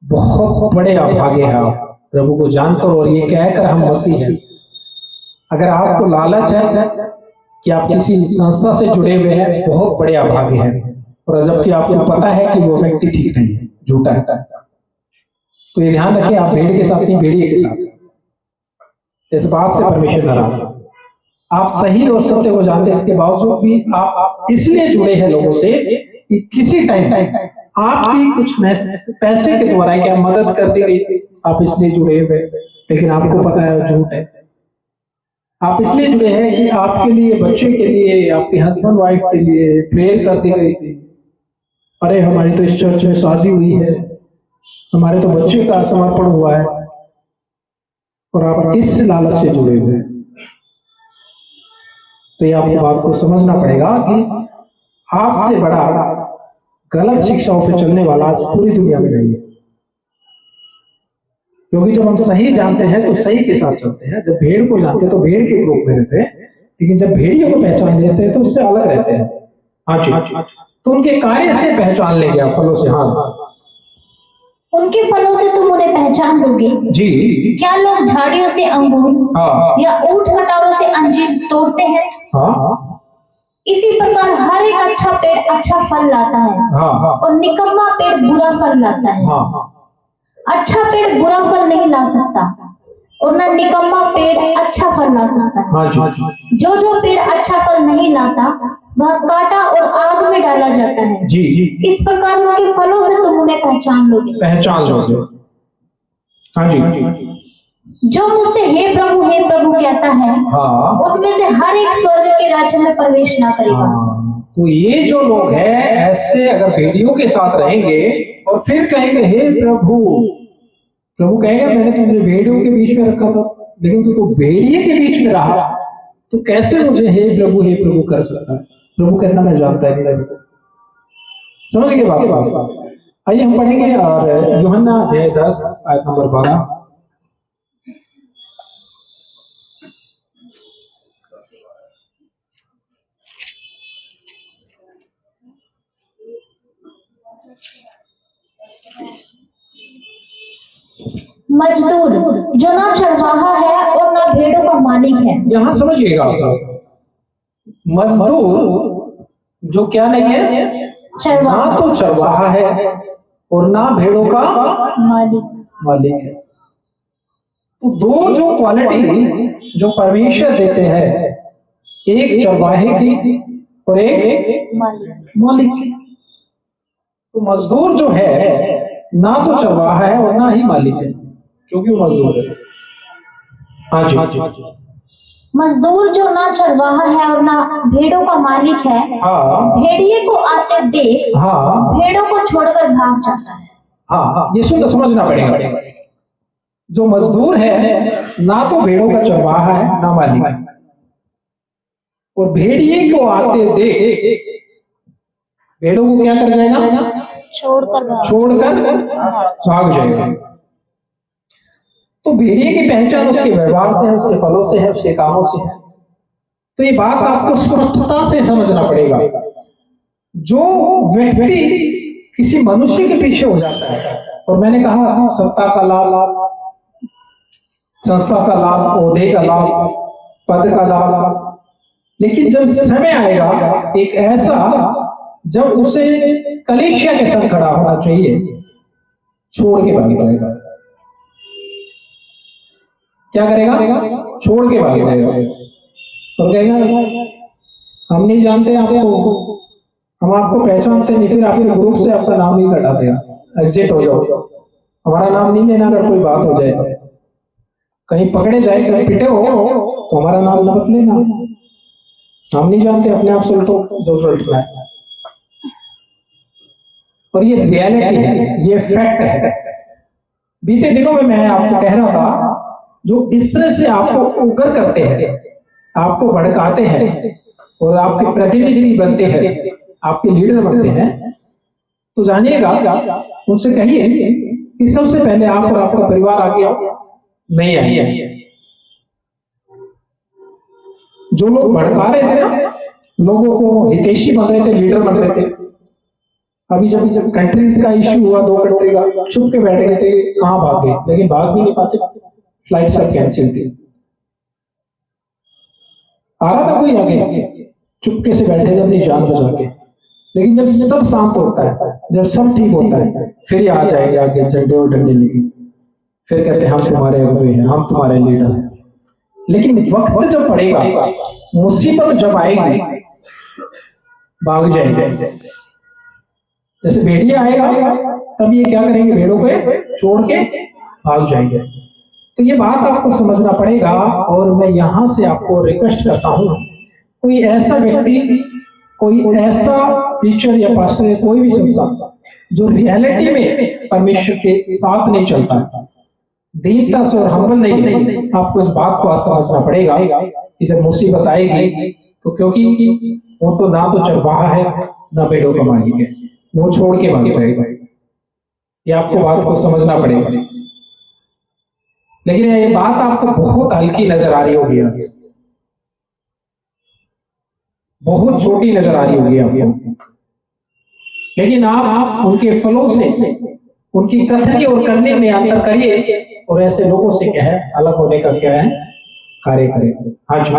बहुत बड़े अभागे हैं आप प्रभु को जानकर और ये कहकर हम मसीह हैं। अगर आपको लालच है कि आप किसी संस्था से जुड़े हुए हैं, बहुत बड़े अभागे हैं, और जबकि आपको पता है कि वो व्यक्ति ठीक नहीं है, झूठा है, तो ये ध्यान रखें आप भेड़ के साथ नहीं भेड़िए के साथ। इस बात से परमेश्वर नाराज, आप सही और सत्य को जानते हैं, इसके बावजूद भी आप इसलिए जुड़े हैं लोगों से कि किसी टाइम आपकी कुछ पैसे के द्वारा क्या मदद कर दी गई थी, आप इसलिए जुड़े हुए, लेकिन आपको पता है झूठ है। आप इसलिए जुड़े हैं कि आपके लिए, बच्चे के लिए, आपके हस्बैंड वाइफ के लिए प्रेयर कर दी गई थी, अरे हमारी तो इस चर्च में शादी हुई है, हमारे तो बच्चे का समर्पण हुआ है, और आप इस लालच से जुड़े हुए हैं। तो ये आपको बात को समझना पड़ेगा कि आपसे बड़ा गलत शिक्षाओं पे चलने वाला आज पूरी दुनिया में नहीं है, क्योंकि जब हम सही जानते हैं तो सही के साथ चलते हैं, जब भेड़ को जानते हैं तो भेड़ के ग्रुप में रहते हैं, लेकिन जब भेड़ियों को पहचान लेते हैं तो उससे अलग रहते हैं। हाँ जी, तो उनके कार्य से पहचान लेंगे आप, फलों से। हाँ, उनके फलों से तुम उन्हें पहचान लोगे जी। क्या लोग झाड़ियों से अंगूर हाँ, या ऊंट कटोरों से अंजीर तोड़ते हैं? हाँ, इसी प्रकार हर एक अच्छा पेड़ अच्छा फल लाता है, हाँ, हाँ, और निकम्मा पेड़ बुरा फल लाता है। हाँ, अच्छा पेड़ बुरा फल नहीं ला सकता, और न निकम्मा पेड़ अच्छा फल ला सकता है। हाँ जी, जो जो पेड़ अच्छा फल नहीं लाता वह काटा और आग में डाला जाता है। जी जी, इस प्रकार उनके फलों से तुम उन्हें पहचान लोगे। पहचान लोगे। हाँ जी, जो मुझसे हे प्रभु कहता है, हाँ, उनमें से हर एक स्वर्ग के राज्य में प्रवेश ना करेगा। हाँ, तो ये जो लोग हैं ऐसे अगर भेड़ियों के साथ रहेंगे और फिर कहेंगे हे प्रभु, प्रभु कहेगा मैंने तुझे भेड़ियों के बीच में रखा था, लेकिन तू तो भेड़िए के बीच में रहा, तो कैसे मुझे हे प्रभु कर सकता है? प्रभु कहता मैं जानता है नहीं। समझ गए बात? आइए हम पढ़ेंगे और यूहन्ना अध्याय 10 आयत नंबर 12। मजदूर जो ना चरवाहा है और ना भेड़ों का मालिक है। यहां समझिएगा, मजदूर जो क्या नहीं है, ना तो चरवाहा है और ना भेड़ों का मालिक है। तो दो जो क्वालिटी जो परमेश्वर देते हैं, एक चरवाहे की और एक मालिक की। तो मजदूर जो है ना तो चरवाहा है और ना ही मालिक है, क्योंकि वो मजदूर है। हाँ जी। मजदूर जो ना चरवाहा है और ना भेड़ों का मालिक है, हाँ भेड़िए को आते देख हाँ भेड़ों को छोड़कर भाग जाता है। हाँ, ये सुन समझना पड़ेगा। जो मजदूर है ना तो भेड़ों का चरवाहा है ना मालिक है, और भेड़िए को आते देख भेड़ों को क्या कर जाएगा? छोड़कर भाग जाएगा। तो भेड़िए की पहचान उसके व्यवहार से है, उसके फलों से है, उसके कामों से है। तो ये बात आपको स्पष्टता से समझना पड़ेगा। जो व्यक्ति किसी मनुष्य के पीछे हो जाता है, और मैंने कहा सत्ता का लाभ, संस्था का लाभ, ओहदे का लाभ, पद का लाभ, लेकिन जब समय आएगा एक ऐसा जब उसे कलीसिया के संग खड़ा होना चाहिए, छोड़ के भाग जाएगा। क्या करेगा? छोड़ के भाग जाएगा और कहेगा हम नहीं जानते आपको, हम आपको पहचानते नहीं, फिर आपके ग्रुप से आपका नाम ही हटा देगा, एग्जिट हो जाओ, हमारा नाम नहीं लेना। अगर कोई बात हो जाए तो कहीं पकड़े जाए, कहीं पिटे हो तो हमारा नाम मत लेना, हम नहीं जानते, अपने आप से उल्टो जो उल्टना है। और ये रियलिटी है, ये फैक्ट है। बीते दिनों में मैं आपको कह रहा था, जो इस तरह से आपको उग्र करते हैं, आपको भड़काते हैं और आपके प्रतिनिधि बनते हैं, आपके लीडर बनते हैं, तो जानिएगा, उनसे कहिए कि सबसे पहले आप और आपका परिवार आगे आओ, नहीं आइए। जो लोग भड़का रहे थे ना, लोगों को हितैषी बन रहे थे, लीडर बन रहे थे, अभी जब कंट्रीज का इश्यू हुआ, 2 कंट्री का, चुप के बैठ गए थे, कहां भाग गए, लेकिन भाग भी नहीं पाते, फ्लाइट सब कैंसिल थी। आ रहा था कोई आगे, चुपके से बैठे थे अपनी जान बचा के, लेकिन जब सब शांत होता है, जब सब ठीक होता है, फिर ये आ जाएंगे आगे झंडे और डंडे लेके, फिर कहते हैं हम तुम्हारे अगुवे हैं, हम तुम्हारे लीडर हैं। लेकिन वक्त जब पड़ेगा, मुसीबत जब आएगी, भाग जाएंगे। जैसे भेड़िया आएगा तब ये क्या करेंगे? भेड़ों को छोड़ के भाग जाएंगे। तो ये बात आपको समझना पड़ेगा। और मैं यहां से आपको रिक्वेस्ट करता हूं, कोई ऐसा व्यक्ति, कोई ऐसा टीचर या पास्टर या कोई भी संस्था जो रियलिटी में परमेश्वर के साथ नहीं चलता, दीनता से और हम्बल नहीं है, आपको इस बात को समझना पड़ेगा कि जब मुसीबत आएगी तो, क्योंकि वो तो ना तो चरवाहा है ना भेड़ों का मालिक है, वो छोड़ के भाग जाएगा। ये आपको बात को समझना पड़ेगा। लेकिन ये बात आपको बहुत हल्की नजर आ रही होगी, आज बहुत छोटी नजर आ रही होगी आपको, लेकिन आप उनके फलों से, उनकी कथनी और करने में अंतर करिए, और ऐसे लोगों से क्या है, अलग होने का क्या है, कार्य करें। हाँ जी।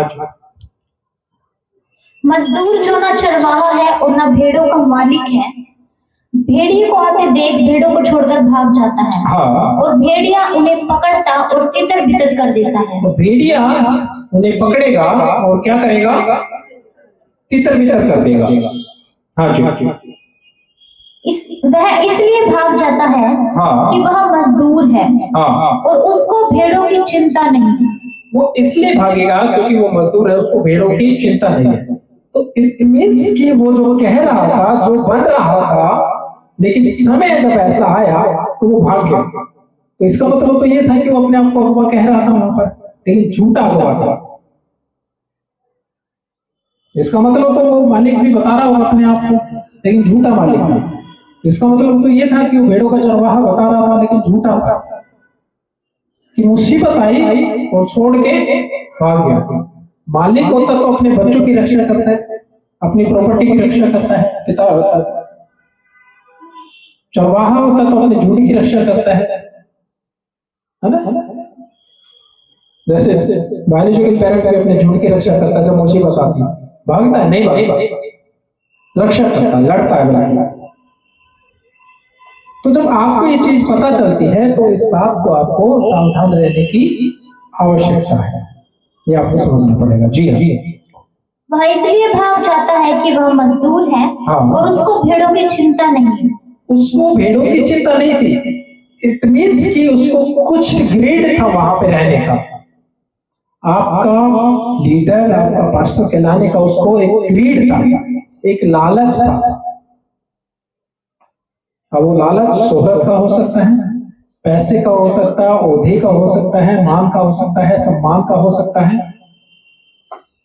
मजदूर जो ना चरवाहा है और ना भेड़ों का मालिक है, भेड़िए को आते देख भेड़ों को छोड़कर भाग जाता है। हाँ। और भेड़िया उन्हें पकड़ता और तितर बितर कर देता है। तो भेड़िया उन्हें पकड़ेगा और क्या करेगा? तितर बितर कर देगा। हाँ जी। वह इसलिए भाग जाता है कि वह मजदूर है और उसको भेड़ों की चिंता नहीं है। वो इसलिए भागेगा क्योंकि वो मजदूर है, उसको भेड़ों की चिंता नहीं है। तो इट मीन्स कि वो जो कह रहा था, जो बन रहा था, लेकिन समय जब ऐसा आया तो वो भाग गया। तो इसका मतलब तो ये था कि वो अपने आप को अगवा कह रहा था वहां पर, लेकिन झूठा अगवा था। इसका मतलब तो वो मालिक भी बता रहा होगा अपने आप को, लेकिन झूठा मालिक था। इसका मतलब तो ये था कि वो भेड़ों का चरवाहा बता रहा था, लेकिन झूठा था। कि मुसीबत आई और छोड़ के भाग गया। मालिक होता तो अपने बच्चों की रक्षा करता है, अपनी प्रॉपर्टी की रक्षा करता है, पिता होता है। चरवाहा होता तो अपने झूठी की रक्षा करता है ना? जैसे बायोलॉजिकल पेरेंट भी अपने झूठ की रक्षा करता है, जब मुसीबत आती है भागता है, नहीं भागता, रक्षा करता है, लड़ता है। तो जब जब आपको ये चीज पता चलती है तो इस बात को आपको सावधान रहने की आवश्यकता है, ये आपको समझना पड़ेगा। जी हाँ, वह इसलिए भाग जाता है कि वह मजदूर है हाँ। और उसको भेड़ों की चिंता नहीं है। उसको भेड़ों की चिंता नहीं थी। इट मीन्स कि उसको कुछ ग्रेड था वहां पे रहने का। आपका लीडर, आपका पास्टर कहलाने का उसको एक ग्रेड था, एक लालच था। अब वो लालच शोहरत का हो सकता है, पैसे का हो सकता है, ओहदे का हो सकता है, मान का हो सकता है, सम्मान का हो सकता है।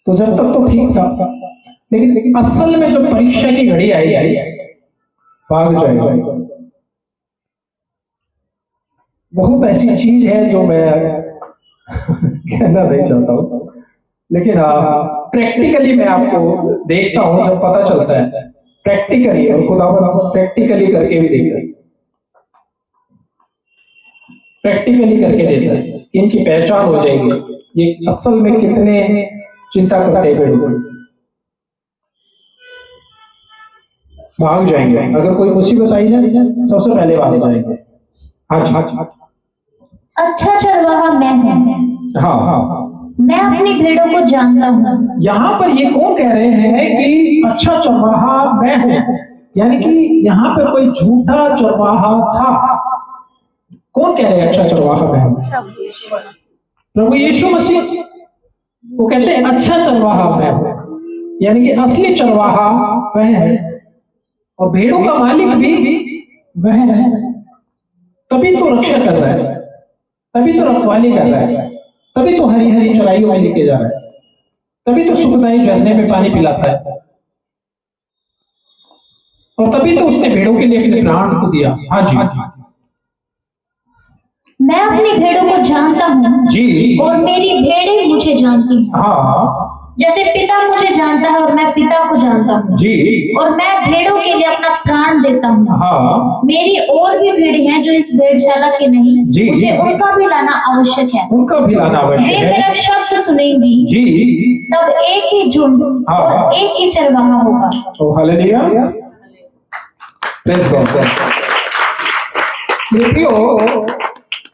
तो जब तक तो ठीक था, लेकिन असल में जो परीक्षा की घड़ी आई, भाग जाएगा। बहुत ऐसी चीज है जो मैं कहना नहीं चाहता हूं, लेकिन प्रैक्टिकली मैं आपको देखता हूं, जब पता चलता है प्रैक्टिकली, और खुदा प्रैक्टिकली करके भी देता है, प्रैक्टिकली करके देता है कि इनकी पहचान हो जाएगी ये असल में कितने चिंता करते हैं भेड़ों को। भाग जाएंगे, अगर कोई मुसीबत आई ना सबसे पहले भाग जाएंगे। हाँ जी, हाँ। अच्छा चरवाहा मैं हूँ, हाँ, मैं अपनी भेड़ों को जानता हूँ। यहाँ पर ये कौन कह रहे हैं कि अच्छा चरवाहा मैं हूँ, यानी कि यहाँ पे कोई झूठा चरवाहा था। कौन कह रहे हैं अच्छा चरवाहा मैं हूँ? प्रभु यीशु मसीह। वो कहते हैं अच्छा चरवाहा मैं हूँ, यानी कि असली चरवाहा वह है, और भेड़ों का मालिक भी वह है। तभी तो रक्षा कर रहा है, तभी तो रखवाली कर रहा है, तभी तो हरी हरी चराइयों में लेके जा रहा है, तभी तो सुखदायी झरने में पानी पिलाता है, और तभी तो उसने भेड़ों के लिए अपने प्राण को दिया। हाँ जी, मैं अपनी भेड़ों को जानता हूँ जी, और मेरी भेड़ें मुझे जानती हैं। हाँ जैसे पिता मुझे जानता है और मैं पिता को जानता हूँ, जी, और मैं भेड़ों के लिए अपना प्राण देता हूँ। हाँ मेरी और भी भेड़ें हैं जो इस भेड़शाला के नहीं, जी, मुझे जी। उनका भी लाना आवश्यक है। उनका भी लाना आवश्यक वे है। मेरा शब्द सुनेंगी, जी, तब एक ही झुंड हाँ। और एक ही चरवाहा होगा। तो हालेलुया, प्रेज़ गॉड। प्रियो,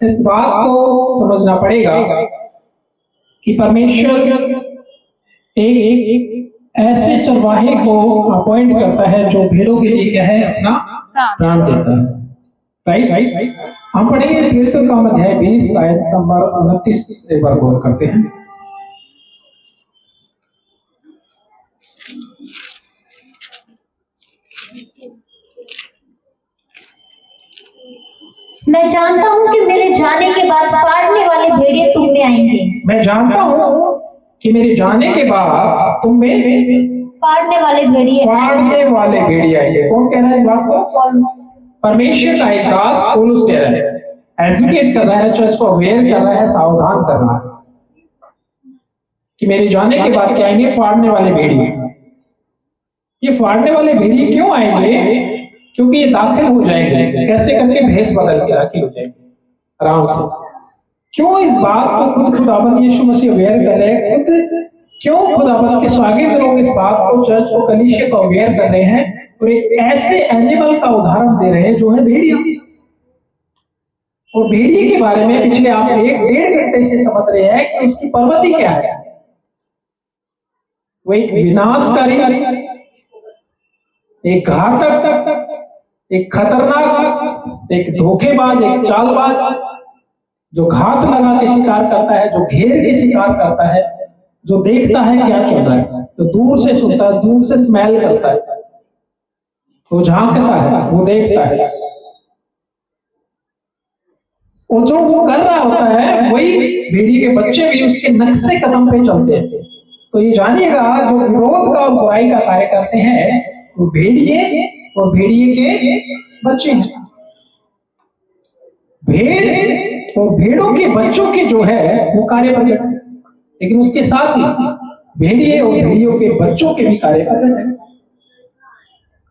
इस बात को समझना पड़ेगा कि परमेश्वर एक ऐसे चरवाहे को अपॉइंट करता है जो भेड़ों के लिए क्या है, अपना प्राण देता है। राइट। हम पढ़ेंगे प्रेरितों का अध्याय 20 आयत नंबर 29 से एक बार गौर करते हैं। मैं जानता हूँ कि मेरे जाने के बाद फाड़ने वाले भेड़िए तुम में आएंगे। मैं जानता हूँ कि मेरे जाने के बाद तुम में फाड़ने वाले भेड़िए फाड़ने वाले भेड़िए आएंगे। कौन कह रहा है इस बात को? परमेश्वर का एक दास पौलुस कह रहा है, एजुकेट कर रहा है, चर्च को अवेयर कर रहा है, सावधान कर रहा है कि मेरे जाने के बाद क्या आएंगे? फाड़ने वाले भेड़िए। ये फाड़ने वाले भेड़िए क्यों आएंगे? क्योंकि ये दाखिल हो जाएंगे, कैसे करके भेष बदल के दाखिल हो जाएंगे आराम से। क्यों इस बात को खुद खुदाबंद यीशु मसीह अवेयर कर रहे हैं? खुद क्यों खुदाबंद के शागिर्द लोग इस बात को, चर्च को, कलीसिया को अवेयर कर रहे हैं और एक ऐसे एनिमल का उदाहरण दे रहे हैं जो है भेड़िया। और भेड़िए के बारे में पिछले आप 1-1.5 घंटे से समझ रहे हैं कि उसकी प्रवृत्ति क्या है। वो एक विनाशकारी, एक घातक, एक खतरनाक, एक धोखेबाज, एक चालबाज, जो घात लगा के शिकार करता है, जो घेर के शिकार करता है, जो देखता है क्या चल रहा है, जो दूर से सुनता है, दूर से स्मेल करता है, वो झांकता है, वो देखता है, और जो वो कर रहा होता है वही भेड़िए के बच्चे भी उसके नक्शे कदम पे चलते हैं। तो ये जानिएगा, जो विरोध का और बुराई का कार्य करते हैं वो भेड़िए और भेड़िए के बच्चे हैं। भेड़ और भेड़ों के बच्चों के जो है वो कार्य प्रकट है, लेकिन उसके साथ ही भेड़िए और भेड़ियों के बच्चों के भी कार्य प्रकट है।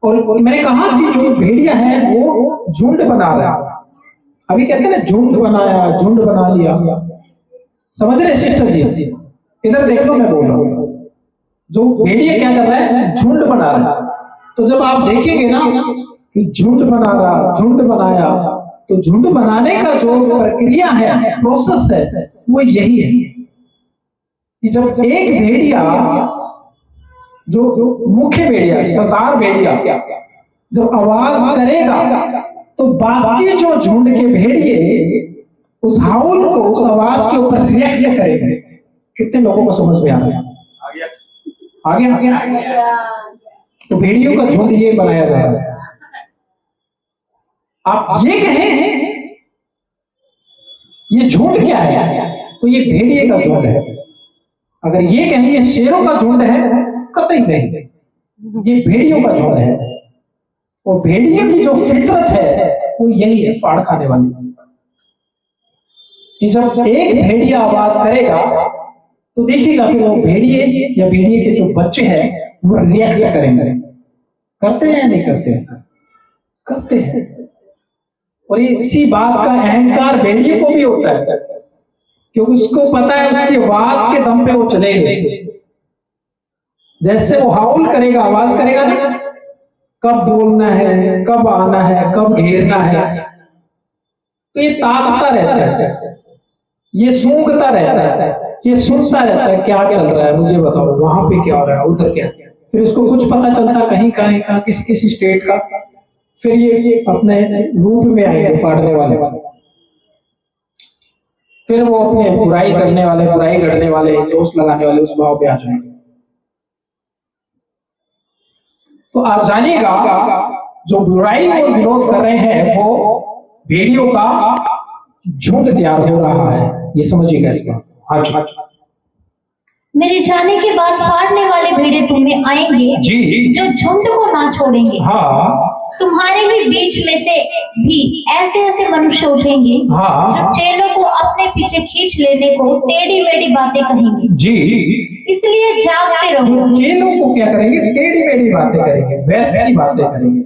और मैंने कहा कि जो भेड़िया है वो झुंड बना रहा है। अभी कहते हैं ना, झुंड बनाया, झुंड बना लिया। समझ रहे सिस्टर जी? इधर देख लो, मैं बोल रहा हूँ। जो भेड़िया क्या कर रहा है? झुंड बना रहा है। तो जब आप देखेंगे ना कि झुंड बना रहा, झुंड बनाया। तो झुंड बनाने का जो प्रक्रिया है, प्रोसेस है, वो यही है कि जब एक भेड़िया, जो मुख्य भेड़िया, सरदार भेड़िया जब आवाज करेगा तो बाकी जो झुंड के भेड़िए उस हाउल को, उस आवाज के ऊपर रिएक्ट करेंगे। कितने लोगों को समझ में आ रहा है? आगे तो भेड़ियों का झुंड ये बनाया जा रहा है। आप ये कहें ये झुंड क्या है, तो ये भेड़िए का झुंड है। अगर ये कहें ये शेरों का झुंड है, कतई नहीं, ये भेड़ियों का झुंड है। और भेड़िए की जो फितरत है वो यही है, फाड़ खाने वाली, कि जब एक भेड़िया आवाज करेगा तो देखिएगा फिर वो भेड़िए या भेड़िए के जो बच्चे हैं वो रिएक्ट करेंगे। करते हैं या नहीं करते हैं? करते हैं। और ये इसी बात का अहंकार भेड़िए को भी होता है, क्योंकि उसको पता है उसकी आवाज के दम पे वो चलेंगे। जैसे वो हाउल करेगा, आवाज करेगा ना, कब बोलना है, कब आना है, कब घेरना है, तो ये ताकता रहता है, ये सूंघता रहता है, ये सुनता रहता है क्या चल रहा है, मुझे बताओ वहां पे क्या हो रहा है, उधर क्या। फिर इसको कुछ पता चलता कहीं का किसी किसी स्टेट का, फिर ये अपने रूप में आएंगे फाड़ने वाले, फिर वो अपने बुराई करने वाले, बुराई करने वाले, दोष लगाने वाले उस भाव पे आ जाएंगे। तो आप जानिएगा जो बुराई और विरोध कर रहे हैं वो भेड़ियों का झुंड तैयार हो रहा है, ये समझिएगा इस बात। हाँ मेरे जाने के बाद फाड़ने वाले भेड़े तुम्हें आएंगे जी, जो झुंड को ना छोड़ेंगे। हाँ, तुम्हारे ही बीच में से भी ऐसे ऐसे मनुष्य उठेंगे हाँ, जो चेलों को अपने पीछे खींच लेने को टेढ़ी मेढ़ी बातें कहेंगे। जी, इसलिए जागते रहो। चेलों को क्या करेंगे? टेढ़ी मेढ़ी बातें करेंगे, व्यर्थ की बातें करेंगे,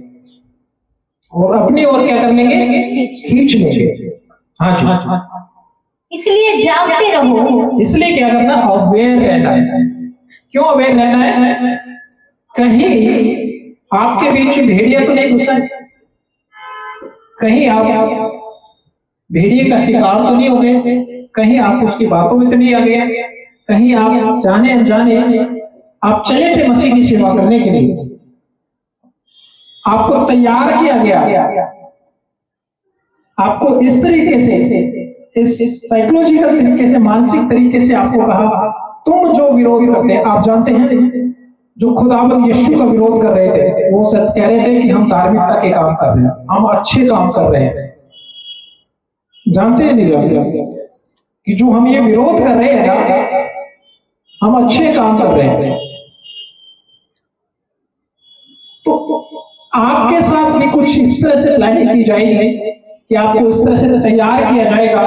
और अपनी ओर क्या कर लेंगे? खींच लेंगे। हाँ जी, इसलिए जागते रहो। इसलिए क्या करना? अवेयर रहना है। क्यों अवेयर रहना है? कहीं आपके बीच में भेड़िया तो नहीं घुसा है, कहीं आप भेड़िए का शिकार तो नहीं हो गए, कहीं आप उसकी बातों में तो नहीं आ गए, कहीं आप जाने अनजाने आप चले थे मसीह की सेवा करने के लिए, आपको तैयार किया गया, आपको इस तरीके से, इस साइकोलॉजिकल तरीके से, मानसिक तरीके से आपको कहा तुम जो विरोध करते हैं, आप जानते हैं जो खुदावंद यीशु का विरोध कर रहे थे वो सब कह रहे थे कि हम धार्मिकता के काम कर रहे हैं, हम अच्छे काम कर रहे हैं। जानते हैं नहीं जानते कि जो हम ये विरोध कर रहे हैं ना, हम अच्छे काम कर रहे हैं। तो आपके साथ भी कुछ इस तरह से प्लानिंग की जाएगी कि आपको इस तरह से तैयार किया जाएगा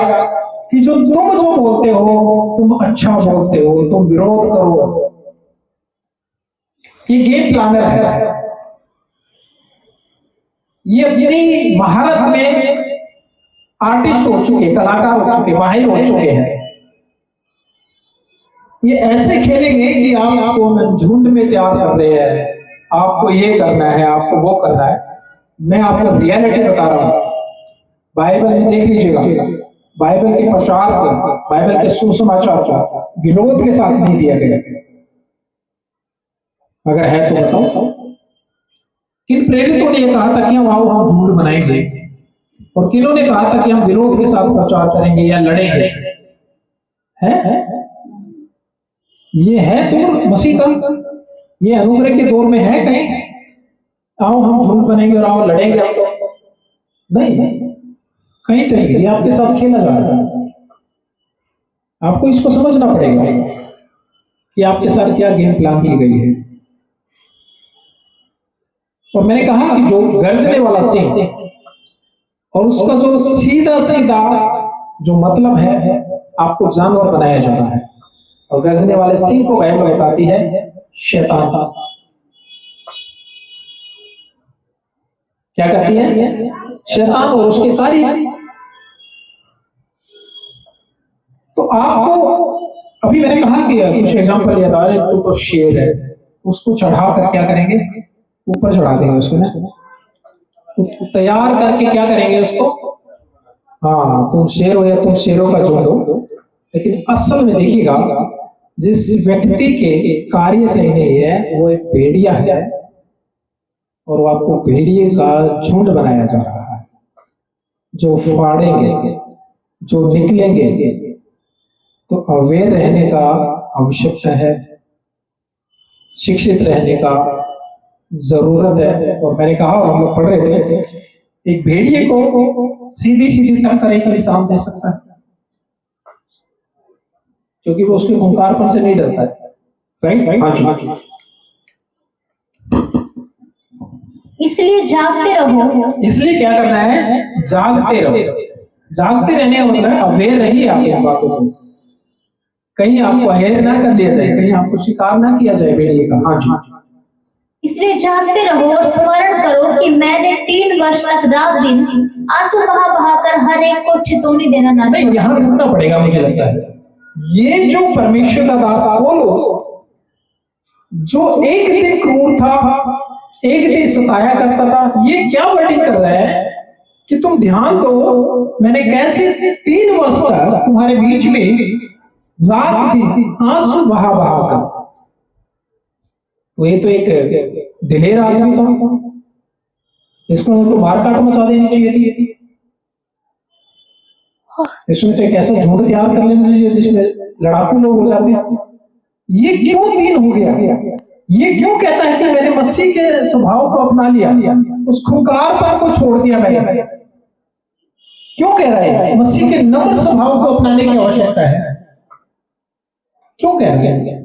कि जो तुम जो बोलते हो तुम अच्छा बोलते हो, तुम विरोध करो। ये गेम प्लानर है, ये अपनी महारत में आर्टिस्ट हो चुके, कलाकार हो चुके, माहिर हो चुके हैं। ये ऐसे खेलेंगे कि आपको झुंड में तैयार कर रहे हैं, आपको ये करना है, आपको वो करना है। मैं आपको रियलिटी बता रहा हूं, बाइबल में देख लीजिएगा, बाइबल के प्रचार को, बाइबल के सुसमाचार को विरोध के साथ नहीं दिया गया। अगर है तो बताओ किन प्रेरितों ने कहा था कि हम आओ हम झुंड बनाएंगे, और किन्हों ने कहा था कि हम विरोध के साथ प्रचार करेंगे या लड़ेंगे? है? ये है दौर मसीह का, ये अनुग्रह के दौर में है कहीं आओ हम झुंड बनेंगे और आओ लड़ेंगे हम लोग? नहीं, कहीं तरीके ये आपके साथ खेला जा रहा है। आपको इसको समझना पड़ेगा कि आपके साथ क्या गेम प्लान की गई है। और मैंने कहा कि जो गर्जने वाला सिंह और उसका जो सीधा सीधा जो मतलब है, आपको जानवर बनाया जा रहा है। और गर्जने वाले सिंह को बाइबल बताती है शैतान। क्या करती है? शैतान और उसके कार्य। तो आपको अभी मैंने कहा कि कुछ एग्जांपल याद आ रहे, तो शेर है, उसको चढ़ा कर क्या करेंगे? ऊपर चढ़ा देंगे उसको ना, तो तैयार करके क्या करेंगे उसको, हाँ तुम शेर हो या तुम शेरों का झुंड हो, लेकिन असल में देखिएगा जिस व्यक्ति के कार्य सही नहीं है वो एक भेड़िया है, और वो आपको भेड़िए का झुंड बनाया जा रहा है, जो फाड़ेंगे, जो निकलेंगे। तो अवेयर रहने का आवश्यकता है, शिक्षित रहने का जरूरत है। और मैंने कहा, और हम लोग पढ़ रहे थे, एक भेड़िए को सीधी सीधी टक्कर एक इंसान दे सकता है, क्योंकि वो उसके हुंकारपन से नहीं डरता है, राइट? हाँ जी। इसलिए जागते रहो। इसलिए क्या करना है, जागते रहो। जागते रहने का मतलब अवेयर रहिए आप इन बातों को, कहीं आपको अहेर ना कर लिया जाए, कहीं आपको शिकार ना किया जाए भेड़िए का। हाँ जी। इसलिए जागते रहो और स्मरण करो कि मैंने 3 वर्ष तक रात दिन आंसू बहा बहा कर हर एक को चेतावनी देना ना नहीं, छोड़ा। यहाँ रुकना पड़ेगा मुझे लगता है। ये जो परमेश्वर का दास पौलुस, जो एक दिन क्रूर था, एक दिन सताया करता था, ये क्या वर्डिंग कर रहा है कि तुम ध्यान दो, मैंने कैसे 3 वर्ष तक तुम्हारे बीच में रात दिन आंसू बहा बहा कर। तो ये तो एक दिलेर आदमी था, इसको तो मार काट मचा देनी चाहिए थी, इसमें तो एक ऐसा झुंड तैयार कर लेना चाहिए जिसमें लड़ाकू लोग हो जाते हैं। ये क्यों 3 हो गया? ये क्यों कहता है कि मैंने मसीह के स्वभाव को अपना लिया, उस खुंकारपन को छोड़ दिया मैंने? क्यों कह रहा है मसीह के नम्र स्वभाव को अपनाने की आवश्यकता है? क्यों कह रहा है?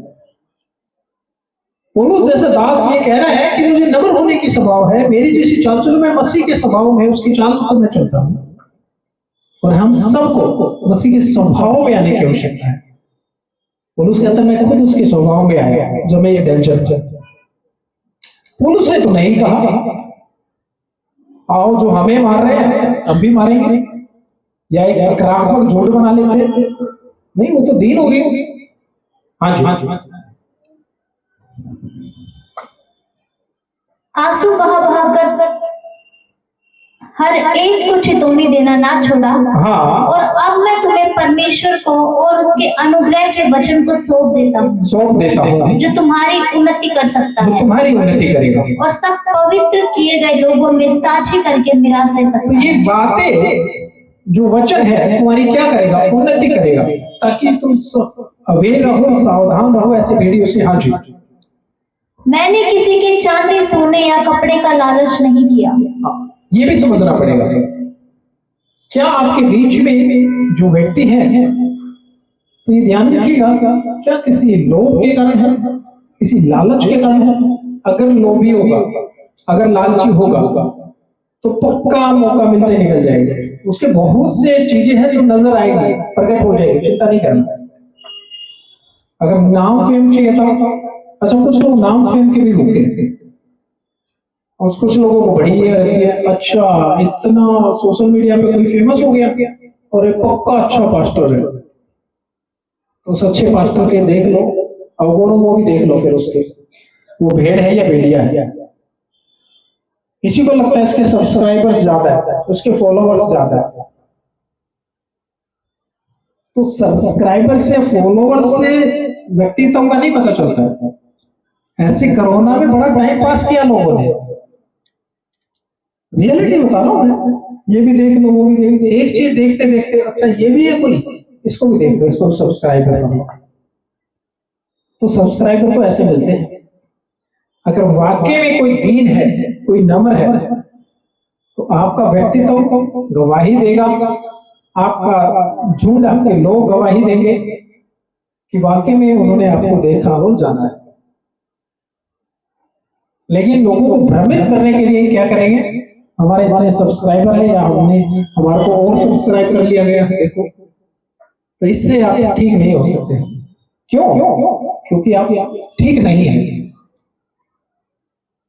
पौलुस जैसा दास ये कह रहा है कि मुझे नम्र होने की स्वभाव है, मेरी जैसी चाल चलो, मैं मसीह के स्वभाव में, उसकी चाल पर मैं चलता हूं। और हम सबको मसीह के स्वभाव में आने की आवश्यकता है। पौलुस कहता है मैं खुद उसके स्वभाव में आया जब मैं ये डेंजर था। पौलुस ने तो नहीं कहा आओ जो हमें मार रहे हैं अब भी मारेंगे, या एक आक्रामक झुंड बना लेते, नहीं, वो तो दीन हो गए। हाँ जी। आंसू बहा बहा कर हर एक को चेतावनी देना ना छोड़ा। हाँ। और अब मैं तुम्हें परमेश्वर को और उसके अनुग्रह के वचन को सौंप देता हूँ, जो तुम्हारी उन्नति कर सकता जो है, तुम्हारी उन्नति करेगा, और सब पवित्र किए गए लोगों में साझी करके मिरास ले सकता तो है। ये बातें जो वचन है तुम्हारी क्या करेगा, उन्नति करेगा, ताकि तुम अवेयर रहो, सावधान रहो ऐसे भेड़ियों से। हाँ जी। मैंने किसी के चांदी सोने या कपड़े का लालच नहीं किया। ये भी समझना पड़ेगा, क्या आपके बीच में जो व्यक्ति है, तो ये ध्यान रखिएगा, क्या किसी लोभ के कारण है, किसी लालच के कारण है? अगर लोभी होगा, अगर लालची होगा, तो पक्का मौका मिलते निकल जाएंगे। उसके बहुत से चीजें हैं जो नजर आएंगी, प्रकट हो जाएगी, चिंता नहीं करना। अगर नाम फेम चाहिए था, अच्छा कुछ लोग नाम फेम के भी भूखे, और कुछ लोगों को बड़ी ये रहती है, अच्छा इतना सोशल मीडिया पे कोई फेमस हो गया और एक पक्का अच्छा पास्टर है, तो उस अच्छे पास्टर के देख लो, अवगुणों को भी देख लो, फिर उसके वो भेड़ है या भेड़िया है। किसी को लगता है इसके सब्सक्राइबर्स ज्यादा है, उसके फॉलोवर्स ज्यादा है, तो सब्सक्राइबर से, फॉलोवर से व्यक्तित्व का नहीं पता चलता है। ऐसे कोरोना में बड़ा टाइम पास किया लोगों ने, रियलिटी बता रहा हूं मैं, ये भी देख लो, वो भी देख लो, एक चीज देखते देखते अच्छा ये भी है कोई, इसको भी देख लो, इसको सब्सक्राइब कर लो। तो सब्सक्राइबर तो ऐसे मिलते हैं। अगर वाकई में कोई दीन है, कोई नम्र है, तो आपका व्यक्तित्व गवाही देगा, आपका झुंड, आपके लोग गवाही देंगे कि वाकई में उन्होंने आपको देखा और जाना है। लेकिन लोगों को भ्रमित करने के लिए क्या करेंगे, हमारे इतने सब्सक्राइबर है या हमने हमारे को और सब्सक्राइब कर लिया गया, देखो, तो इससे आप ठीक नहीं हो सकते। क्यों? क्योंकि आप ठीक नहीं है,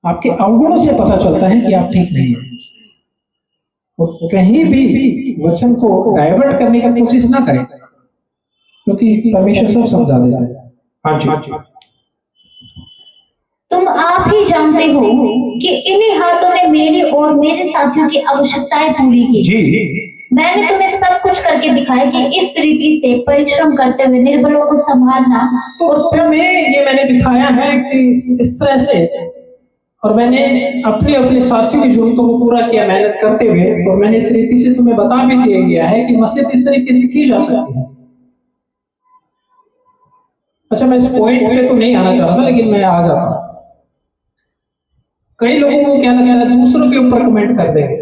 आपके अवगुणों से पता चलता है कि आप ठीक नहीं है। और कहीं भी वचन को डाइवर्ट करने की कोशिश ना करें, क्योंकि परमेश्वर सब समझा देता है। हाँ जी। तुम आप ही जानते हो कि इन्हीं हाथों ने मेरी और मेरे साथियों की आवश्यकताएं पूरी की। जी मैंने तुम्हें सब कुछ करके दिखाया कि इस रीति से परिश्रम करते हुए निर्बलों को संभालना तो मैंने दिखाया है कि इस तरह से, और मैंने अपने अपने साथियों की जरूरतों को पूरा किया मेहनत करते हुए, और मैंने इस रीति से तुम्हें बता भी दिया गया है कि मस्जिद इस तरीके से की जा सकती है। अच्छा, मैं इस पॉइंट पे तो नहीं आना चाह रहा था, लेकिन मैं आ जाता हूं। कई लोगों को क्या लगता है, दूसरों के ऊपर कमेंट कर देंगे,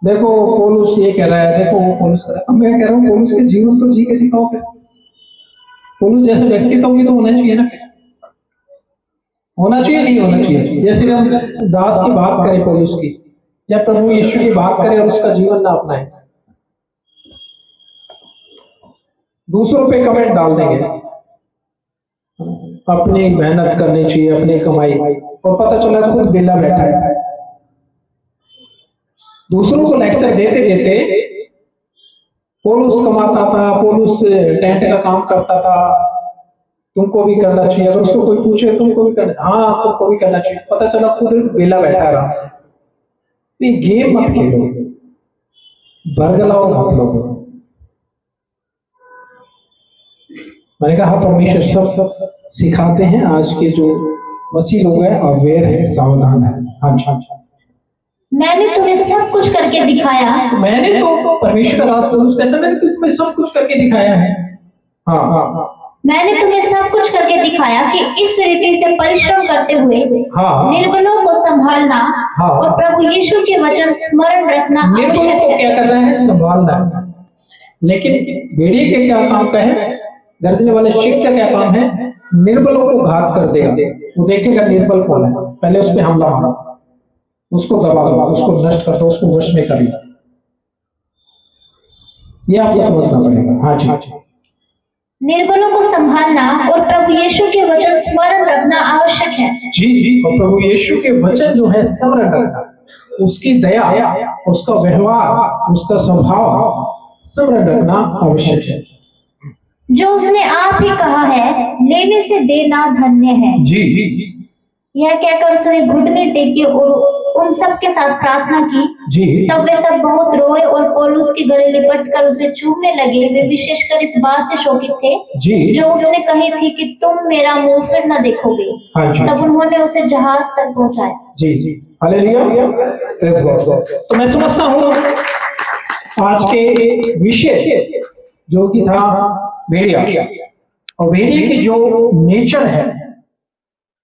देखो पौलुस ये कह रहा है, देखो वो पौलुस कह रहा है। मैं कह रहा हूँ पौलुस के जीवन तो जी के दिखाओ फिर। पौलुस जैसे व्यक्तित्व भी तो होना चाहिए ना, होना चाहिए नहीं होना चाहिए। जैसे हम दास की बात करें पौलुस की, या प्रभु यीशु की बात करें और उसका जीवन ना अपनाएं, दूसरों पे कमेंट डाल देंगे। अपनी मेहनत करनी चाहिए, अपनी कमाई, और पता चला खुद बेला बैठा है। दूसरों को लेक्चर देते देते पौलुस कमाता था, पौलुस टेंट का काम करता था, तुमको भी करना चाहिए। अगर उसको कोई पूछे तुमको भी करना, हाँ तुमको भी करना चाहिए, पता चला खुद बेला बैठा आराम से। ये गेम मत खेलो, बरगलाओ मत लो। मैंने कहा परमेश्वर सब सिखाते हैं। आज के जो मसीह लोग हैं अवेयर है, सावधान है। हाँ, मैंने तुम्हें सब कुछ करके दिखाया। मैंने तो परमेश्वर का दास पौलुस कहता है, मैंने तो तुम्हें सब कुछ करके दिखाया है। हाँ, मैंने तुम्हें सब कुछ करके दिखाया कि इस रीति से परिश्रम करते हुए हाँ, निर्बलों को संभालना, हाँ, और प्रभु यीशु के वचन स्मरण रखना निर्बलों आवश्यक को है। क्या करना है, संभालना है। लेकिन भेड़िए के क्या काम का है, गर्जने वाले शिव का क्या काम है, निर्बलों को घात कर देगा। वो देखेगा निर्बल कौन है, पहले उस पर हमला मारो, उसको दबा दो, उसको नष्ट कर दो, उसको वश में कर लो। ये आपको समझना पड़ेगा। हाँ जी, निर्बलों को संभालना और प्रभु यीशु के वचन स्मरण रखना आवश्यक है। जी, और प्रभु यीशु के वचन जो है स्मरण रखना, उसकी दया, उसका व्यवहार, उसका स्वभाव स्मरण रखना आवश्यक है। जो उसने आप ही कहा है, लेने से देना धन्य है। जी, यह कहकर उसने घुटने टेके और उन सब के साथ प्रार्थना की। जी, तब वे सब बहुत रोए और पौलुस के गले लिपट कर उसे चूमने लगे। वे विशेषकर इस बात से शोकित थे जी, जो उसने कही थी कि तुम मेरा मुंह फिर न देखोगे। हाँ जी, तब उन्होंने उसे जहाज तक पहुंचाया। जी, हालेलुया, प्रेज़ गॉड। तो मैं समझता हूँ आज के विषय जो कि था भेड़िया, और भेड़िए की जो नेचर है,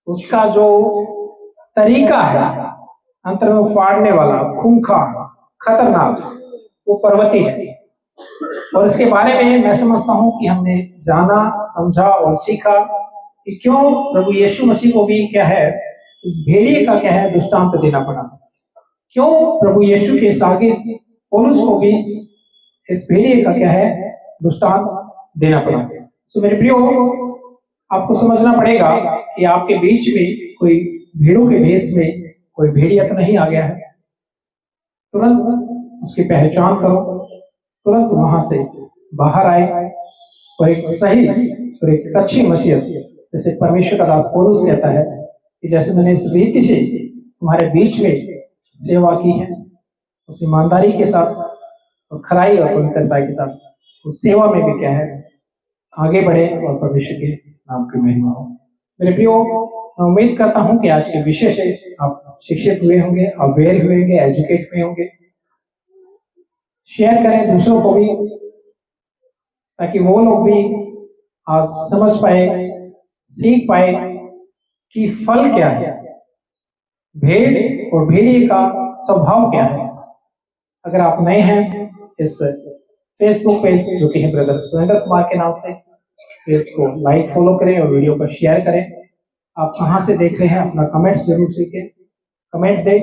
उसका जो तरीका है, अंतर में फाड़ने वाला, खूंखार, खतरनाक, वो पर्वती है। और इसके बारे में मैं समझता हूं कि हमने जाना, समझा और सीखा कि क्यों प्रभु यीशु मसीह को भी क्या है, इस भेड़िए का क्या है दृष्टांत देना पड़ा, क्यों प्रभु यीशु के सागिर्द पौलुस को भी इस भेड़िए का क्या है दृष्टांत देना पड़ा। सो मेरे प्रियो, आपको समझना पड़ेगा कि आपके बीच में कोई भीड़ों के भेष में कोई भेड़िया तो नहीं आ गया है। तुरंत उसकी पहचान करो, तुरंत वहां से बाहर आए, और एक सही और एक अच्छी मसीहत, जैसे परमेश्वर का दास पौलुस कहता है कि जैसे मैंने इस रीति से तुम्हारे बीच में सेवा की है, उस ईमानदारी के साथ और खराई और पवित्रता के साथ उस सेवा में भी क्या है आगे बढ़े, और परमेश्वर के नाम की महिमा हो। मेरे प्रियो, मैं उम्मीद करता हूं कि आज के विषय से आप शिक्षित हुए होंगे, अवेयर हुए होंगे, एजुकेट हुए होंगे। शेयर करें दूसरों को भी, ताकि वो लोग भी आज समझ पाए, सीख पाए कि फल क्या है, भेड़ और भेड़िए का स्वभाव क्या है। अगर आप नए हैं, इस फेसबुक पेज जो कि है ब्रदर सुरेंद्र कुमार के नाम से, इसको लाइक फॉलो करें और वीडियो को शेयर करें। आप कहाँ से देख रहे हैं, अपना कमेंट्स जरूर सीखें, कमेंट दें,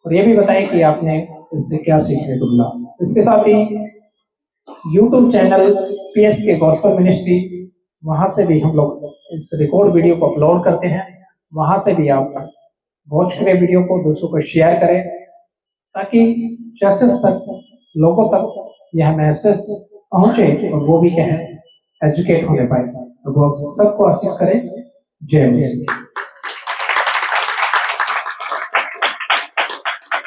और ये भी बताएं कि आपने इससे क्या सीखने को मिला। इसके साथ ही YouTube channel PSK gospel ministry, वहां से भी हम लोग इस रिकॉर्ड वीडियो को अपलोड करते हैं। वहां से भी आप वॉच करें वीडियो को, दूसरों को शेयर करें, ताकि चर्चेस तक, लोगों तक यह मैसेज पहुंचे और वो भी क्या है एजुकेट होने पाए। तो वो सबको आशीष करें। जय मसीह।